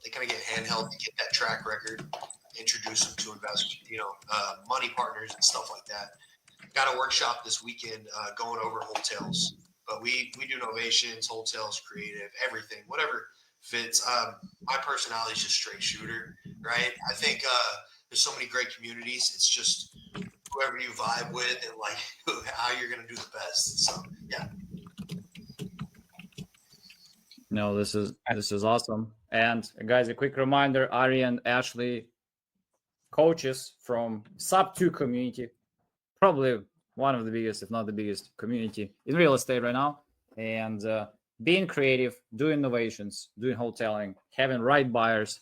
they kind of get handheld to get that track record, introduce them to investors, money partners and stuff like that. Got a workshop this weekend going over Wholetails, but we do innovations, Wholetails, creative, everything, whatever fits. My personality is just straight shooter, right? I think there's so many great communities. It's just whoever you vibe with and like how you're going to do the best. So, yeah. No, this is awesome. And guys, a quick reminder, Ari and Ashley coaches from sub 2 community, probably one of the biggest, if not the biggest community in real estate right now. And being creative, doing innovations, doing wholesaling, having right buyers,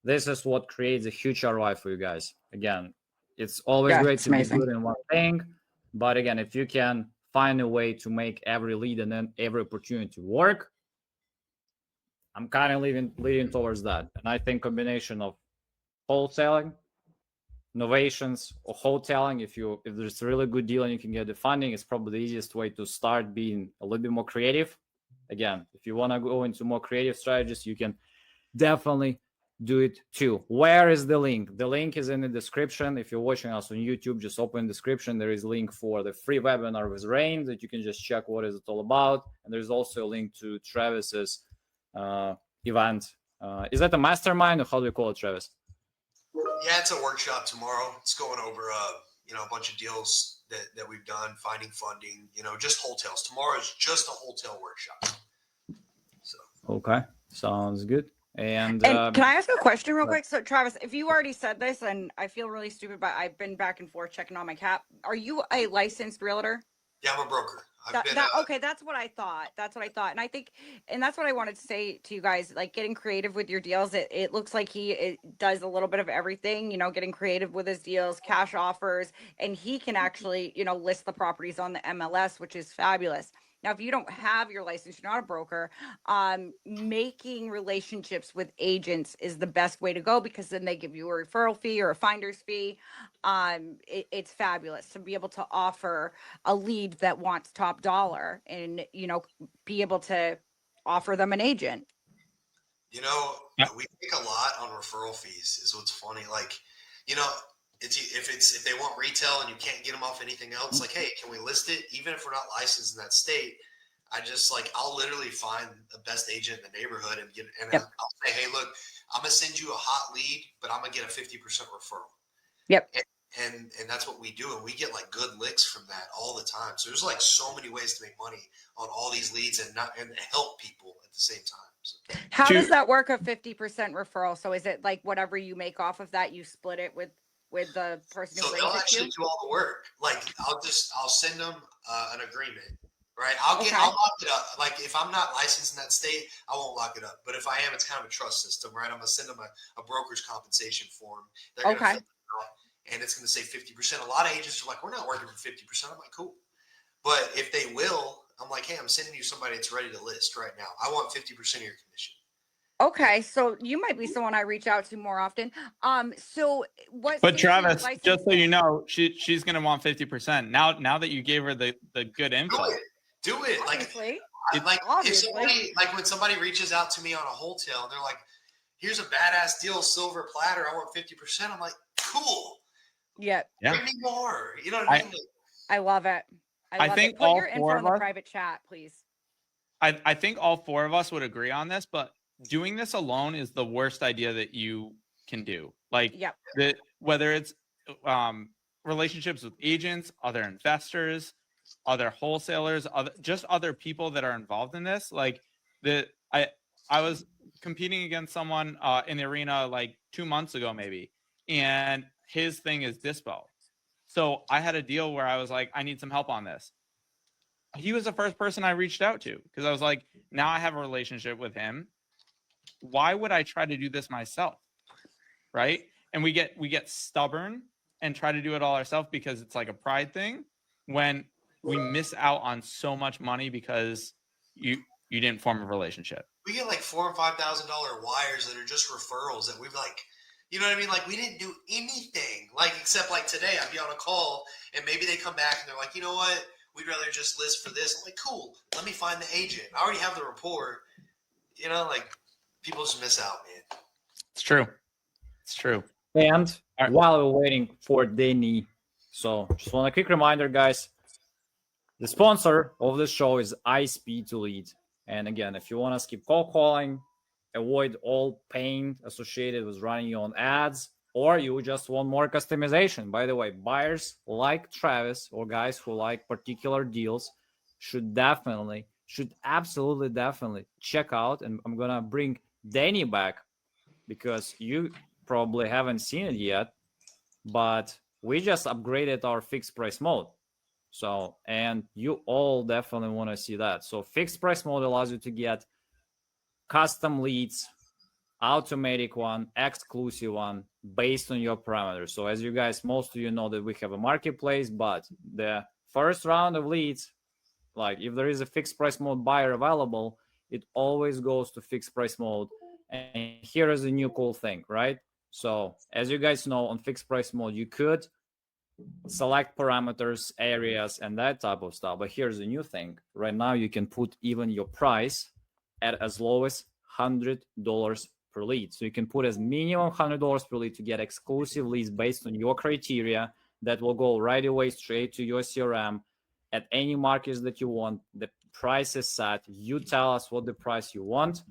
this is what creates a huge ROI for you guys. Again, it's always great to be good in one thing. But again, if you can find a way to make every lead and then every opportunity work, I'm kind of leading towards that. And I think combination of wholesaling, innovations, or wholesaling, if there's a really good deal and you can get the funding, it's probably the easiest way to start being a little bit more creative. Again, if you want to go into more creative strategies, you can definitely do it too. Where is the link? The link is in the description. If you're watching us on YouTube, just open the description. There is a link for the free webinar with Rain that you can just check what is it all about. And there's also a link to Travis's event. Is that a mastermind or how do you call it, Travis? Yeah, it's a workshop tomorrow. It's going over a bunch of deals that we've done, finding funding, just Wholetails. Tomorrow is just a wholesale workshop. So okay, sounds good. And can I ask a question real quick? So Travis, if you already said this, and I feel really stupid, but I've been back and forth checking on my cap. Are you a licensed realtor? Yeah, I'm a broker. Okay, that's what I thought. And I think, and that's what I wanted to say to you guys, like getting creative with your deals. It looks like he does a little bit of everything, getting creative with his deals, cash offers, and he can actually, list the properties on the MLS, which is fabulous. Now, if you don't have your license, you're not a broker, making relationships with agents is the best way to go because then they give you a referral fee or a finder's fee. It's fabulous to be able to offer a lead that wants top dollar and, be able to offer them an agent. We make a lot on referral fees is what's funny. Like, if they want retail and you can't get them off anything else, like, hey, can we list it? Even if we're not licensed in that state, I just like, I'll literally find the best agent in the neighborhood and Yep. I'll say, hey, look, I'm gonna send you a hot lead, but I'm gonna get a 50% referral. Yep. And that's what we do, and we get like good licks from that all the time. So there's like so many ways to make money on all these leads and help people at the same time. So. How does that work? A 50% referral? So is it like whatever you make off of that, you split it with the person who So brings they'll it to actually you? do all the work. Like I'll send them an agreement, right? I'll Okay. lock it up. Like if I'm not licensed in that state, I won't lock it up. But if I am, it's kind of a trust system, right? I'm gonna send them a broker's compensation form. They're gonna fill it out, and it's gonna say 50%. A lot of agents are like, we're not working for 50%. I'm like, cool. But if they will, I'm like, hey, I'm sending you somebody that's ready to list right now. I want 50% of your commission. Okay, so you might be someone I reach out to more often. So what? But Travis, just so you know, she's gonna want 50%. Now that you gave her the good info. Do it. Obviously. If somebody, like when somebody reaches out to me on a wholetail and they're like, here's a badass deal, silver platter, I want 50%. I'm like, cool. Yeah. Bring me more. You know what I mean? I love it. I think all put your info four in of the us, private chat, please. I think all four of us would agree on this, but doing this alone is the worst idea that you can do. Like whether it's relationships with agents, other investors, other wholesalers, other people that are involved in this. Like I was competing against someone in the arena like 2 months ago, maybe, and his thing is dispo. So I had a deal where I was like, I need some help on this. He was the first person I reached out to because I was like, now I have a relationship with him. Why would I try to do this myself? Right. And we get stubborn and try to do it all ourselves because it's like a pride thing when we miss out on so much money because you didn't form a relationship. We get like $4,000 and $5,000 wires that are just referrals that we've like, you know what I mean? Like we didn't do anything like, except like today I'd be on a call and maybe they come back and they're like, you know what? We'd rather just list for this. I'm like, cool. Let me find the agent. I already have the rapport. You know, like people just miss out, man. It's true. It's true. And while we're waiting for Danny, so just want a quick reminder, guys. The sponsor of the show is iSpeed2Lead. And again, if you want to skip call calling, avoid all pain associated with running your own ads, or you just want more customization. By the way, buyers like Travis or guys who like particular deals should absolutely definitely check out. And I'm going to bring Danny back because you probably haven't seen it yet, but we just upgraded our fixed price mode. So, and you all definitely want to see that. So fixed price mode allows you to get custom leads, automatic one, exclusive one, based on your parameters. So as you guys, most of you know that we have a marketplace, but the first round of leads, like if there is a fixed price mode buyer available, it always goes to fixed price mode. And here is a new cool thing, right? So as you guys know, on fixed price mode, you could select parameters, areas, and that type of stuff. But here's a new thing. Right now, you can put even your price at as low as $100 per lead. So you can put as minimum $100 per lead to get exclusive leads based on your criteria that will go right away straight to your CRM at any markets that you want. The price is set. You tell us what the price you want,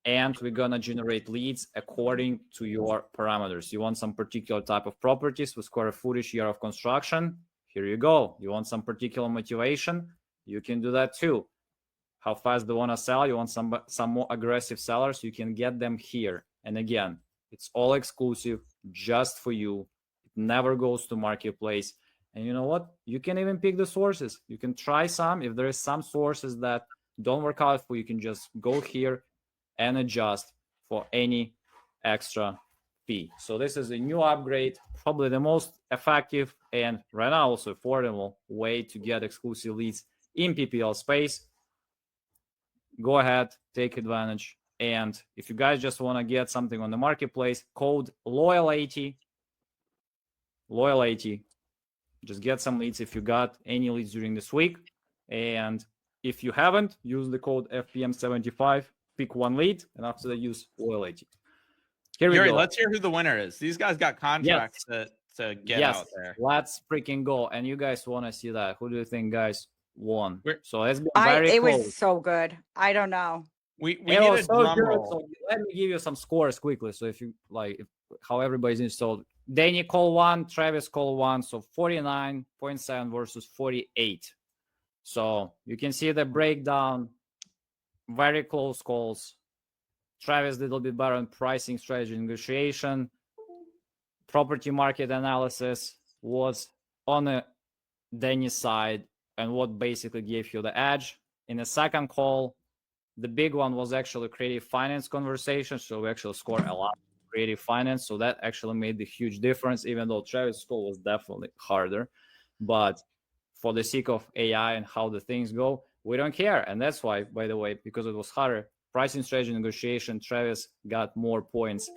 and we're going to generate leads according to your parameters. You want some particular type of properties with square footage, year of construction? Here you go. You want some particular motivation? You can do that too. How fast do you want to sell? You want some more aggressive sellers? You can get them here. And again, it's all exclusive just for you. It never goes to marketplace. And you know what? You can even pick the sources. You can try some. If there is some sources that don't work out for you, can just go here and adjust for any extra fee. So this is a new upgrade, probably the most effective and right now also affordable way to get exclusive leads in PPL space. Go ahead, take advantage. And if you guys just want to get something on the marketplace, code loyal80, just get some leads if you got any leads during this week. And if you haven't, use the code FPM75. Pick one lead, and after that, use loyal80. Here we go. Let's hear who the winner is. These guys got contracts to get out there. Let's freaking go. And you guys want to see that. Who do you think, guys? won. We're- So it's been very it close. was so good. I don't know. We It need a was so drum good. roll. So let me give you some scores quickly. So if you like, how everybody's installed. Danny call 1, Travis call 1. So 49.7 versus 48. So you can see the breakdown. Very close calls. Travis did a little bit better on pricing, strategy, negotiation. Property market analysis was on Danny's side, and what basically gave you the edge. In the second call, the big one was actually creative finance conversation. So we actually scored a lot of creative finance. So that actually made the huge difference, even though Travis' call was definitely harder. But for the sake of AI and how the things go, we don't care. And that's why, by the way, because it was harder, pricing, strategy, negotiation, Travis got more points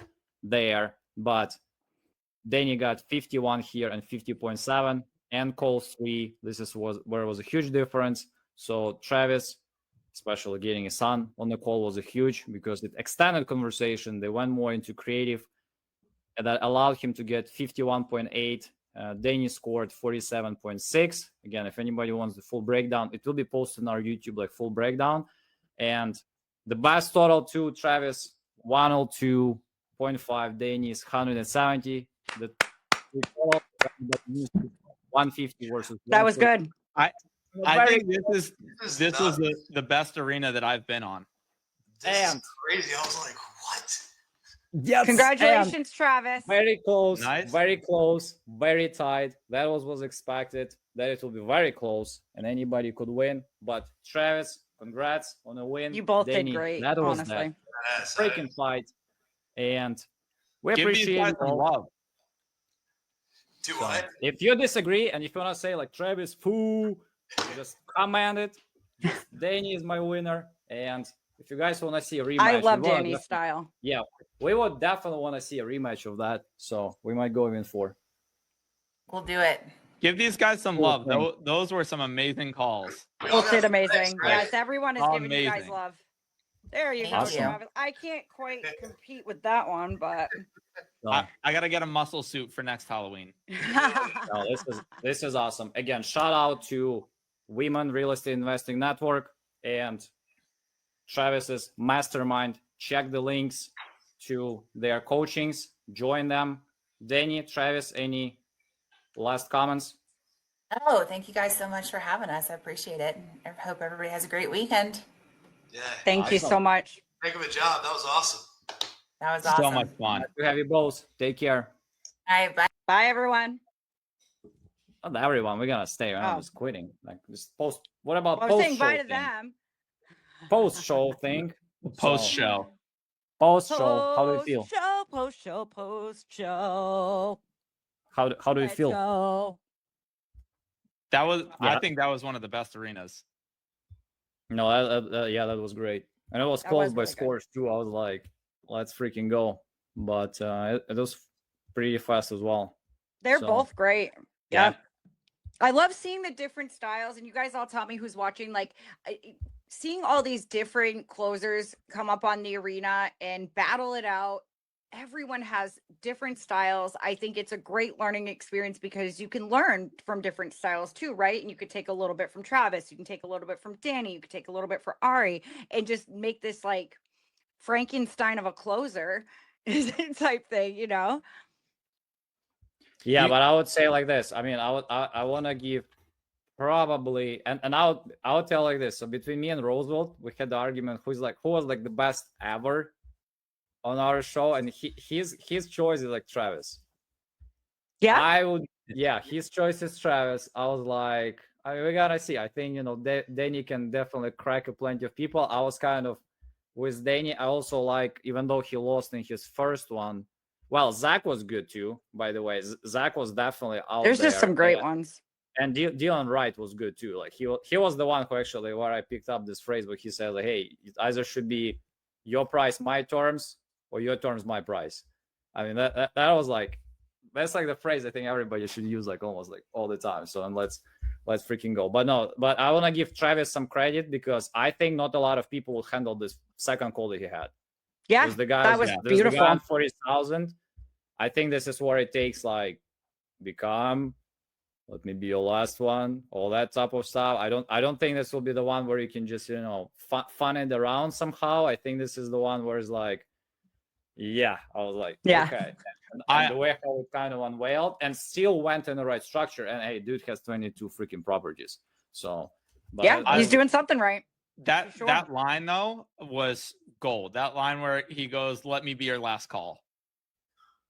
there. But Danny got 51 here and 50.7, and call 3. This was where it was a huge difference. So Travis, especially getting his son on the call, was a huge, because it extended conversation. They went more into creative, and that allowed him to get 51.8. Danny scored 47.6. Again, if anybody wants the full breakdown, it will be posted on our YouTube, like full breakdown. And the best total to Travis, 102.5. Danny is 170. The total 150 versus That was good. I think this was the best arena that I've been on. This is crazy. I was like, what? Yes, Congratulations, Travis. Very close, Nice. very close, very tight. That was expected, that it will be very close and anybody could win. But Travis, congrats on a win. You both Danny, did great, that was honestly. that freaking fight. And we Give these appreciate guys some all. love. Do So, what? if you disagree and if you want to say like Travis, foo, just comment it. Danny is my winner. And if you guys want to see a rematch, I love we wanna Danny's style. Yeah, we would definitely want to see a rematch of that. So we might go even 4. We'll do it. Give these guys some Cool love. thing. Those were some amazing calls. We all Both did got amazing. right? Yes, everyone is giving you guys Amazing. love. There you Thank go, you. Travis. I can't quite compete with that one, but So, I got to get a muscle suit for next Halloween. no, this is awesome. Again, shout out to Women Real Estate Investing Network and Travis's mastermind. Check the links to their coachings. Join them. Danny, Travis, any last comments? Oh, thank you guys so much for having us. I appreciate it. I hope everybody has a great weekend. Yeah. Thank you so much. Heck of a job. That was awesome. That was awesome. So much fun. Nice to have you both. Take care. All right, bye. Bye, everyone. Not everyone. We're gonna stay. We're not Oh. just quitting. Like just post. What about Well, I was post saying show bye to thing? them. Post show thing. Post So, show. Post show. How do you feel? Post show. How do you Let's feel? go. That was. Yeah. I think that was one of the best arenas. No, yeah, that was great, and it was That close was by really good. scores too. I was like, let's freaking go! But it was pretty fast as well. They're So, both great. yeah. Yep. I love seeing the different styles, and you guys all tell me who's watching. Like seeing all these different closers come up on the arena and battle it out. Everyone has different styles. I think it's a great learning experience because you can learn from different styles too, right? And you could take a little bit from Travis, you can take a little bit from Danny, you could take a little bit from Ari, and just make this like Frankenstein of a closer type thing, you know? Yeah, You- but I would say like this. I mean, I want to give probably, and I'll tell like this. So between me and Roosevelt, we had the argument who was like the best ever on our show, and his choice is like Travis. Yeah. His choice is Travis. I was like, we gotta see. I think Danny can definitely crack a plenty of people. I was kind of with Danny. I also like, even though he lost in his first one. Well, Zach was good too, by the way. Zach was definitely out There's there. just some great ones. And Dylan Wright was good too. Like he was the one who actually, where I picked up this phrase, but he said like, hey, it either should be your price, my terms, or your terms, my price. I mean, that was like, that's like the phrase I think everybody should use like almost like all the time. So and let's freaking go. But I want to give Travis some credit because I think not a lot of people would handle this second call that he had. Yeah, There's the guys, that was there's beautiful. The guy on 40,000. I think this is where it takes like become let me be your last one, all that type of stuff. I don't think this will be the one where you can just, you know, fun it around somehow. I think this is the one where it's like, yeah, I was like, Yeah. okay. And the way how it kind of unveiled and still went in the right structure. And hey, dude has 22 freaking properties. So, but Yeah, he's doing something right. That For sure. that line though was gold. That line where he goes, "Let me be your last call."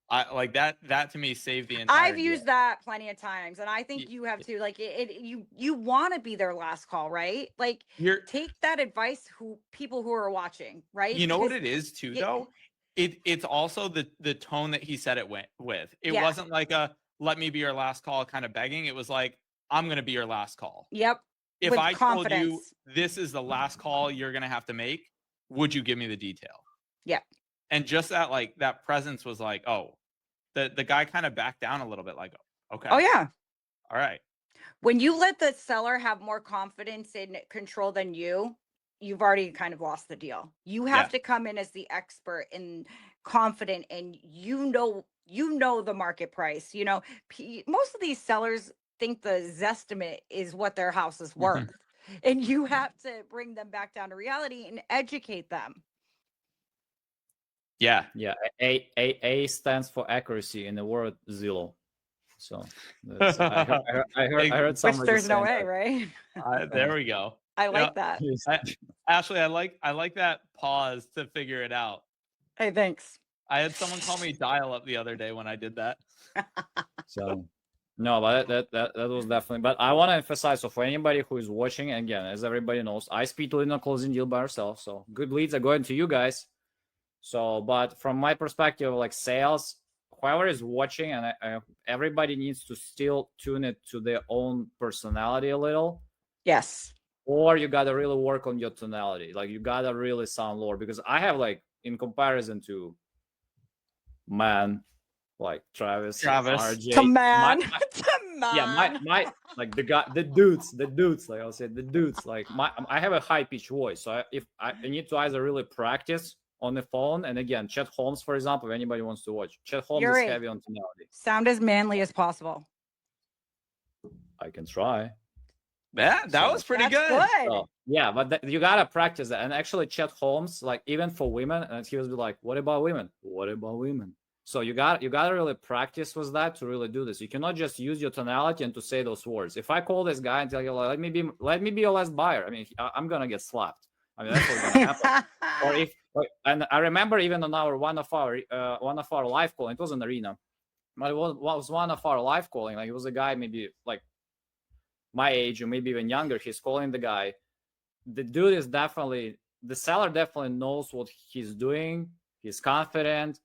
I like that. That to me saved the entire. I've used that plenty of times, and I think you have too. Like you want to be their last call, right? Like take that advice. People who are watching, right? You know what it is too, though. It's also the tone that he said it with. It wasn't like a "let me be your last call" kind of begging. It was like, "I'm going to be your last call." Yep. If with I confidence. told you this is the last call you're going to have to make, would you give me the detail? Yeah. And just that, like, that presence was like, oh, the guy kind of backed down a little bit, like, okay. Oh yeah. All right. When you let the seller have more confidence in control than you've already kind of lost the deal. You have to come in as the expert and confident, and you know the market price. You know, most of these sellers think the Zestimate is what their house is worth. And you have to bring them back down to reality and educate them. Yeah. Yeah. A stands for accuracy in the word Zillow. So that's, I heard somebody. Which there's no way, that. right? There we go. I like that. Ashley, I like that pause to figure it out. Hey, thanks. I had someone call me dial up the other day when I did that. So no, but that was definitely. But I want to emphasize, so for anybody who is watching, again, as everybody knows, I speed lead on closing deal by ourselves. So good leads are going to you guys. So, but from my perspective, like sales, whoever is watching, and everybody needs to still tune it to their own personality a little. Yes. Or you gotta really work on your tonality. Like you gotta really sound lower, because I have, like, in comparison to man, like Travis, RJ, to man, yeah, my like the dudes, like I'll say the dudes, like I have a high pitched voice, so if I need to either really practice on the phone, and again, Chet Holmes, for example, if anybody wants to watch, Chet Holmes is heavy on tonality. Sound as manly as possible. I can try. That was pretty good. So, yeah, but you gotta practice that. And actually, Chet Holmes, like even for women, and he was like, "What about women? What about women?" So you gotta really practice with that to really do this. You cannot just use your tonality and to say those words. If I call this guy and tell you, like, let me be your last buyer, I mean, I'm gonna get slapped. I mean, that's what's gonna happen. And I remember even on one of our live calling, it was an arena, but it was one of our live calling. Like it was a guy maybe like my age or maybe even younger. He's calling the guy. The dude is the seller definitely knows what he's doing. He's confident,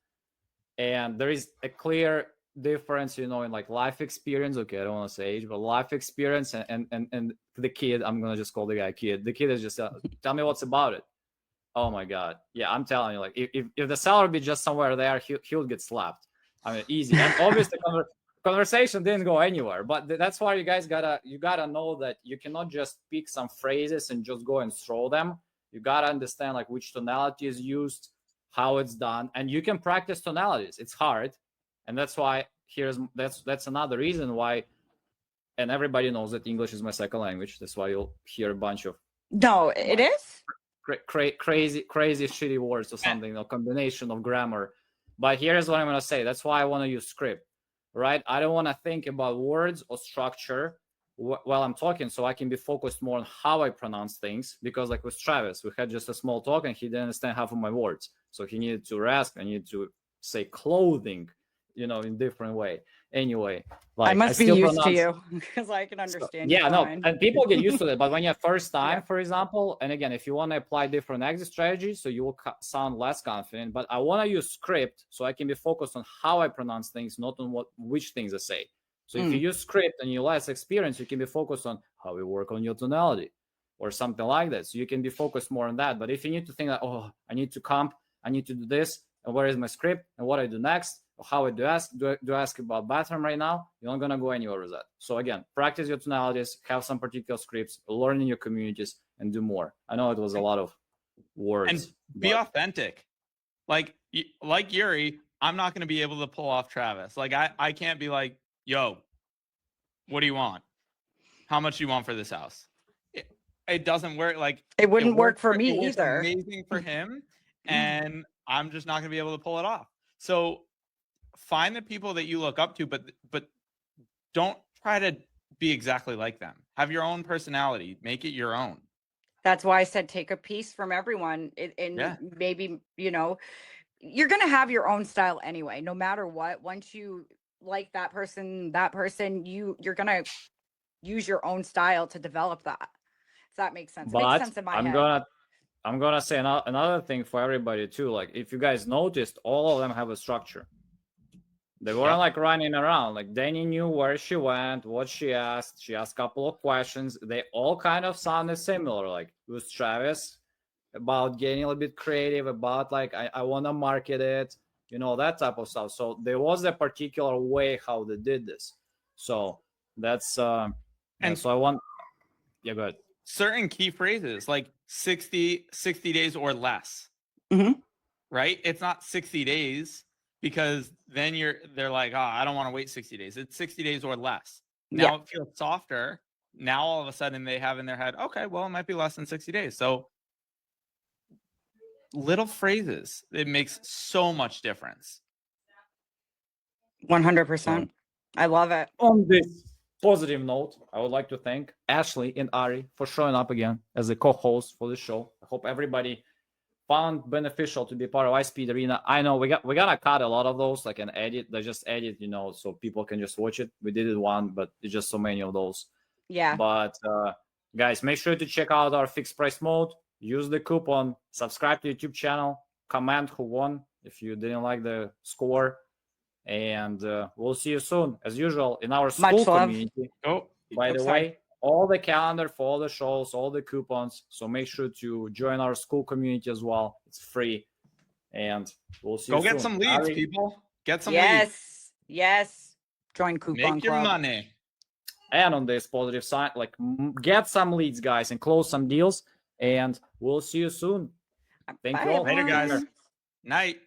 and there is a clear difference, in like life experience. Okay, I don't want to say age, but life experience and the kid. I'm gonna just call the guy kid. The kid is just tell me what's about it. Oh my god, yeah, I'm telling you, like if the seller be just somewhere there, he'll get slapped. I mean, easy. And obviously, conversation didn't go anywhere. But that's why you guys gotta know that you cannot just pick some phrases and just go and throw them. You gotta understand like which tonality is used, how it's done, and you can practice tonalities. It's hard, and that's why that's another reason why. And everybody knows that English is my second language. That's why you'll hear a bunch of it is crazy shitty words or something, a combination of grammar. But here's what I'm going to say. That's why I want to use script, right? I don't want to think about words or structure while I'm talking, so I can be focused more on how I pronounce things. Because like with Travis, we had just a small talk and he didn't understand half of my words, so he needed to rest. I needed to say clothing, in different way. Anyway, like I must be used to you because I can understand. Yeah, no, and people get used to it. But when you're first time, for example, and again, if you want to apply different exit strategies, so you will sound less confident. But I want to use script so I can be focused on how I pronounce things, not on which things I say. So if you use script and you less experience, you can be focused on how you work on your tonality or something like that. So you can be focused more on that. But if you need to think that, oh, I need to comp, I need to do this, and where is my script and what I do next, or how I do ask about bathroom right now, you're not gonna go anywhere with that. So again, practice your tonalities, have some particular scripts, learn in your communities, and do more. I know it was a lot of words. And be authentic. Like Yuri, I'm not gonna be able to pull off Travis. Like I can't be like, yo, what do you want? How much do you want for this house? It doesn't work. Like It wouldn't work worked for me it works either. Amazing for him, and I'm just not gonna be able to pull it off. So find the people that you look up to, but don't try to be exactly like them. Have your own personality. Make it your own. That's why I said take a piece from everyone, and maybe, you know, you're going to have your own style anyway, no matter what. Once you like that person, you're going to use your own style to develop that. If that makes sense. It makes sense in my head. I'm gonna say another thing for everybody too. Like, if you guys noticed, all of them have a structure. They weren't like running around. Like, Danny knew where she went, what she asked. She asked a couple of questions. They all kind of sounded similar. Like, with Travis, about getting a little bit creative, about like, I want to market it, you know, that type of stuff. So there was a particular way how they did this. So that's and so I want, go ahead. Certain key phrases like 60 days or less. Right? It's not 60 days. Because then they're like, oh, I don't want to wait 60 days. It's 60 days or less. Now it feels softer. Now all of a sudden they have in their head, okay, well, it might be less than 60 days. So little phrases, it makes so much difference. 100%. I love it. On this positive note, I would like to thank Ashley and Ari for showing up again as a co-host for the show. I hope everybody found beneficial to be part of iSpeed Arena. I know we're gonna cut a lot of those, like an edit. They just edit, you know, so people can just watch it. We did it one, but it's just so many of those. Yeah. But guys, make sure to check out our fixed price mode. Use the coupon. Subscribe to the YouTube channel. Comment who won if you didn't like the score, and we'll see you soon, as usual, in our school community. By the way, all the calendar for all the shows, all the coupons. So make sure to join our school community as well. It's free. And we'll see you soon. Go get some leads, people. Get some leads. Yes. Join coupon Make your club. money. And on this positive side, like, get some leads, guys, and close some deals. And we'll see you soon. Thank you all. Later, guys. Night.